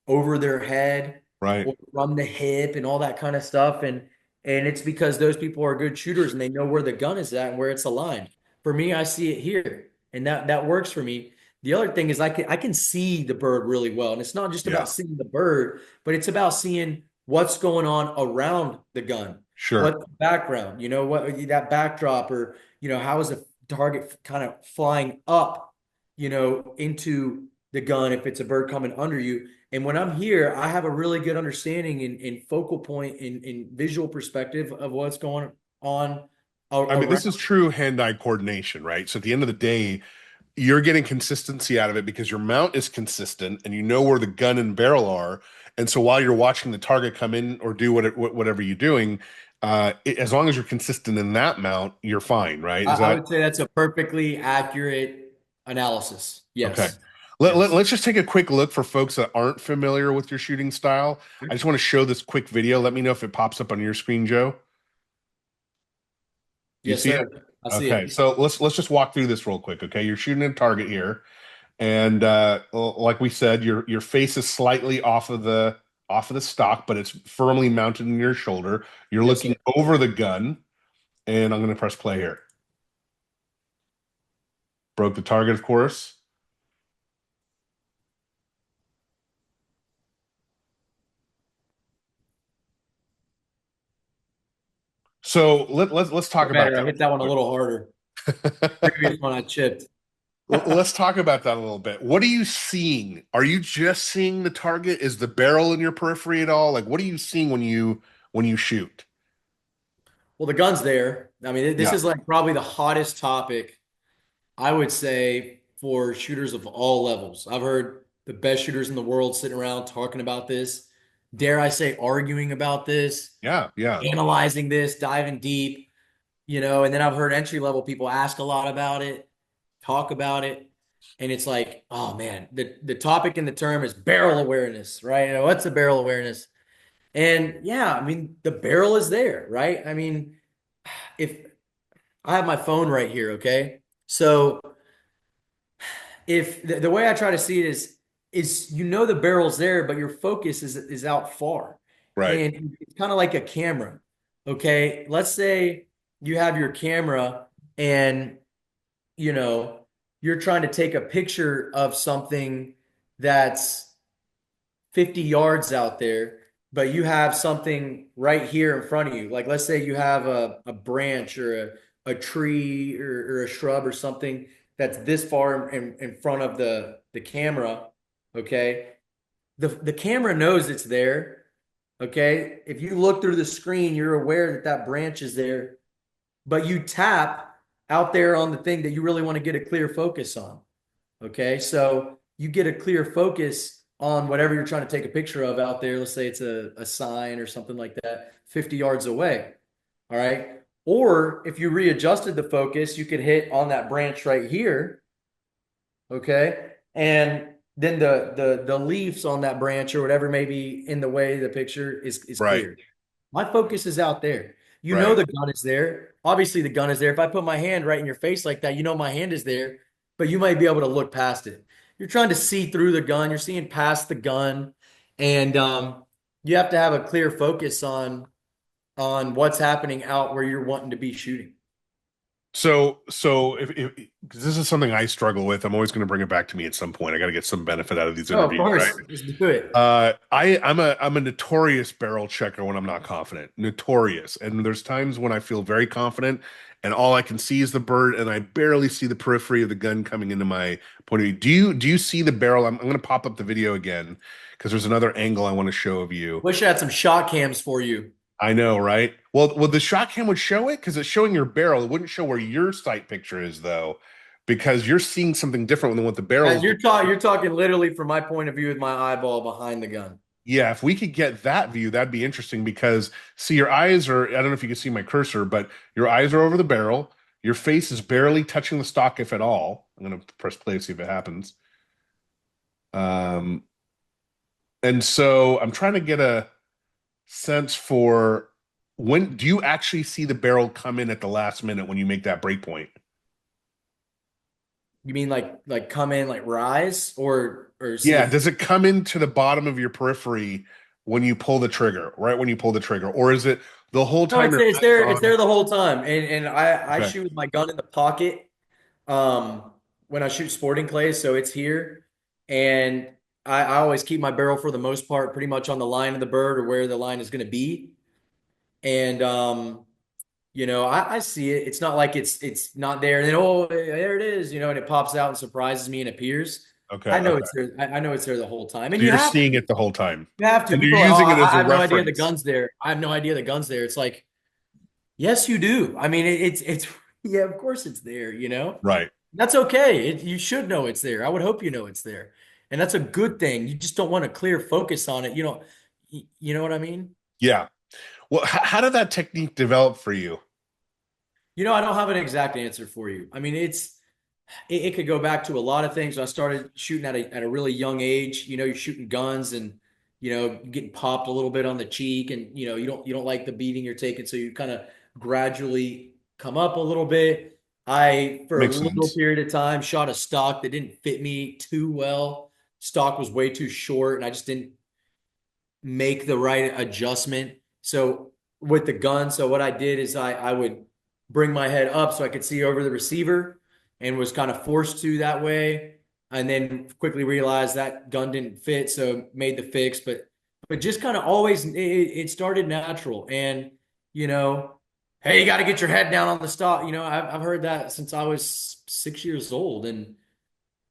Speaker 2: over their head
Speaker 1: right.
Speaker 2: or from the hip and all that kind of stuff. And it's because those people are good shooters and they know where the gun is at and where it's aligned. For me, I see it here, and that works for me. The other thing is I can see the bird really well. And it's not just
Speaker 1: Yeah,
Speaker 2: about seeing the bird, but it's about seeing what's going on around the gun.
Speaker 1: sure.
Speaker 2: What background, what that backdrop, or how is the target kind of flying up, into the gun if it's a bird coming under you. And when I'm here, I have a really good understanding in focal point in visual perspective of what's going on
Speaker 1: I mean,
Speaker 2: around.
Speaker 1: this is true hand-eye coordination, right? So at the end of the day, you're getting consistency out of it because your mount is consistent and you know where the gun and barrel are. And so while you're watching the target come in or do whatever you're doing, as long as you're consistent in that mount, you're fine, right? Is
Speaker 2: I
Speaker 1: that
Speaker 2: would say that's a perfectly accurate analysis.
Speaker 1: okay?
Speaker 2: Yes. Yes.
Speaker 1: Let's just take a quick look for folks that aren't familiar with your shooting style. I just want to show this quick video. Let me know if it pops up on your screen, Joe. Do you
Speaker 2: Yes,
Speaker 1: see it?
Speaker 2: sir. I see
Speaker 1: Okay,
Speaker 2: it.
Speaker 1: so let's just walk through this real quick. Okay, you're shooting a target here, and like we said, your face is slightly off of the off of the stock, but it's firmly mounted in your shoulder. You're
Speaker 2: Yes, sir.
Speaker 1: looking over the gun, and I'm going to press play here. Broke the target, of course. So let's talk about
Speaker 2: Better. I hit that one a little harder.
Speaker 1: that.
Speaker 2: Previous one I chipped.
Speaker 1: Let's talk about that a little bit. What are you seeing? Are you just seeing the target? Is the barrel in your periphery at all? Like, what are you seeing when you shoot?
Speaker 2: Well, the gun's there. I mean, this
Speaker 1: Yeah,
Speaker 2: is like probably the hottest topic, I would say, for shooters of all levels. I've heard the best shooters in the world sitting around talking about this. Dare I say, arguing about this,
Speaker 1: yeah, yeah.
Speaker 2: analyzing this, diving deep, and then I've heard entry level people ask a lot about it, talk about it. And it's like, oh man, the topic and the term is barrel awareness, right? What's the barrel awareness? And yeah, I mean, the barrel is there, right? I mean, if I have my phone right here, okay? So if the way I try to see it is the barrel's there, but your focus is out far.
Speaker 1: Right,
Speaker 2: And it's kind of like a camera. Okay. Let's say you have your camera and you know you're trying to take a picture of something that's 50 yards out there, but you have something right here in front of you. Like let's say you have a branch or a tree or a shrub or something that's this far in front of the camera. Okay. The camera knows it's there. Okay. If you look through the screen, you're aware that that branch is there, but you tap out there on the thing that you really want to get a clear focus on. Okay. So you get a clear focus on whatever you're trying to take a picture of out there. Let's say it's a sign or something like that, 50 yards away. All right. Or if you readjusted the focus, you could hit on that branch right here. Okay. And then the leaves on that branch or whatever may be in the way the picture is
Speaker 1: right,
Speaker 2: clear. My focus is out there.
Speaker 1: right.
Speaker 2: The gun is there. Obviously, the gun is there. If I put my hand right in your face like that, my hand is there, but you might be able to look past it. You're trying to see through the gun. You're seeing past the gun, and you have to have a clear focus on what's happening out where you're wanting to be shooting.
Speaker 1: So if 'cause this is something I struggle with, I'm always going to bring it back to me at some point. I got to get some benefit out of these
Speaker 2: Oh, of
Speaker 1: interviews, right?
Speaker 2: course, just do it.
Speaker 1: I'm a notorious barrel checker when I'm not confident. Notorious. And there's times when I feel very confident and all I can see is the bird and I barely see the periphery of the gun coming into my point of view. Do you see the barrel? I'm going to pop up the video again because there's another angle I want to show of you.
Speaker 2: Wish I had some shot cams for you.
Speaker 1: I know, right? Well, the shot cam would show it because it's showing your barrel. It wouldn't show where your sight picture is though, because you're seeing something different than what the barrel is doing.
Speaker 2: You're talking literally from my point of view with my eyeball behind the gun.
Speaker 1: Yeah, if we could get that view, that'd be interesting because see, your eyes are, I don't know if you can see my cursor, but your eyes are over the barrel. Your face is barely touching the stock, if at all. I'm going to press play to see if it happens. Um, and so I'm trying to get a sense for when do you actually see the barrel come in at the last minute when you make that break point?
Speaker 2: You mean like come in like rise or see
Speaker 1: Yeah,
Speaker 2: it?
Speaker 1: does it come into the bottom of your periphery when you pull the trigger, right when you pull the trigger, or is it the whole
Speaker 2: No,
Speaker 1: time your
Speaker 2: it's
Speaker 1: eyes
Speaker 2: there.
Speaker 1: are
Speaker 2: It's
Speaker 1: on it?
Speaker 2: there the whole time. And I
Speaker 1: Okay.
Speaker 2: shoot with my gun in the pocket when I shoot sporting clays, so it's here. And I always keep my barrel for the most part pretty much on the line of the bird or where the line is going to be. And I see it. It's not like it's not there. And then there it is, and it pops out and surprises me and appears.
Speaker 1: Okay,
Speaker 2: I know
Speaker 1: okay.
Speaker 2: it's there. I know it's there the whole time. And
Speaker 1: So you're seeing it the whole time,
Speaker 2: you have to.
Speaker 1: and you're
Speaker 2: People are like,
Speaker 1: using
Speaker 2: oh,
Speaker 1: it as
Speaker 2: I
Speaker 1: a
Speaker 2: have no idea the
Speaker 1: reference.
Speaker 2: gun's there. I have no idea the gun's there. It's like, yes, you do. I mean, it's yeah, of course it's there,
Speaker 1: Right.
Speaker 2: That's okay. You should know it's there. I would hope you know it's there. And that's a good thing. You just don't want a clear focus on it. You know what I mean?
Speaker 1: Yeah. Well, how did that technique develop for you?
Speaker 2: I don't have an exact answer for you. I mean, it could go back to a lot of things. I started shooting at a really young age. You're shooting guns and getting popped a little bit on the cheek, and you don't like the beating you're taking, so you kind of gradually come up a little bit. I for a
Speaker 1: Makes
Speaker 2: little
Speaker 1: sense.
Speaker 2: period of time shot a stock that didn't fit me too well. Stock was way too short, and I just didn't make the right adjustment. So with the gun, so what I did is I would bring my head up so I could see over the receiver and was kind of forced to that way. And then quickly realized that gun didn't fit, so made the fix. But just kind of always it started natural. And you know, hey, you got to get your head down on the stop. You know, I've heard that since I was 6 years old, and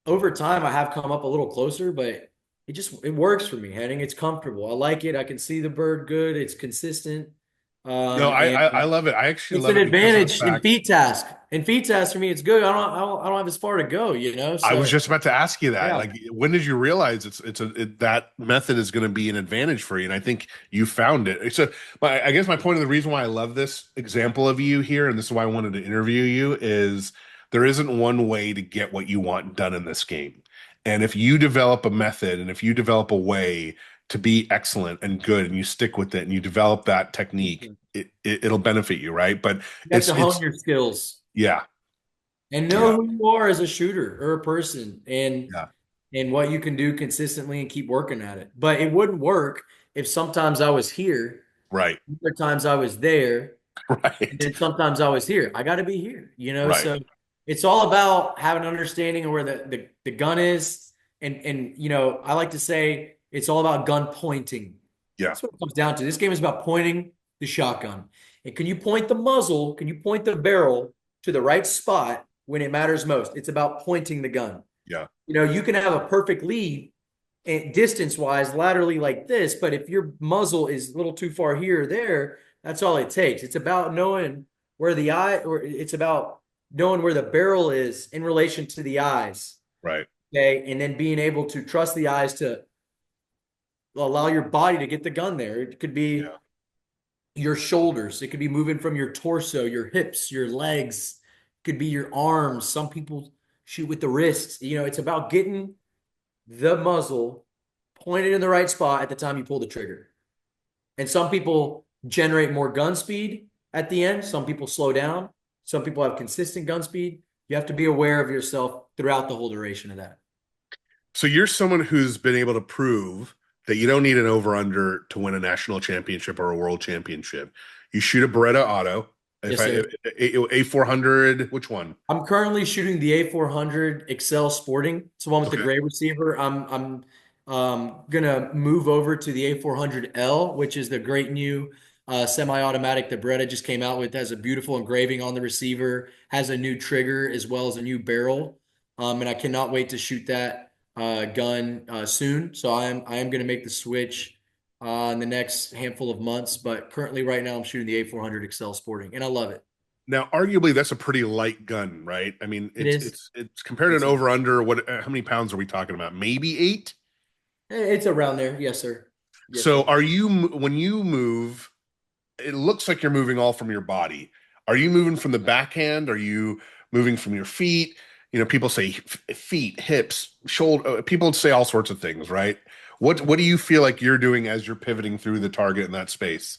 Speaker 2: over time I have come up a little closer, but it works for me. Heading, it's comfortable. I like it. I can see the bird good. It's consistent.
Speaker 1: No,
Speaker 2: And
Speaker 1: I love it. I actually
Speaker 2: it's
Speaker 1: love
Speaker 2: an
Speaker 1: it because of the
Speaker 2: advantage in
Speaker 1: fact.
Speaker 2: feet task. In feet task for me, it's good. I don't have as far to go, you know?
Speaker 1: I was
Speaker 2: So
Speaker 1: just about to ask you that.
Speaker 2: yeah.
Speaker 1: Like, when did you realize that method is going to be an advantage for you? And I think you found it. So, I guess my point of the reason why I love this example of you here, and this is why I wanted to interview you, is there isn't one way to get what you want done in this game. And if you develop a method, and if you develop a way to be excellent and good, and you stick with it, and you develop that technique,
Speaker 2: You
Speaker 1: it'll benefit you, right? But
Speaker 2: have to hone
Speaker 1: it's
Speaker 2: your skills
Speaker 1: yeah,
Speaker 2: and know
Speaker 1: yeah,
Speaker 2: who you are as a shooter or a person,
Speaker 1: yeah,
Speaker 2: and what you can do consistently and keep working at it. But it wouldn't work if sometimes I was here,
Speaker 1: right,
Speaker 2: other times I was there, and
Speaker 1: right,
Speaker 2: then sometimes I was here. I got to be here, you know?
Speaker 1: right,
Speaker 2: So it's all about having an understanding of where the gun is. And, you know, I like to say it's all about gun pointing.
Speaker 1: yeah,
Speaker 2: That's what it comes down to. This game is about pointing the shotgun. And can you point the muzzle? Can you point the barrel to the right spot when it matters most? It's about pointing the gun.
Speaker 1: yeah.
Speaker 2: You know, you can have a perfect lead distance wise, laterally like this, but if your muzzle is a little too far here or there, that's all it takes. It's about knowing where the eye, or it's about knowing where the barrel is in relation to the eyes.
Speaker 1: Right.
Speaker 2: Okay. And then being able to trust the eyes to allow your body to get the gun there. It could be
Speaker 1: Yeah.
Speaker 2: your shoulders, it could be moving from your torso, your hips, your legs, it could be your arms. Some people shoot with the wrists. You know, it's about getting the muzzle pointed in the right spot at the time you pull the trigger. And some people generate more gun speed at the end. Some people slow down. Some people have consistent gun speed. You have to be aware of yourself throughout the whole duration of that.
Speaker 1: So you're someone who's been able to prove that you don't need an over under to win a national championship or a world championship. You shoot a Beretta Auto. If
Speaker 2: Yes,
Speaker 1: I
Speaker 2: sir.
Speaker 1: A400, which one?
Speaker 2: I'm currently shooting the A400 Excel Sporting. It's the one with the
Speaker 1: Okay.
Speaker 2: gray receiver. I'm gonna move over to the A400L, which is the great new semi-automatic that Beretta just came out with. Has a beautiful engraving on the receiver, has a new trigger as well as a new barrel. And I cannot wait to shoot that gun soon. So I am gonna make the switch in the next handful of months. But currently, right now, I'm shooting the A400 Excel Sporting, and I love it.
Speaker 1: Now, arguably, that's a pretty light gun, right? I mean,
Speaker 2: It is.
Speaker 1: it's compared to an
Speaker 2: It's
Speaker 1: over under. What? How many pounds are we talking about? Maybe eight.
Speaker 2: It's around there. Yes, sir. Yes,
Speaker 1: So,
Speaker 2: sir.
Speaker 1: are you when you move? It looks like you're moving all from your body. Are you moving from the backhand? Are you moving from your feet? You know, people say feet, hips, shoulder. People say all sorts of things, right? What do you feel like you're doing as you're pivoting through the target in that space?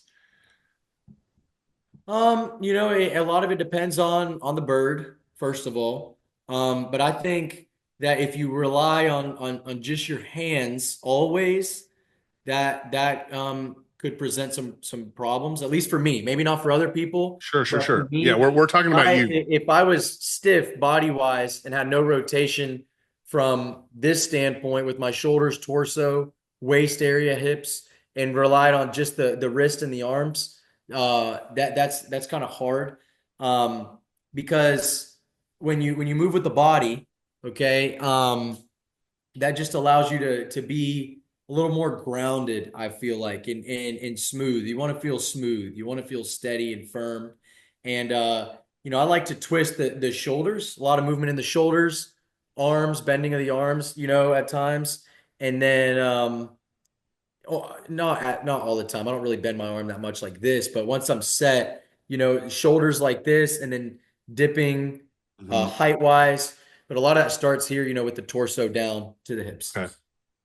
Speaker 2: You know, a lot of it depends on the bird, first of all. But I think that if you rely on just your hands always, that could present some problems, at least for me. Maybe not for other people,
Speaker 1: Sure, sure,
Speaker 2: but for
Speaker 1: sure. Yeah,
Speaker 2: me,
Speaker 1: we're talking about you.
Speaker 2: if I was stiff body wise and had no rotation from this standpoint with my shoulders, torso, waist area, hips, and relied on just the wrist and the arms, that's kind of hard. Because when you move with the body, okay, that just allows you to be a little more grounded, I feel like, and smooth. You want to feel smooth. You want to feel steady and firm. And you know, I like to twist the shoulders, a lot of movement in the shoulders, arms, bending of the arms, you know, at times. And then oh, not all the time. I don't really bend my arm that much like this, but once I'm set, you know, shoulders like this and then dipping
Speaker 1: Mhm.
Speaker 2: height wise. But a lot of that starts here, you know, with the torso down to the hips.
Speaker 1: Okay.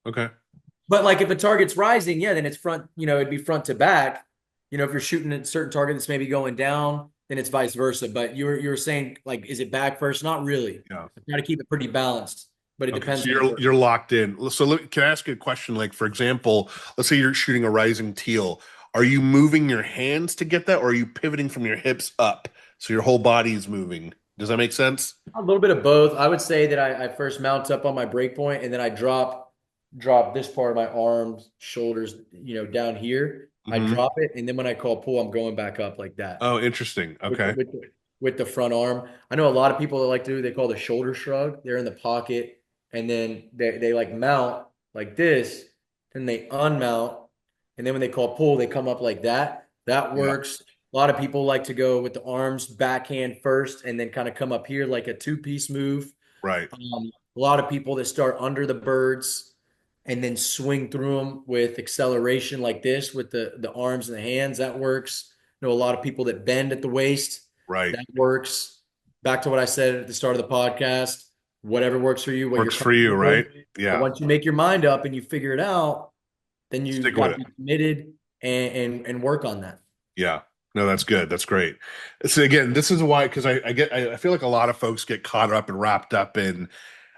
Speaker 1: Okay.
Speaker 2: But like if a target's rising, yeah, then it's front, you know, it'd be front to back. You know, if you're shooting a certain target that's maybe going down, then it's vice versa. But you were saying like, is it back first? Not really.
Speaker 1: Yeah.
Speaker 2: I try to keep it pretty balanced. but it
Speaker 1: Okay,
Speaker 2: depends
Speaker 1: so
Speaker 2: on the bird.
Speaker 1: you're locked in. So can I ask you a question? Like, for example, let's say you're shooting a rising teal. Are you moving your hands to get that, or are you pivoting from your hips up so your whole body is moving? Does that make sense?
Speaker 2: A little bit of both. I would say that I first mount up on my break point and then I drop this part of my arms, shoulders, down here. I
Speaker 1: Hmm.
Speaker 2: drop it, and then when I call pull, I'm going back up like that
Speaker 1: Oh, interesting.
Speaker 2: with the,
Speaker 1: Okay.
Speaker 2: with the, with the front arm. I know a lot of people that like to do, they call the shoulder shrug. They're in the pocket and then they like mount like this, and they unmount, and then when they call pull, they come up like that. That
Speaker 1: Yeah.
Speaker 2: works. A lot of people like to go with the arms backhand first and then kind of come up here like a two-piece move.
Speaker 1: Right.
Speaker 2: A lot of people that start under the birds and then swing through them with acceleration like this with the arms and the hands. That works. I know a lot of people that bend at the waist.
Speaker 1: Right.
Speaker 2: That works. Back to what I said at the start of the podcast. Whatever works for you, what you're
Speaker 1: Works for you,
Speaker 2: comfortable with.
Speaker 1: right?
Speaker 2: But
Speaker 1: Yeah.
Speaker 2: once you make your mind up and you figure it out, then you
Speaker 1: Stick with
Speaker 2: got
Speaker 1: it.
Speaker 2: to be committed and work on that.
Speaker 1: Yeah. No, that's good. That's great. So again, this is why, because I feel like a lot of folks get caught up and wrapped up in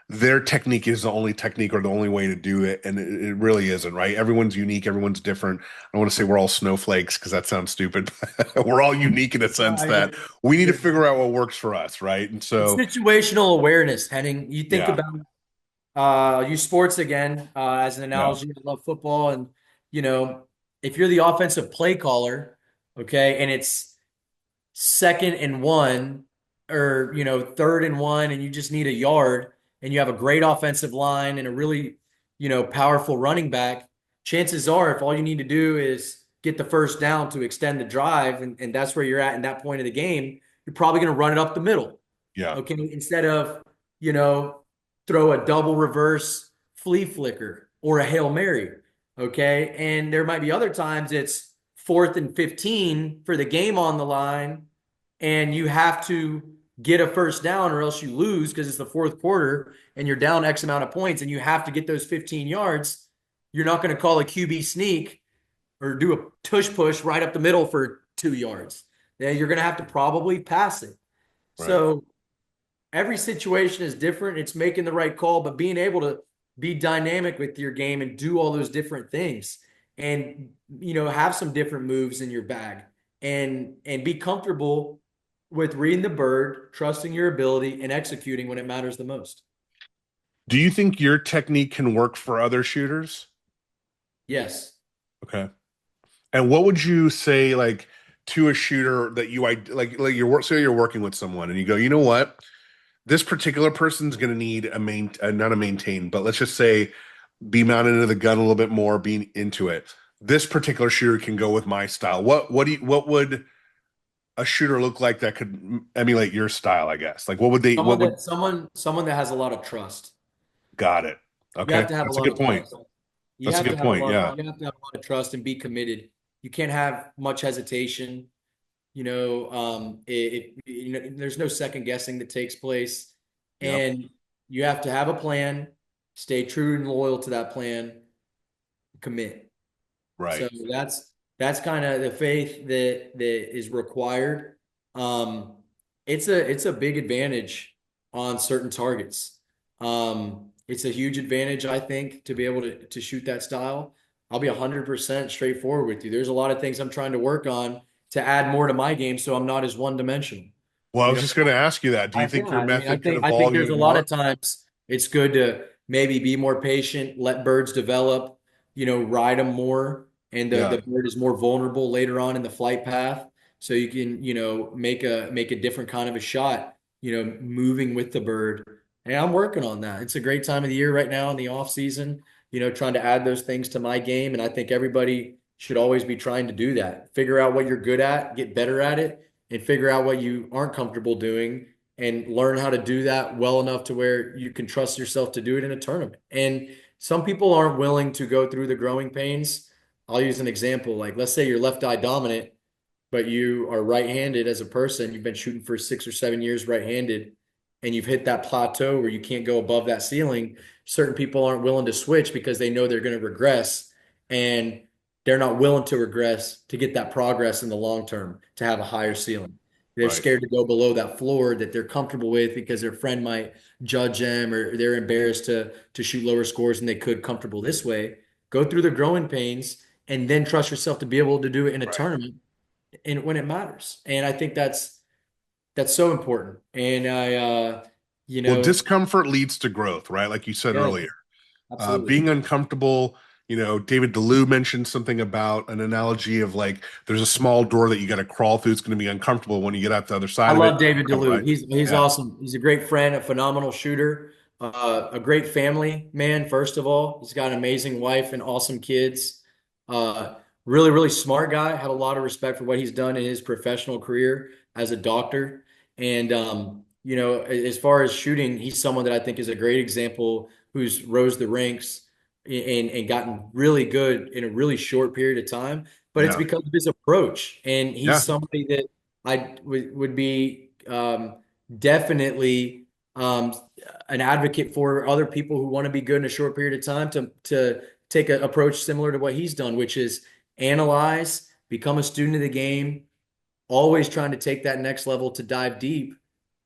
Speaker 1: their technique is the only technique or the only way to do it, and it really isn't, right? Everyone's unique, everyone's different. I don't want to say we're all snowflakes because that sounds stupid. We're all unique in a
Speaker 2: No,
Speaker 1: sense that we need to figure out what works for us, right? And
Speaker 2: it's
Speaker 1: so,
Speaker 2: situational awareness, Henning. You think
Speaker 1: yeah,
Speaker 2: about use sports again as an
Speaker 1: yeah,
Speaker 2: analogy. I love football, and you know, if you're the offensive play caller, okay, and it's 2nd and 1, or 3rd and 1, and you just need a yard, and you have a great offensive line and a really powerful running back. Chances are, if all you need to do is get the first down to extend the drive, and that's where you're at in that point of the game, you're probably going to run it up the middle.
Speaker 1: yeah,
Speaker 2: Okay, instead of you know throw a double reverse flea flicker or a Hail Mary. Okay. And there might be other times it's 4th and 15 for the game on the line, and you have to get a first down or else you lose because it's the fourth quarter and you're down X amount of points and you have to get those 15 yards. You're not going to call a QB sneak or do a tush push right up the middle for 2 yards. Then you're going to have to probably pass it.
Speaker 1: right.
Speaker 2: So every situation is different. It's making the right call, but being able to be dynamic with your game and do all those different things, and have some different moves in your bag, and be comfortable with reading the bird, trusting your ability, and executing when it matters the most.
Speaker 1: Do you think your technique can work for other shooters?
Speaker 2: Yes.
Speaker 1: Okay. And what would you say, like, to a shooter that like say you're working with someone and you go, you know what? This particular person's going to need not a maintain, but let's just say be mounted into the gun a little bit more, being into it. This particular shooter can go with my style. What would a shooter look like that could emulate your style, I guess? Like what would
Speaker 2: Someone that has a lot of trust.
Speaker 1: got it.
Speaker 2: You have
Speaker 1: Okay.
Speaker 2: to have a
Speaker 1: That's a
Speaker 2: lot
Speaker 1: good
Speaker 2: of
Speaker 1: point.
Speaker 2: trust. You
Speaker 1: That's a
Speaker 2: have to
Speaker 1: good
Speaker 2: have a
Speaker 1: point.
Speaker 2: lot.
Speaker 1: Yeah.
Speaker 2: You have to have a lot of trust and be committed. You can't have much hesitation. There's no second guessing that takes place,
Speaker 1: Yep.
Speaker 2: and you have to have a plan, stay true and loyal to that plan, commit.
Speaker 1: Right.
Speaker 2: So that's kind of the faith that is required. Um, it's a big advantage on certain targets. It's a huge advantage, I think, to be able to shoot that style. I'll be 100% straightforward with you. There's a lot of things I'm trying to work on to add more to my game so I'm not as one dimensional.
Speaker 1: Well, I
Speaker 2: You
Speaker 1: was
Speaker 2: know,
Speaker 1: just going to ask you that. Do you think
Speaker 2: yeah,
Speaker 1: your
Speaker 2: I mean,
Speaker 1: method could
Speaker 2: I think
Speaker 1: evolve
Speaker 2: there's a
Speaker 1: even
Speaker 2: lot of
Speaker 1: more?
Speaker 2: times it's good to maybe be more patient, let birds develop, ride them more, and the
Speaker 1: Yeah.
Speaker 2: the bird is more vulnerable later on in the flight path, so you can make a different kind of a shot, moving with the bird. And I'm working on that. It's a great time of the year right now in the off season, trying to add those things to my game, and I think everybody should always be trying to do that. Figure out what you're good at, get better at it, and figure out what you aren't comfortable doing and learn how to do that well enough to where you can trust yourself to do it in a tournament. And some people aren't willing to go through the growing pains. I'll use an example. Like, let's say you're left eye dominant, but you are right-handed as a person. You've been shooting for 6 or 7 years right-handed, and you've hit that plateau where you can't go above that ceiling. Certain people aren't willing to switch because they know they're going to regress, and they're not willing to regress to get that progress in the long term to have a higher ceiling. They're
Speaker 1: Right.
Speaker 2: scared to go below that floor that they're comfortable with because their friend might judge them, or they're embarrassed to shoot lower scores than they could comfortable this way. Go through the growing pains and then trust yourself to be able to do it in a
Speaker 1: Right.
Speaker 2: tournament and when it matters. And I think that's so important. And you
Speaker 1: Well,
Speaker 2: know,
Speaker 1: discomfort leads to growth, right? Like you said
Speaker 2: yeah,
Speaker 1: earlier.
Speaker 2: absolutely.
Speaker 1: Being uncomfortable, David DeLue mentioned something about an analogy of like there's a small door that you got to crawl through. It's going to be uncomfortable when you get out the other
Speaker 2: I
Speaker 1: side of it.
Speaker 2: love David DeLue.
Speaker 1: Right.
Speaker 2: He's
Speaker 1: Yeah.
Speaker 2: awesome. He's a great friend, a phenomenal shooter, a great family man. First of all, he's got an amazing wife and awesome kids. Uh, really smart guy. Had a lot of respect for what he's done in his professional career as a doctor. And as far as shooting, he's someone that I think is a great example who's rose the ranks and gotten really good in a really short period of time. But it's
Speaker 1: Yeah.
Speaker 2: because of his approach, and he's
Speaker 1: Yeah.
Speaker 2: somebody that I would be definitely an advocate for other people who want to be good in a short period of time to take an approach similar to what he's done, which is analyze, become a student of the game, always trying to take that next level to dive deep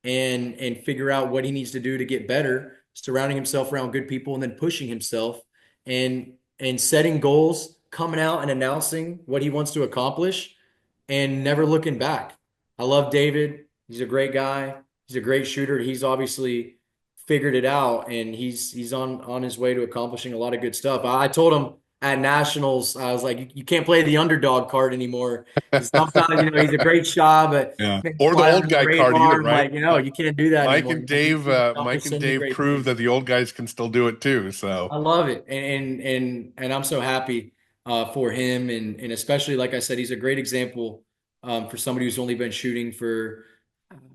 Speaker 2: and figure out what he needs to do to get better, surrounding himself around good people and then pushing himself and setting goals, coming out and announcing what he wants to accomplish and never looking back. I love David. He's a great guy. He's a great shooter. He's obviously figured it out and he's on his way to accomplishing a lot of good stuff. I told him at nationals, I was like, you can't play the underdog card anymore. Sometimes, he's a great shot, but
Speaker 1: Yeah.
Speaker 2: maybe
Speaker 1: Or the
Speaker 2: fly
Speaker 1: old
Speaker 2: under the
Speaker 1: guy card either,
Speaker 2: radar. I'm
Speaker 1: right?
Speaker 2: like, you can't do that
Speaker 1: Mike
Speaker 2: anymore.
Speaker 1: and
Speaker 2: He's
Speaker 1: Dave,
Speaker 2: accomplished
Speaker 1: Mike
Speaker 2: so
Speaker 1: and
Speaker 2: many
Speaker 1: Dave
Speaker 2: great
Speaker 1: proved
Speaker 2: things.
Speaker 1: that the old guys can still do it too.
Speaker 2: I
Speaker 1: So
Speaker 2: love it, and I'm so happy for him, and especially like I said, he's a great example for somebody who's only been shooting for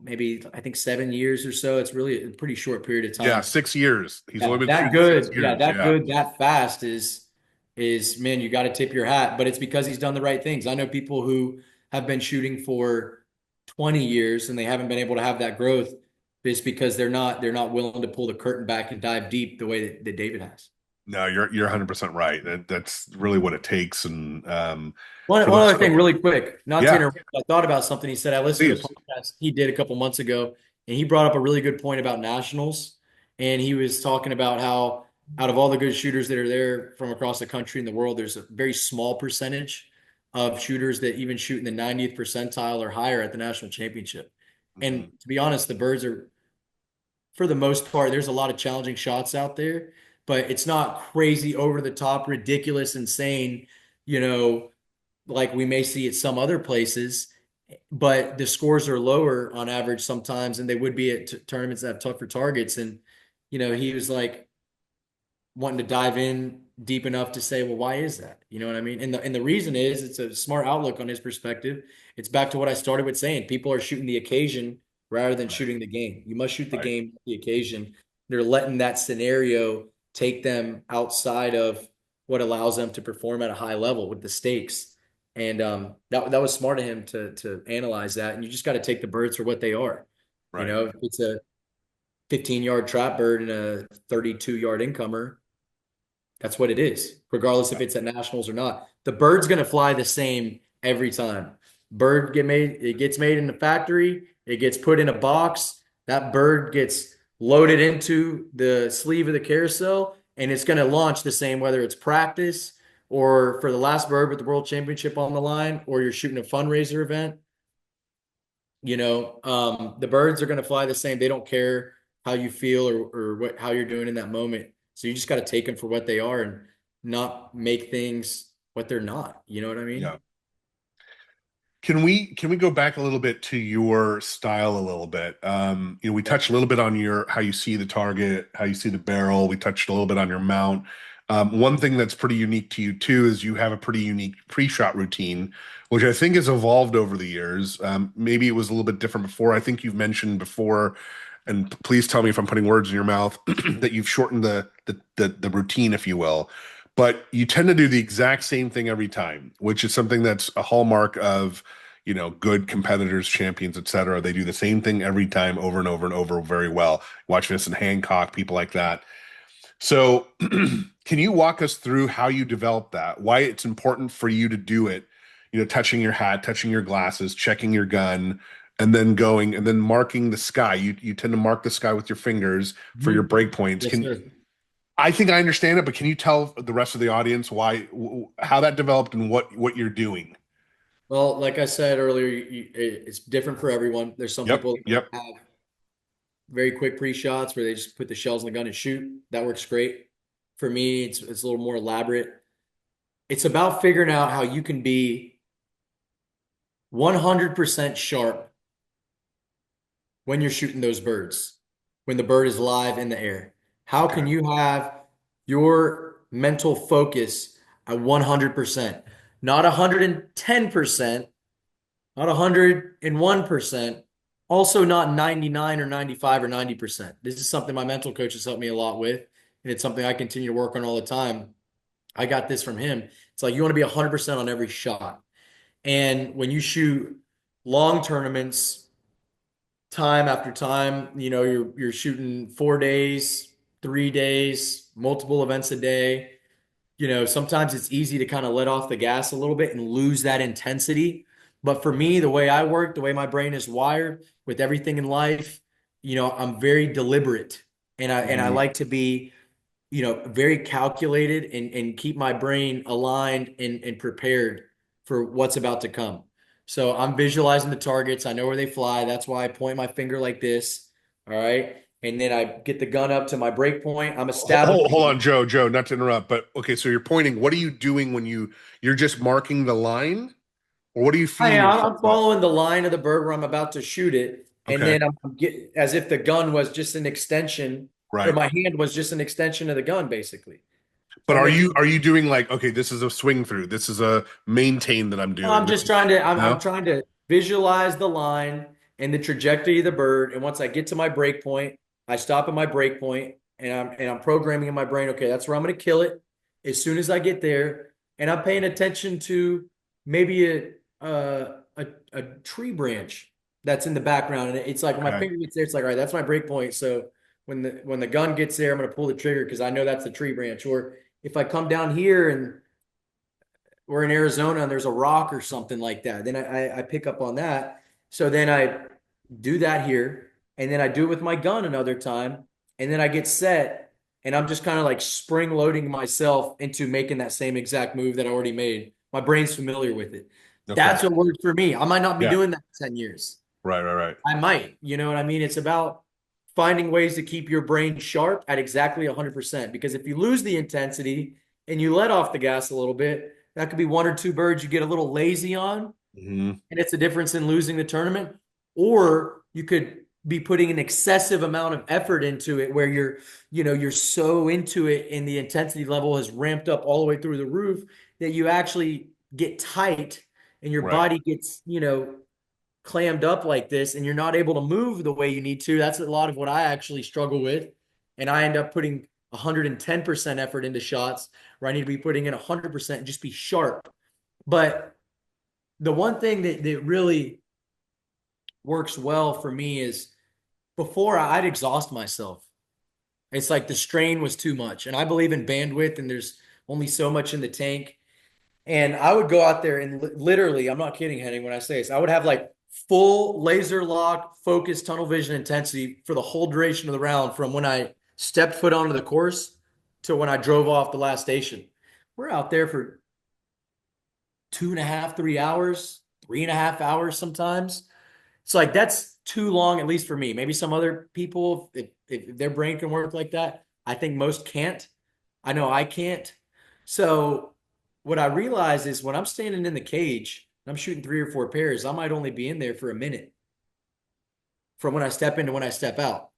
Speaker 2: maybe I think 7 years or so. It's really a pretty short period of
Speaker 1: yeah,
Speaker 2: time.
Speaker 1: 6 years. He's only
Speaker 2: Yeah,
Speaker 1: been
Speaker 2: that
Speaker 1: shooting six
Speaker 2: good, yeah,
Speaker 1: years.
Speaker 2: that
Speaker 1: Yeah.
Speaker 2: good, that fast is man, you got to tip your hat. But it's because he's done the right things. I know people who have been shooting for 20 years and they haven't been able to have that growth. It's because they're not willing to pull the curtain back and dive deep the way that David has.
Speaker 1: No, you're 100% right. That's really what it takes. And
Speaker 2: One,
Speaker 1: for
Speaker 2: one
Speaker 1: those
Speaker 2: other thing,
Speaker 1: folks,
Speaker 2: really quick, not to
Speaker 1: yeah,
Speaker 2: interrupt, I thought about something he said. I listened to a
Speaker 1: please.
Speaker 2: podcast he did a couple months ago, and he brought up a really good point about nationals. And he was talking about how out of all the good shooters that are there from across the country and the world, there's a very small percentage of shooters that even shoot in the 90th percentile or higher at the national championship. And
Speaker 1: Mhm.
Speaker 2: to be honest, the birds are, for the most part, there's a lot of challenging shots out there, but it's not crazy, over the top, ridiculous, insane, you know like we may see at some other places, but the scores are lower on average sometimes than they would be at tournaments that have tougher targets. And, he was like wanting to dive in deep enough to say, well, why is that? You know what I mean? And the reason is it's a smart outlook on his perspective. It's back to what I started with saying. People are shooting the occasion rather than
Speaker 1: Right,
Speaker 2: shooting the game. You must shoot the
Speaker 1: right.
Speaker 2: game, the occasion. They're letting that scenario take them outside of what allows them to perform at a high level with the stakes. And that was smart of him to analyze that. And you just got to take the birds for what they are.
Speaker 1: Right.
Speaker 2: If it's a 15-yard trap bird and a 32-yard incomer, that's what it is, regardless if it's at nationals or not. The bird's going to fly the same every time. It gets made in the factory, it gets put in a box, that bird gets loaded into the sleeve of the carousel, and it's going to launch the same whether it's practice or for the last bird with the World Championship on the line, or you're shooting a fundraiser event. The birds are going to fly the same. They don't care how you feel or how you're doing in that moment. So you just got to take them for what they are and not make things what they're not. You know what I mean?
Speaker 1: Yeah. Can we go back a little bit to your style a little bit? We
Speaker 2: Yeah.
Speaker 1: touched a little bit on your how you see the target, how you see the barrel. We touched a little bit on your mount. One thing that's pretty unique to you too is you have a pretty unique pre-shot routine, which I think has evolved over the years. Maybe it was a little bit different before. I think you've mentioned before, and please tell me if I'm putting words in your mouth, that you've shortened the routine, if you will. But you tend to do the exact same thing every time, which is something that's a hallmark of, good competitors, champions, et cetera. They do the same thing every time over and over and over very well. Watch Vincent Hancock, people like that. So, can you walk us through how you develop that? Why it's important for you to do it? Touching your hat, touching your glasses, checking your gun. and then going and then marking the sky. You tend to mark the sky with your fingers for your
Speaker 2: Mhm.
Speaker 1: break points.
Speaker 2: Yes,
Speaker 1: Can
Speaker 2: sir.
Speaker 1: I think I understand it, but can you tell the rest of the audience how that developed and what you're doing?
Speaker 2: Well, like I said earlier, it's different for everyone. There's some
Speaker 1: Yep,
Speaker 2: people that
Speaker 1: yep.
Speaker 2: have very quick pre-shots where they just put the shells in the gun and shoot. That works great. For me, it's a little more elaborate. It's about figuring out how you can be 100% sharp when you're shooting those birds, when the bird is live in the air. How
Speaker 1: Okay.
Speaker 2: can you have your mental focus at 100%, not 110%, not 101%, also not 99 or 95 or 90%. This is something my mental coach has helped me a lot with, and it's something I continue to work on all the time. I got this from him. It's like you want to be 100% on every shot. And when you shoot long tournaments, time after time, you're shooting 4 days, 3 days, multiple events a day. Sometimes it's easy to kind of let off the gas a little bit and lose that intensity. But for me, the way I work, the way my brain is wired with everything in life, I'm very deliberate and I
Speaker 1: Mhm.
Speaker 2: like to be, very calculated and keep my brain aligned and prepared for what's about to come. So I'm visualizing the targets. I know where they fly. That's why I point my finger like this. All right. And then I get the gun up to my break point. I'm
Speaker 1: Hold
Speaker 2: establishing.
Speaker 1: on, Joe, not to interrupt, but okay, so you're pointing. What are you doing when you're just marking the line, or what are you
Speaker 2: I
Speaker 1: feeding
Speaker 2: am.
Speaker 1: yourself
Speaker 2: I'm
Speaker 1: with?
Speaker 2: following the line of the bird where I'm about to shoot it, and
Speaker 1: Okay,
Speaker 2: then I'm get as if the gun was just an extension, or
Speaker 1: right.
Speaker 2: my hand was just an extension of the gun, basically. So
Speaker 1: But
Speaker 2: I'm
Speaker 1: are
Speaker 2: making.
Speaker 1: you doing like, okay, this is a swing through, this is a maintain that I'm doing.
Speaker 2: I'm
Speaker 1: This
Speaker 2: just
Speaker 1: is
Speaker 2: trying to. I'm
Speaker 1: no?
Speaker 2: trying to visualize the line and the trajectory of the bird, and once I get to my break point, I stop at my break point, and I'm programming in my brain. Okay, that's where I'm going to kill it as soon as I get there, and I'm paying attention to maybe a tree branch that's in the background, and it's like when my
Speaker 1: Okay.
Speaker 2: finger gets there, it's like all right, that's my break point. So when the gun gets there, I'm going to pull the trigger because I know that's the tree branch. Or if I come down here and we're in Arizona and there's a rock or something like that. Then I pick up on that. So then I do that here, and then I do it with my gun another time, and then I get set, and I'm just kind of like spring loading myself into making that same exact move that I already made. My brain's familiar with it.
Speaker 1: Okay.
Speaker 2: That's what works for me. I might not be
Speaker 1: Yeah.
Speaker 2: doing that in 10 years.
Speaker 1: Right, right, right.
Speaker 2: I might, you know what I mean? It's about finding ways to keep your brain sharp at exactly 100%. Because if you lose the intensity and you let off the gas a little bit, that could be one or two birds you get a little lazy on,
Speaker 1: Hmm.
Speaker 2: and it's a difference in losing the tournament. Or you could be putting an excessive amount of effort into it where you're so into it and the intensity level has ramped up all the way through the roof that you actually get tight and your
Speaker 1: Right.
Speaker 2: body gets, clammed up like this and you're not able to move the way you need to. That's a lot of what I actually struggle with. And I end up putting 110% effort into shots where I need to be putting in 100% and just be sharp. But the one thing that really works well for me is before I'd exhaust myself. It's like the strain was too much. And I believe in bandwidth and there's only so much in the tank. And I would go out there and literally, I'm not kidding, Henning, when I say this, I would have like full laser lock, focus, tunnel vision intensity for the whole duration of the round from when I stepped foot onto the course to when I drove off the last station. We're out there for 2.5, 3 hours, 3.5 hours sometimes. It's like that's too long, at least for me. Maybe some other people, if their brain can work like that, I think most can't. I know I can't. So what I realize is when I'm standing in the cage and I'm shooting 3 or 4 pairs, I might only be in there for a minute from when I step in to when I step out.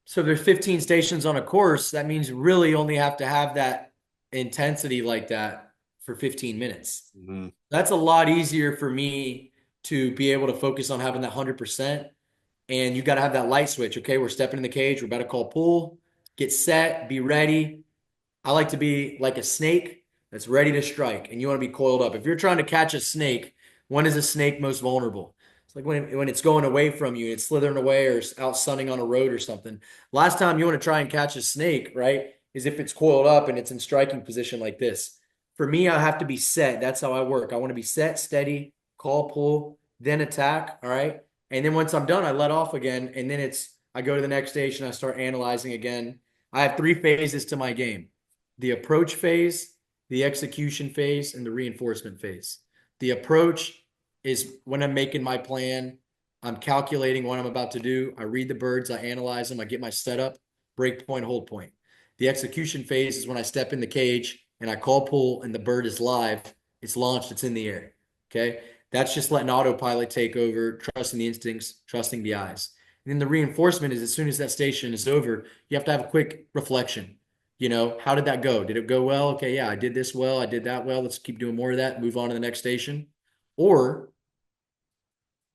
Speaker 2: So there's 15 stations on a course. That means you really only have to have that intensity like that for 15 minutes.
Speaker 1: Hmm.
Speaker 2: That's a lot easier for me to be able to focus on having that 100%. And you got to have that light switch. Okay, we're stepping in the cage. We're about to call pull. Get set. Be ready. I like to be like a snake that's ready to strike, and you want to be coiled up. If you're trying to catch a snake, when is a snake most vulnerable? It's like when it's going away from you, it's slithering away or it's out sunning on a road or something. Last time you want to try and catch a snake, right, is if it's coiled up and it's in striking position like this. For me, I have to be set. That's how I work. I want to be set, steady, call, pull, then attack. All right. And then once I'm done, I let off again. And then I go to the next station, I start analyzing again. I have three phases to my game: the approach phase, the execution phase, and the reinforcement phase. The approach is when I'm making my plan, I'm calculating what I'm about to do. I read the birds, I analyze them, I get my setup, break point, hold point. The execution phase is when I step in the cage and I call pull and the bird is live, it's launched, it's in the air. Okay. That's just letting autopilot take over, trusting the instincts, trusting the eyes. And then the reinforcement is as soon as that station is over, you have to have a quick reflection. How did that go? Did it go well? Okay, yeah, I did this well. I did that well. Let's keep doing more of that. Move on to the next station. Or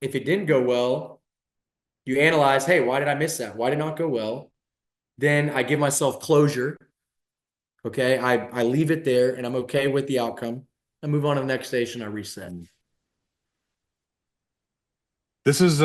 Speaker 2: if it didn't go well, you analyze, hey, why did I miss that? Why did it not go well? Then I give myself closure. Okay, I leave it there and I'm okay with the outcome. I move on to the next station. I reset.
Speaker 1: This is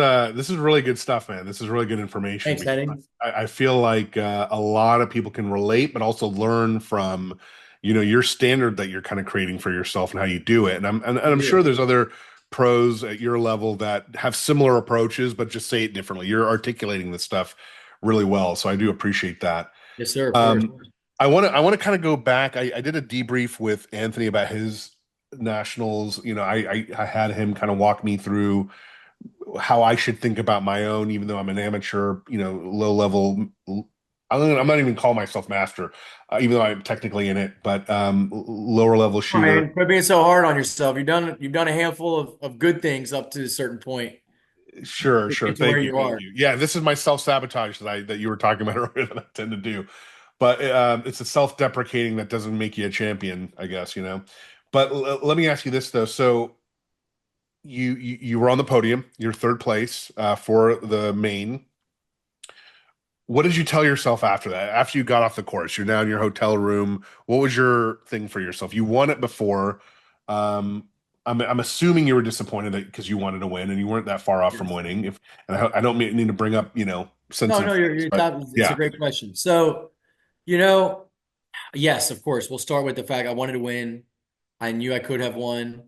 Speaker 1: really good stuff, man. This is really good information
Speaker 2: Thanks,
Speaker 1: because
Speaker 2: Henning.
Speaker 1: I feel like a lot of people can relate, but also learn from, your standard that you're kind of creating for yourself and how you do it. And I'm sure
Speaker 2: Yeah.
Speaker 1: there's other pros at your level that have similar approaches, but just say it differently. You're articulating this stuff really well, so I do appreciate that.
Speaker 2: Yes, sir. Of course.
Speaker 1: Um, I want to kind of go back. I did a debrief with Anthony about his nationals. I had him kind of walk me through how I should think about my own, even though I'm an amateur, low level. I'm not even call myself master, even though I'm technically in it, but lower level
Speaker 2: Oh,
Speaker 1: shooter.
Speaker 2: man, quit being so hard on yourself. You've done a handful of good things up to a certain point
Speaker 1: Sure,
Speaker 2: to
Speaker 1: sure.
Speaker 2: get to where
Speaker 1: Thank you,
Speaker 2: you
Speaker 1: thank
Speaker 2: are.
Speaker 1: you. Yeah, this is my self-sabotage that you were talking about earlier that I tend to do, but it's a self-deprecating that doesn't make you a champion, I guess. But let me ask you this though. So you were on the podium, you're third place for the main. What did you tell yourself after that? After you got off the course, you're now in your hotel room. What was your thing for yourself? You won it before. Um, I'm assuming you were disappointed that because you wanted to win and you weren't that far off from
Speaker 2: Yes.
Speaker 1: winning. I don't need to bring up,
Speaker 2: No, no,
Speaker 1: sensitive
Speaker 2: you're,
Speaker 1: things,
Speaker 2: you're
Speaker 1: but
Speaker 2: top. It's a
Speaker 1: yeah,
Speaker 2: great question. So, you know, yes, of course. We'll start with the fact I wanted to win. I knew I could have won.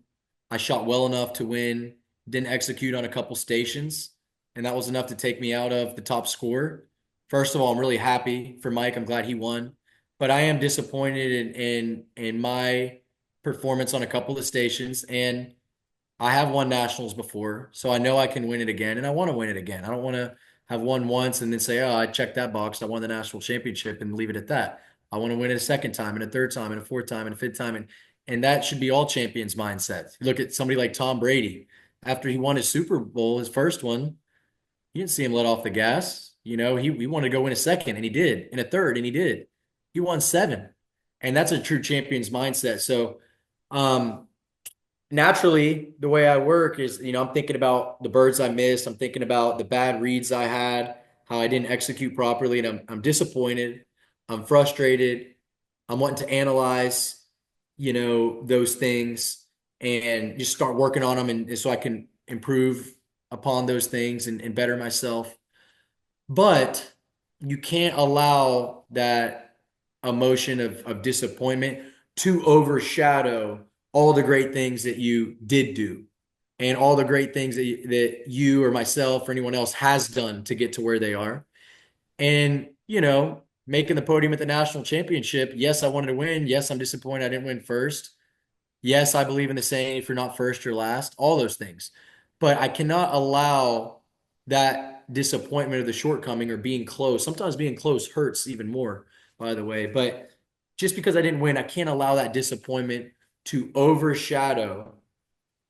Speaker 2: I shot well enough to win. Didn't execute on a couple stations, and that was enough to take me out of the top score. First of all, I'm really happy for Mike. I'm glad he won, but I am disappointed in my performance on a couple of stations. And I have won nationals before, so I know I can win it again, and I want to win it again. I don't want to have won once and then say, "Oh, I checked that box. I won the national championship," and leave it at that. I want to win it a second time, and a third time, and a fourth time, and a fifth time, and that should be all champions' mindset. You look at somebody like Tom Brady. After he won his Super Bowl, his first one, you didn't see him let off the gas. He wanted to go win a second, and he did, and a third, and he did. He won seven, and that's a true champion's mindset. So, um, naturally, the way I work is, I'm thinking about the birds I missed. I'm thinking about the bad reads I had, how I didn't execute properly, and I'm disappointed. I'm frustrated. I'm wanting to analyze, those things and just start working on them, and so I can improve upon those things and better myself. But you can't allow that emotion of disappointment to overshadow all the great things that you did do and all the great things that you or myself or anyone else has done to get to where they are. And, making the podium at the national championship, yes, I wanted to win. Yes, I'm disappointed I didn't win first. Yes, I believe in the saying, if you're not first, you're last, all those things. But I cannot allow that disappointment or the shortcoming or being close. Sometimes being close hurts even more, by the way. But just because I didn't win, I can't allow that disappointment to overshadow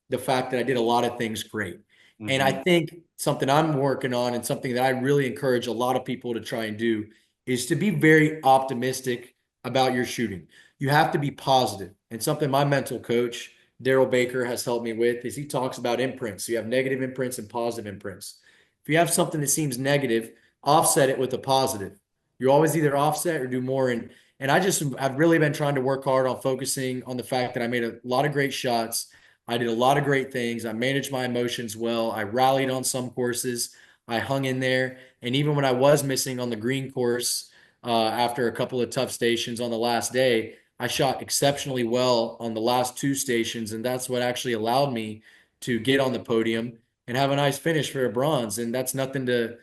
Speaker 2: the fact that I did a lot of things great. And I
Speaker 1: hmm
Speaker 2: think something I'm working on and something that I really encourage a lot of people to try and do is to be very optimistic about your shooting. You have to be positive. And something my mental coach, Daryl Baker, has helped me with is he talks about imprints. So you have negative imprints and positive imprints. If you have something that seems negative, offset it with a positive. You always either offset or do more. And I've really been trying to work hard on focusing on the fact that I made a lot of great shots. I did a lot of great things. I managed my emotions well. I rallied on some courses. I hung in there. And even when I was missing on the green course, after a couple of tough stations on the last day, I shot exceptionally well on the last two stations. And that's what actually allowed me to get on the podium. and have a nice finish for a bronze. And that's nothing to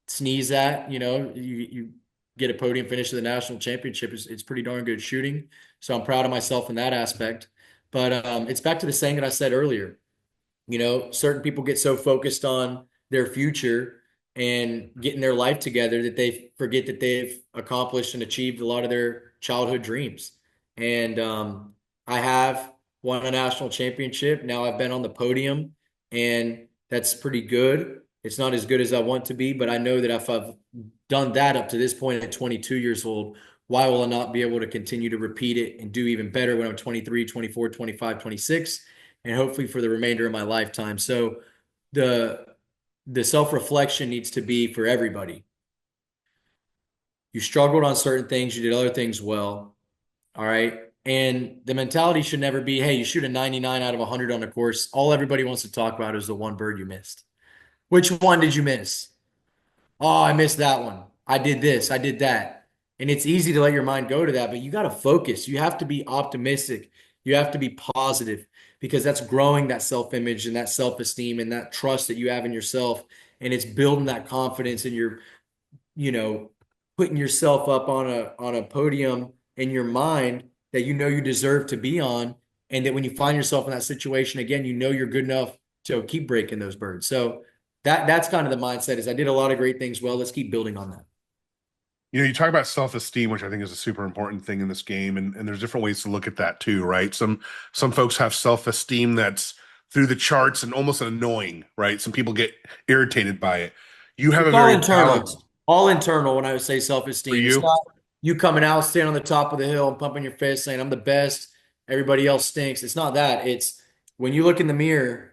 Speaker 2: sneeze at. You get a podium finish at the national championship. It's pretty darn good shooting. So I'm proud of myself in that aspect. But it's back to the saying that I said earlier. Certain people get so focused on their future and getting their life together that they forget that they've accomplished and achieved a lot of their childhood dreams. And I have won a national championship. Now I've been on the podium, and that's pretty good. It's not as good as I want to be, but I know that if I've done that up to this point at 22 years old, why will I not be able to continue to repeat it and do even better when I'm 23, 24, 25, 26? And hopefully for the remainder of my lifetime. So the self-reflection needs to be for everybody. You struggled on certain things, you did other things well. All right. And the mentality should never be, hey, you shoot a 99 out of 100 on the course. All everybody wants to talk about is the one bird you missed. Which one did you miss? Oh, I missed that one. I did this, I did that. And it's easy to let your mind go to that, but you got to focus. You have to be optimistic. You have to be positive because that's growing that self-image and that self-esteem and that trust that you have in yourself. And it's building that confidence and you're, putting yourself up on a podium in your mind that you deserve to be on. And that when you find yourself in that situation again, you're good enough to keep breaking those birds. So that's kind of the mindset is I did a lot of great things well. Let's keep building on that.
Speaker 1: You talk about self-esteem, which I think is a super important thing in this game, and there's different ways to look at that too, right? Some folks have self-esteem that's through the charts and almost annoying, right? Some people get irritated by it. You have a
Speaker 2: It's all
Speaker 1: very
Speaker 2: internal.
Speaker 1: balanced
Speaker 2: All internal when I would say
Speaker 1: for
Speaker 2: self-esteem. It's
Speaker 1: you.
Speaker 2: not you coming out, standing on the top of the hill and pumping your fist saying, I'm the best, everybody else stinks. It's not that. It's when you look in the mirror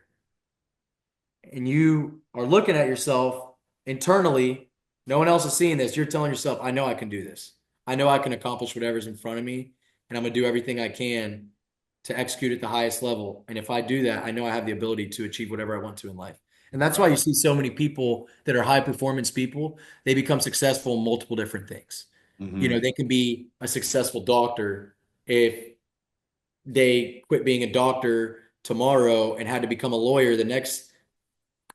Speaker 2: and you are looking at yourself internally, no one else is seeing this. You're telling yourself, I know I can do this. I know I can accomplish whatever's in front of me, and I'm going to do everything I can to execute at the highest level. And if I do that, I know I have the ability to achieve whatever I want to in life. And that's why
Speaker 1: Right.
Speaker 2: you see so many people that are high performance people, they become successful in multiple different things.
Speaker 1: Hmm.
Speaker 2: They can be a successful doctor if they quit being a doctor tomorrow and had to become a lawyer the next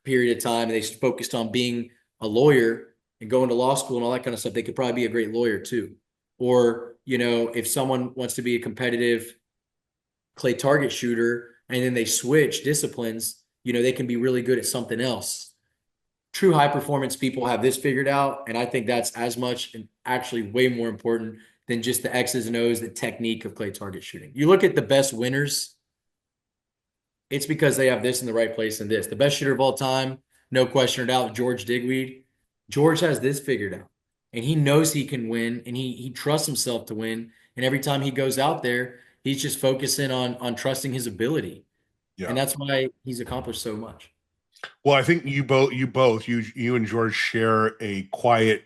Speaker 2: period of time. And they focused on being a lawyer and going to law school and all that kind of stuff. They could probably be a great lawyer too. Or, if someone wants to be a competitive clay target shooter and then they switch disciplines, they can be really good at something else. True high performance people have this figured out. And I think that's as much and actually way more important than just the X's and O's, the technique of clay target shooting. You look at the best winners, it's because they have this in the right place and this. The best shooter of all time, no question or doubt, George Digweed. George has this figured out. And he knows he can win and he trusts himself to win. And every time he goes out there, he's just focusing on trusting his ability. And
Speaker 1: Yeah.
Speaker 2: that's why he's accomplished so much.
Speaker 1: Well, I think you and George share a quiet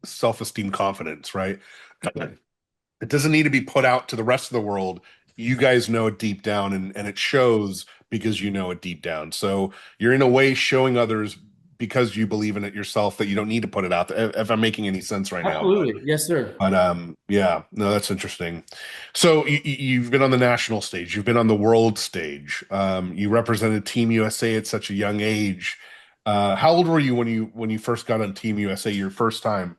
Speaker 1: self-esteem confidence, right? It doesn't need to be put out to the rest of the world. You guys know it deep down, and it shows because you know it deep down. So you're in a way showing others because you believe in it yourself that you don't need to put it out there, if I'm making any sense right now.
Speaker 2: Absolutely. Yes, sir.
Speaker 1: But yeah, no, that's interesting. So you've been on the national stage, you've been on the world stage. You represented Team USA at such a young age. How old were you when you first got on Team USA, your first time?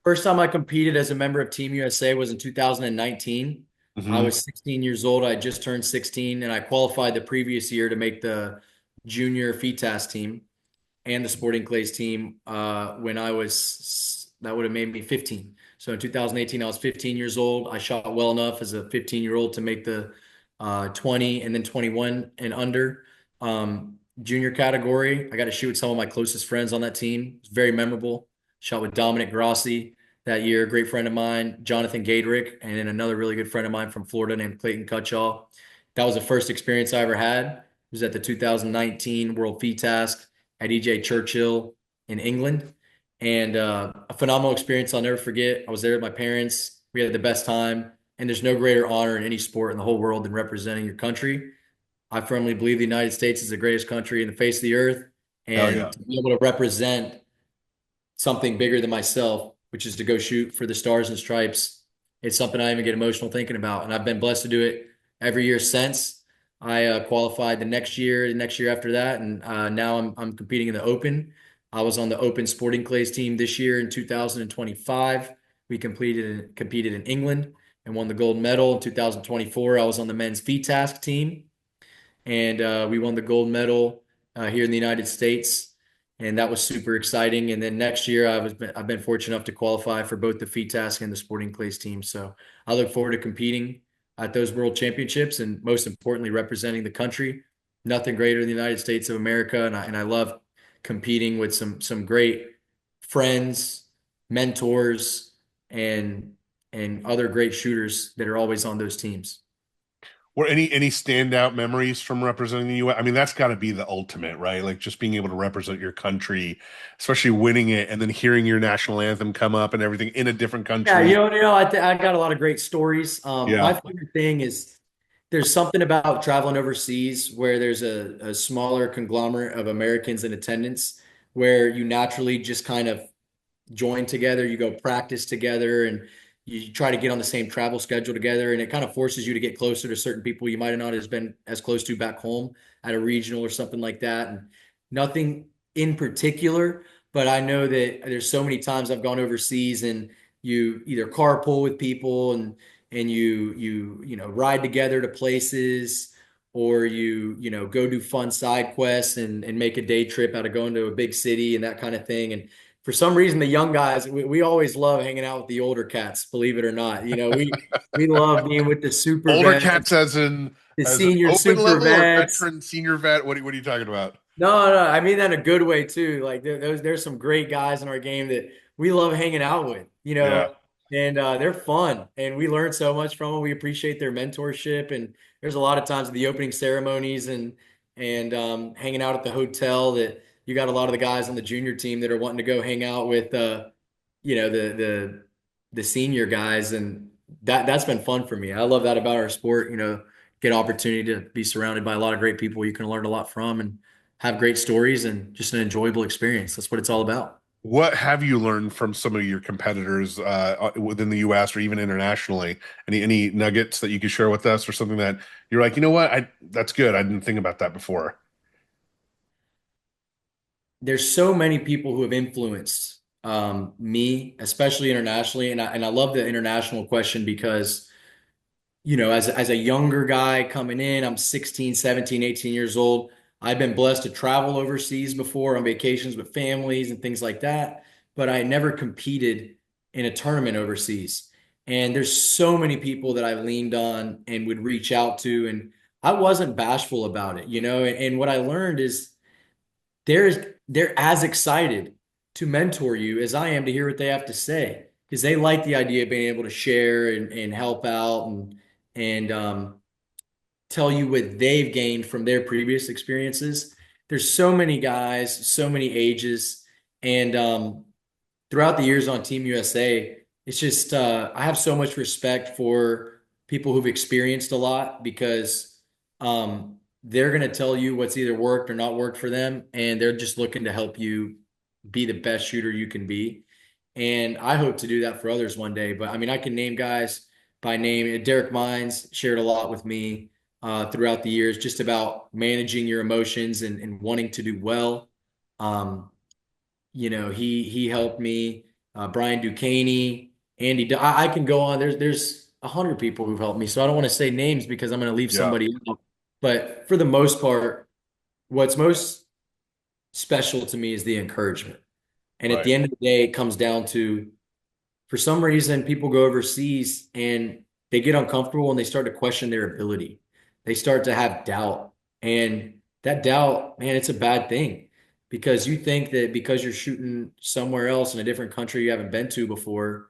Speaker 2: First time I competed as a member of Team USA was in 2019. I
Speaker 1: Hmm.
Speaker 2: was 16 years old. I just turned 16 and I qualified the previous year to make the junior FITAS team and the sportingclays team when that would have made me 15. So in 2018, I was 15 years old. I shot well enough as a 15-year-old to make the 20 and then 21 and under junior category. I got to shoot with some of my closest friends on that team. It's very memorable. Shot with Dominic Grossi that year, a great friend of mine, Jonathan Gadrick, and then another really good friend of mine from Florida named Clayton Cutshall. That was the first experience I ever had. It was at the 2019 World FITASC at EJ Churchill in England. And a phenomenal experience I'll never forget. I was there with my parents. We had the best time. And there's no greater honor in any sport in the whole world than representing your country. I firmly believe the United States is the greatest country in the face of the earth.
Speaker 1: Hell
Speaker 2: And
Speaker 1: yeah.
Speaker 2: to be able to represent something bigger than myself, which is to go shoot for the stars and stripes, it's something I even get emotional thinking about. And I've been blessed to do it every year since. I qualified the next year after that, and now I'm competing in the Open. I was on the Open Sporting Clays team this year in 2025. We competed in England and won the gold medal. In 2024, I was on the men's FITASC team, and we won the gold medal here in the United States, and that was super exciting. And then next year, I've been fortunate enough to qualify for both the FITASC and the Sporting Clays team. So I look forward to competing at those World Championships, and most importantly, representing the country. Nothing greater than the United States of America, and I love competing with some great friends, mentors, and other great shooters that are always on those teams.
Speaker 1: Or any standout memories from representing the US? I mean, that's got to be the ultimate, right? Like just being able to represent your country, especially winning it, and then hearing your national anthem come up and everything in a different
Speaker 2: Yeah,
Speaker 1: country.
Speaker 2: I got a lot of great stories. My
Speaker 1: Yeah.
Speaker 2: favorite thing is there's something about traveling overseas where there's a smaller conglomerate of Americans in attendance where you naturally just kind of join together, you go practice together, and you try to get on the same travel schedule together. And it kind of forces you to get closer to certain people you might have not as been as close to back home at a regional or something like that. And nothing in particular, but I know that there's so many times I've gone overseas and you either carpool with people and you ride together to places, or you go do fun side quests and make a day trip out of going to a big city and that kind of thing. And for some reason, the young guys, we always love hanging out with the older cats, believe it or not. We love being with the super
Speaker 1: Older
Speaker 2: vets,
Speaker 1: cats
Speaker 2: the
Speaker 1: as an
Speaker 2: senior
Speaker 1: open
Speaker 2: super
Speaker 1: level or
Speaker 2: vets.
Speaker 1: veteran senior vet? What are you talking about?
Speaker 2: No, no, I mean that in a good way too. Like there's some great guys in our game that we love hanging out with,
Speaker 1: Yeah.
Speaker 2: and they're fun, and we learn so much from them. We appreciate their mentorship, and there's a lot of times at the opening ceremonies and hanging out at the hotel that you got a lot of the guys on the junior team that are wanting to go hang out with, the senior guys, and that's been fun for me. I love that about our sport. Get opportunity to be surrounded by a lot of great people you can learn a lot from and have great stories and just an enjoyable experience. That's what it's all about.
Speaker 1: What have you learned from some of your competitors within the US or even internationally? Any nuggets that you could share with us or something that you're like, you know what? That's good. I didn't think about that before.
Speaker 2: There's so many people who have influenced me, especially internationally, and I love the international question because as a younger guy coming in, I'm 16, 17, 18 years old. I've been blessed to travel overseas before on vacations with families and things like that, but I never competed in a tournament overseas. And there's so many people that I leaned on and would reach out to, and I wasn't bashful about it, and what I learned is they're as excited to mentor you as I am to hear what they have to say because they like the idea of being able to share and help out and tell you what they've gained from their previous experiences. There's so many guys, so many ages, and throughout the years on Team USA, it's just I have so much respect for people who've experienced a lot because they're going to tell you what's either worked or not worked for them, and they're just looking to help you be the best shooter you can be. And I hope to do that for others one day. But I mean, I can name guys by name. Derek Mines shared a lot with me throughout the years, just about managing your emotions and wanting to do well. Um, he helped me. Brian Ducaney, Andy. I can go on. There's 100 people who've helped me. So I don't want to say names because I'm going to leave
Speaker 1: Yeah.
Speaker 2: somebody out. But for the most part, what's most special to me is the encouragement. And at
Speaker 1: Right.
Speaker 2: the end of the day, it comes down to, for some reason, people go overseas and they get uncomfortable and they start to question their ability. They start to have doubt. And that doubt, man, it's a bad thing because you think that because you're shooting somewhere else in a different country you haven't been to before,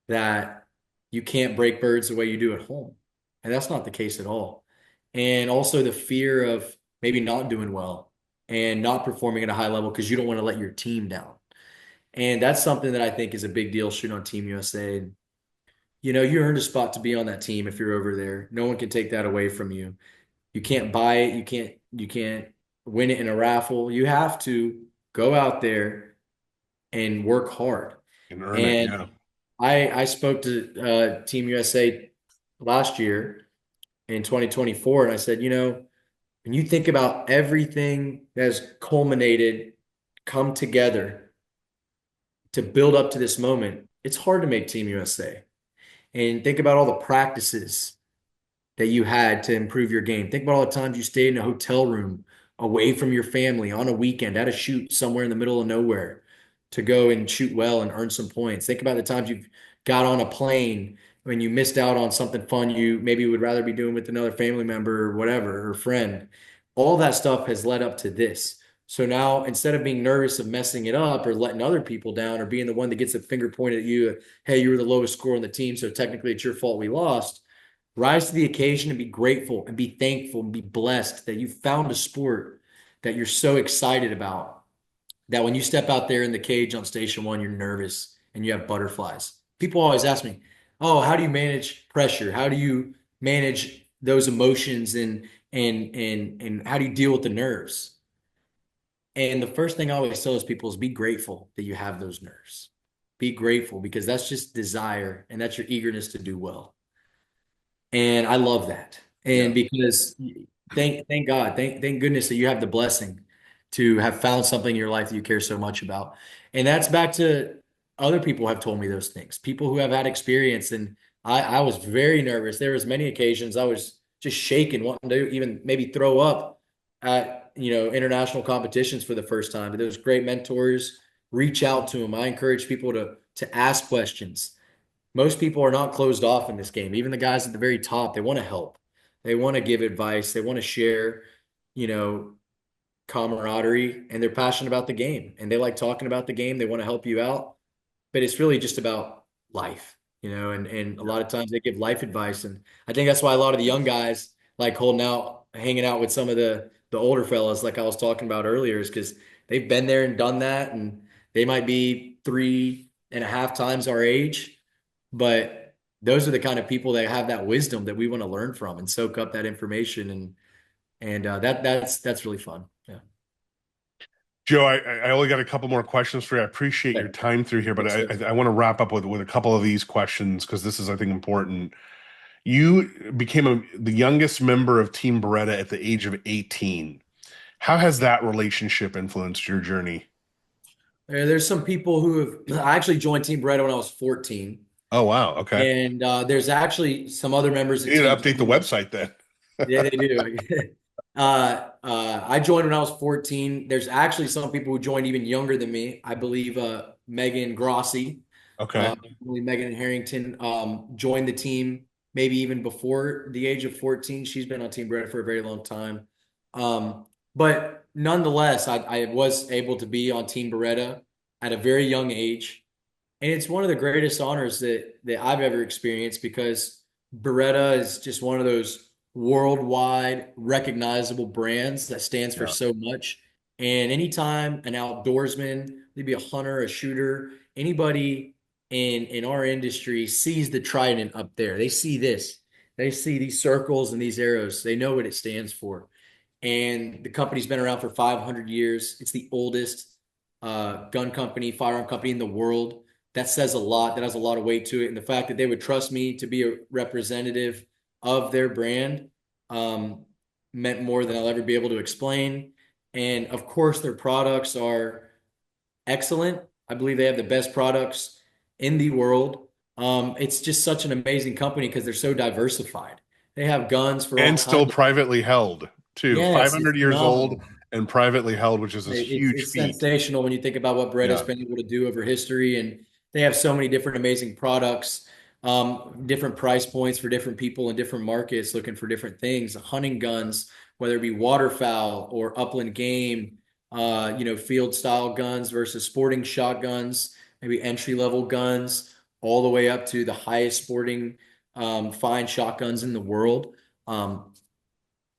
Speaker 2: that you can't break birds the way you do at home. And that's not the case at all. And also the fear of maybe not doing well and not performing at a high level because you don't want to let your team down. And that's something that I think is a big deal shooting on Team USA. And, you earned a spot to be on that team if you're over there. No one can take that away from you. You can't buy it. You can't win it in a raffle. You have to go out there and work hard.
Speaker 1: And earn it.
Speaker 2: And
Speaker 1: Yeah.
Speaker 2: I spoke to Team USA last year, in 2024. And I said, when you think about everything that has culminated, come together to build up to this moment, it's hard to make Team USA. And think about all the practices that you had to improve your game. Think about all the times you stayed in a hotel room away from your family on a weekend at a shoot somewhere in the middle of nowhere to go and shoot well and earn some points. Think about the times you've got on a plane when you missed out on something fun you maybe would rather be doing with another family member or whatever or friend. All that stuff has led up to this. So now instead of being nervous of messing it up or letting other people down or being the one that gets a finger pointed at you, hey, you were the lowest score on the team, so technically it's your fault we lost. Rise to the occasion and be grateful and be thankful and be blessed that you found a sport that you're so excited about that when you step out there in the cage on station one, you're nervous and you have butterflies. People always ask me, oh, how do you manage pressure? How do you manage those emotions and how do you deal with the nerves? And the first thing I always tell people is be grateful that you have those nerves. Be grateful because that's just desire and that's your eagerness to do well. And I love that.
Speaker 1: Yeah.
Speaker 2: And because thank God, thank goodness that you have the blessing to have found something in your life that you care so much about. And that's back to other people have told me those things. People who have had experience. And I was very nervous. There was many occasions I was just shaking, wanting to even maybe throw up at, international competitions for the first time. But those great mentors, reach out to them. I encourage people to ask questions. Most people are not closed off in this game. Even the guys at the very top, they want to help. They want to give advice. They want to share, you know, camaraderie, and they're passionate about the game and they like talking about the game. They want to help you out, but it's really just about life, and a lot of times they give life advice. And I think that's why a lot of the young guys like holding out, hanging out with some of the older fellas, like I was talking about earlier, is because they've been there and done that. And they might be 3.5 times our age, but those are the kind of people that have that wisdom that we want to learn from and soak up that information. And that's really fun. Yeah.
Speaker 1: Joe, I only got a couple more questions for you. I appreciate your
Speaker 2: Okay.
Speaker 1: time through here, but I want to wrap up with a couple of these questions because this is, I think, important. You became the youngest member of Team Beretta at the age of 18. How has that relationship influenced your journey?
Speaker 2: There's some people who have I actually joined Team Beretta when I was 14.
Speaker 1: Oh, wow. Okay.
Speaker 2: And there's actually some other members
Speaker 1: You
Speaker 2: of
Speaker 1: need to
Speaker 2: Team
Speaker 1: update the
Speaker 2: Team.
Speaker 1: website then.
Speaker 2: Yeah, they do. I joined when I was 14. There's actually some people who joined even younger than me. I believe Megan Grossi,
Speaker 1: Okay.
Speaker 2: Megan Harrington, joined the team maybe even before the age of 14. She's been on Team Beretta for a very long time. But nonetheless, I was able to be on Team Beretta at a very young age. And it's one of the greatest honors that I've ever experienced because Beretta is just one of those worldwide recognizable brands that stands for
Speaker 1: Yeah.
Speaker 2: so much. And anytime an outdoorsman, maybe a hunter, a shooter, anybody in our industry sees the trident up there, they see this. They see these circles and these arrows. They know what it stands for. And the company's been around for 500 years. It's the oldest gun company, firearm company in the world. That says a lot. That has a lot of weight to it. And the fact that they would trust me to be a representative of their brand meant more than I'll ever be able to explain. And of course, their products are excellent. I believe they have the best products in the world. It's just such an amazing company because they're so diversified. They have guns for all
Speaker 1: And still
Speaker 2: kinds of.
Speaker 1: privately held, too.
Speaker 2: Yes, it's
Speaker 1: 500 years old
Speaker 2: phenomenal.
Speaker 1: and privately held, which is a
Speaker 2: It's
Speaker 1: huge
Speaker 2: it's
Speaker 1: feat.
Speaker 2: sensational when you think about what Beretta's
Speaker 1: Yeah.
Speaker 2: been able to do over history, and they have so many different amazing products, different price points for different people in different markets looking for different things. Hunting guns, whether it be waterfowl or upland game, field style guns versus sporting shotguns, maybe entry level guns, all the way up to the highest sporting fine shotguns in the world.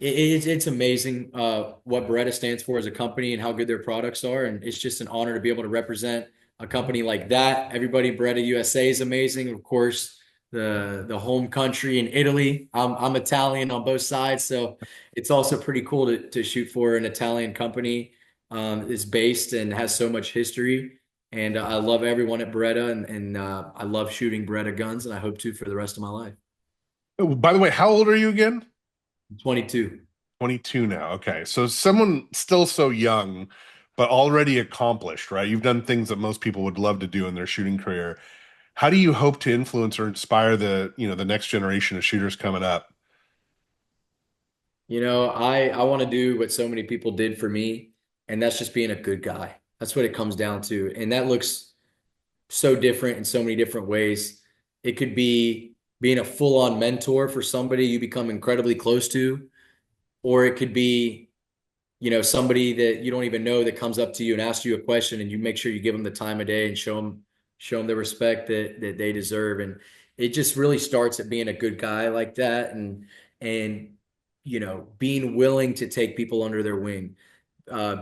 Speaker 2: It's amazing what Beretta stands for as a company and how good their products are. And it's just an honor to be able to represent a company like that. Everybody, Beretta USA is amazing. Of course, the home country in Italy. I'm Italian on both sides, so it's also pretty cool to shoot for an Italian company. Is based and has so much history. And I love everyone at Beretta, and I love shooting Beretta guns, and I hope to for the rest of my life.
Speaker 1: Oh, by the way, how old are you again?
Speaker 2: 22.
Speaker 1: 22 now. Okay. So someone still so young, but already accomplished, right? You've done things that most people would love to do in their shooting career. How do you hope to influence or inspire the next generation of shooters coming up?
Speaker 2: I want to do what so many people did for me, and that's just being a good guy. That's what it comes down to. And that looks so different in so many different ways. It could be being a full-on mentor for somebody you become incredibly close to, or it could be, somebody that you don't even know that comes up to you and asks you a question, and you make sure you give them the time of day and show them the respect that they deserve. And it just really starts at being a good guy like that, and being willing to take people under their wing,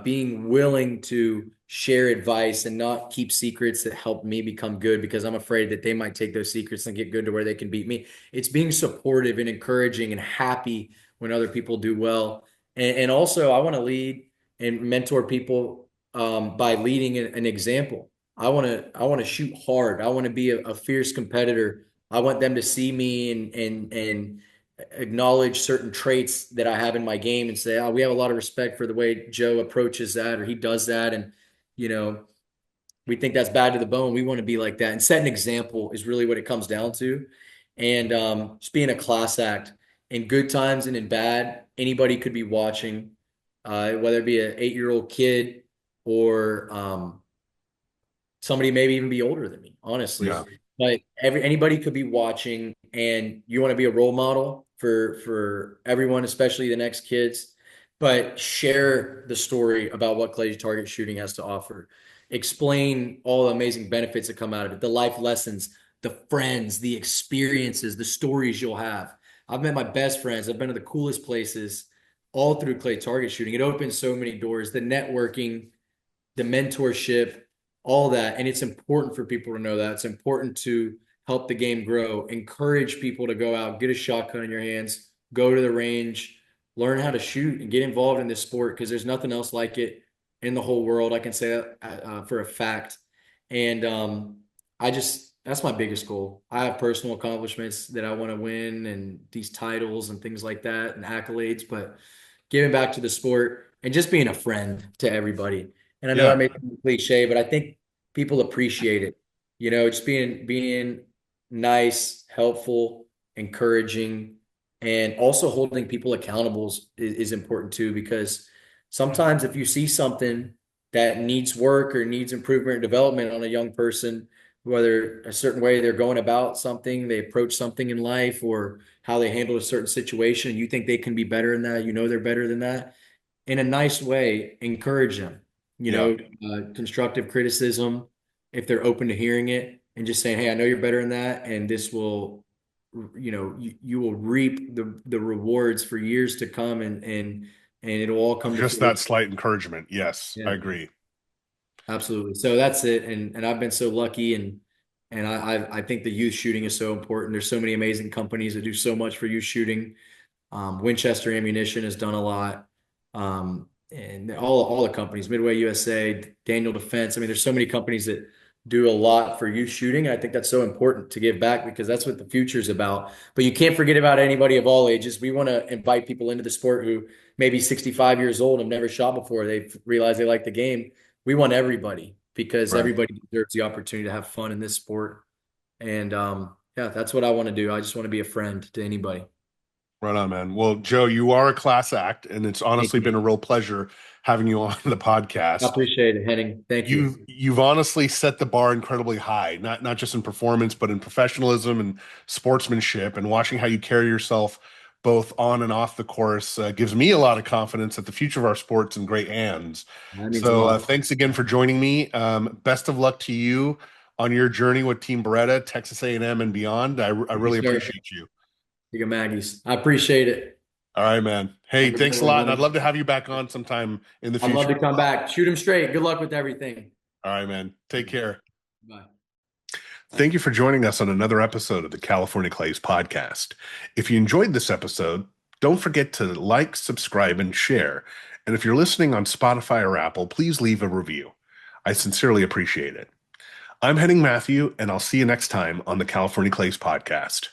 Speaker 2: being willing to share advice and not keep secrets that help me become good because I'm afraid that they might take those secrets and get good to where they can beat me. It's being supportive and encouraging and happy when other people do well. And also, I want to lead and mentor people by leading an example. I want to shoot hard. I want to be a fierce competitor. I want them to see me and acknowledge certain traits that I have in my game and say, oh, we have a lot of respect for the way Joe approaches that or he does that. And, you know, we think that's bad to the bone. We want to be like that. And set an example is really what it comes down to. And just being a class act in good times and in bad, anybody could be watching, whether it be an 8-year-old kid or somebody maybe even be older than me, honestly.
Speaker 1: Yeah.
Speaker 2: But anybody could be watching, and you want to be a role model for everyone, especially the next kids. But share the story about what Clay's target shooting has to offer. Explain all the amazing benefits that come out of it, the life lessons, the friends, the experiences, the stories you'll have. I've met my best friends. I've been to the coolest places all through Clay target shooting. It opens so many doors, the networking, the mentorship, all that. And it's important for people to know that. It's important to help the game grow, encourage people to go out, get a shotgun in your hands, go to the range, learn how to shoot and get involved in this sport because there's nothing else like it in the whole world. I can say that for a fact. And that's my biggest goal. I have personal accomplishments that I want to win and these titles and things like that and accolades, but giving back to the sport and just being a friend to everybody. And I know
Speaker 1: Yeah.
Speaker 2: that may be cliche, but I think people appreciate it. Just being nice, helpful, encouraging, and also holding people accountable is important too, because sometimes if you see something that needs work or needs improvement or development on a young person, whether a certain way they're going about something, they approach something in life, or how they handle a certain situation, you think they can be better than that, they're better than that, in a nice way, encourage them,
Speaker 1: Yeah.
Speaker 2: constructive criticism, if they're open to hearing it, and just saying, hey, I know you're better than that. And this will, you will reap the rewards for years to come, and it'll all come to
Speaker 1: Just that
Speaker 2: fruition.
Speaker 1: slight encouragement. Yes, I
Speaker 2: Yeah,
Speaker 1: agree.
Speaker 2: absolutely. So that's it. And I've been so lucky, and I think the youth shooting is so important. There's so many amazing companies that do so much for youth shooting. Winchester Ammunition has done a lot. And all the companies, Midway USA, Daniel Defense. I mean, there's so many companies that do a lot for youth shooting. I think that's so important to give back because that's what the future is about. But you can't forget about anybody of all ages. We want to invite people into the sport who may be 65 years old and have never shot before. They've realized they like the game. We want everybody because
Speaker 1: Right.
Speaker 2: everybody deserves the opportunity to have fun in this sport. And yeah, that's what I want to do. I just want to be a friend to anybody.
Speaker 1: Right on, man. Well, Joe, you are a class act, and it's
Speaker 2: Thank
Speaker 1: honestly been
Speaker 2: you.
Speaker 1: a real pleasure having you on the
Speaker 2: I
Speaker 1: podcast.
Speaker 2: appreciate it, Henning. Thank you.
Speaker 1: You've honestly set the bar incredibly high, not just in performance, but in professionalism and sportsmanship, and watching how you carry yourself both on and off the course gives me a lot of confidence that the future of our sport's in great hands.
Speaker 2: That means a
Speaker 1: So
Speaker 2: lot.
Speaker 1: thanks again for joining me. Best of luck to you on your journey with Team Beretta, Texas A&M, and beyond. I
Speaker 2: Thank you,
Speaker 1: really
Speaker 2: sir.
Speaker 1: appreciate you.
Speaker 2: You go, Maggies. I appreciate it.
Speaker 1: All right, man. Hey,
Speaker 2: Have a good
Speaker 1: thanks a
Speaker 2: one,
Speaker 1: lot, and I'd
Speaker 2: man.
Speaker 1: love to have you back on sometime in the
Speaker 2: I'd love
Speaker 1: future.
Speaker 2: to come back. Shoot them straight. Good luck with everything.
Speaker 1: All right, man. Take care.
Speaker 2: Bye.
Speaker 1: Thank you for joining us on another episode of the California Clays podcast. If you enjoyed this episode, don't forget to like, subscribe, and share. And if you're listening on Spotify or Apple, please leave a review. I sincerely appreciate it. I'm Henning Matthew, and I'll see you next time on the California Clays podcast.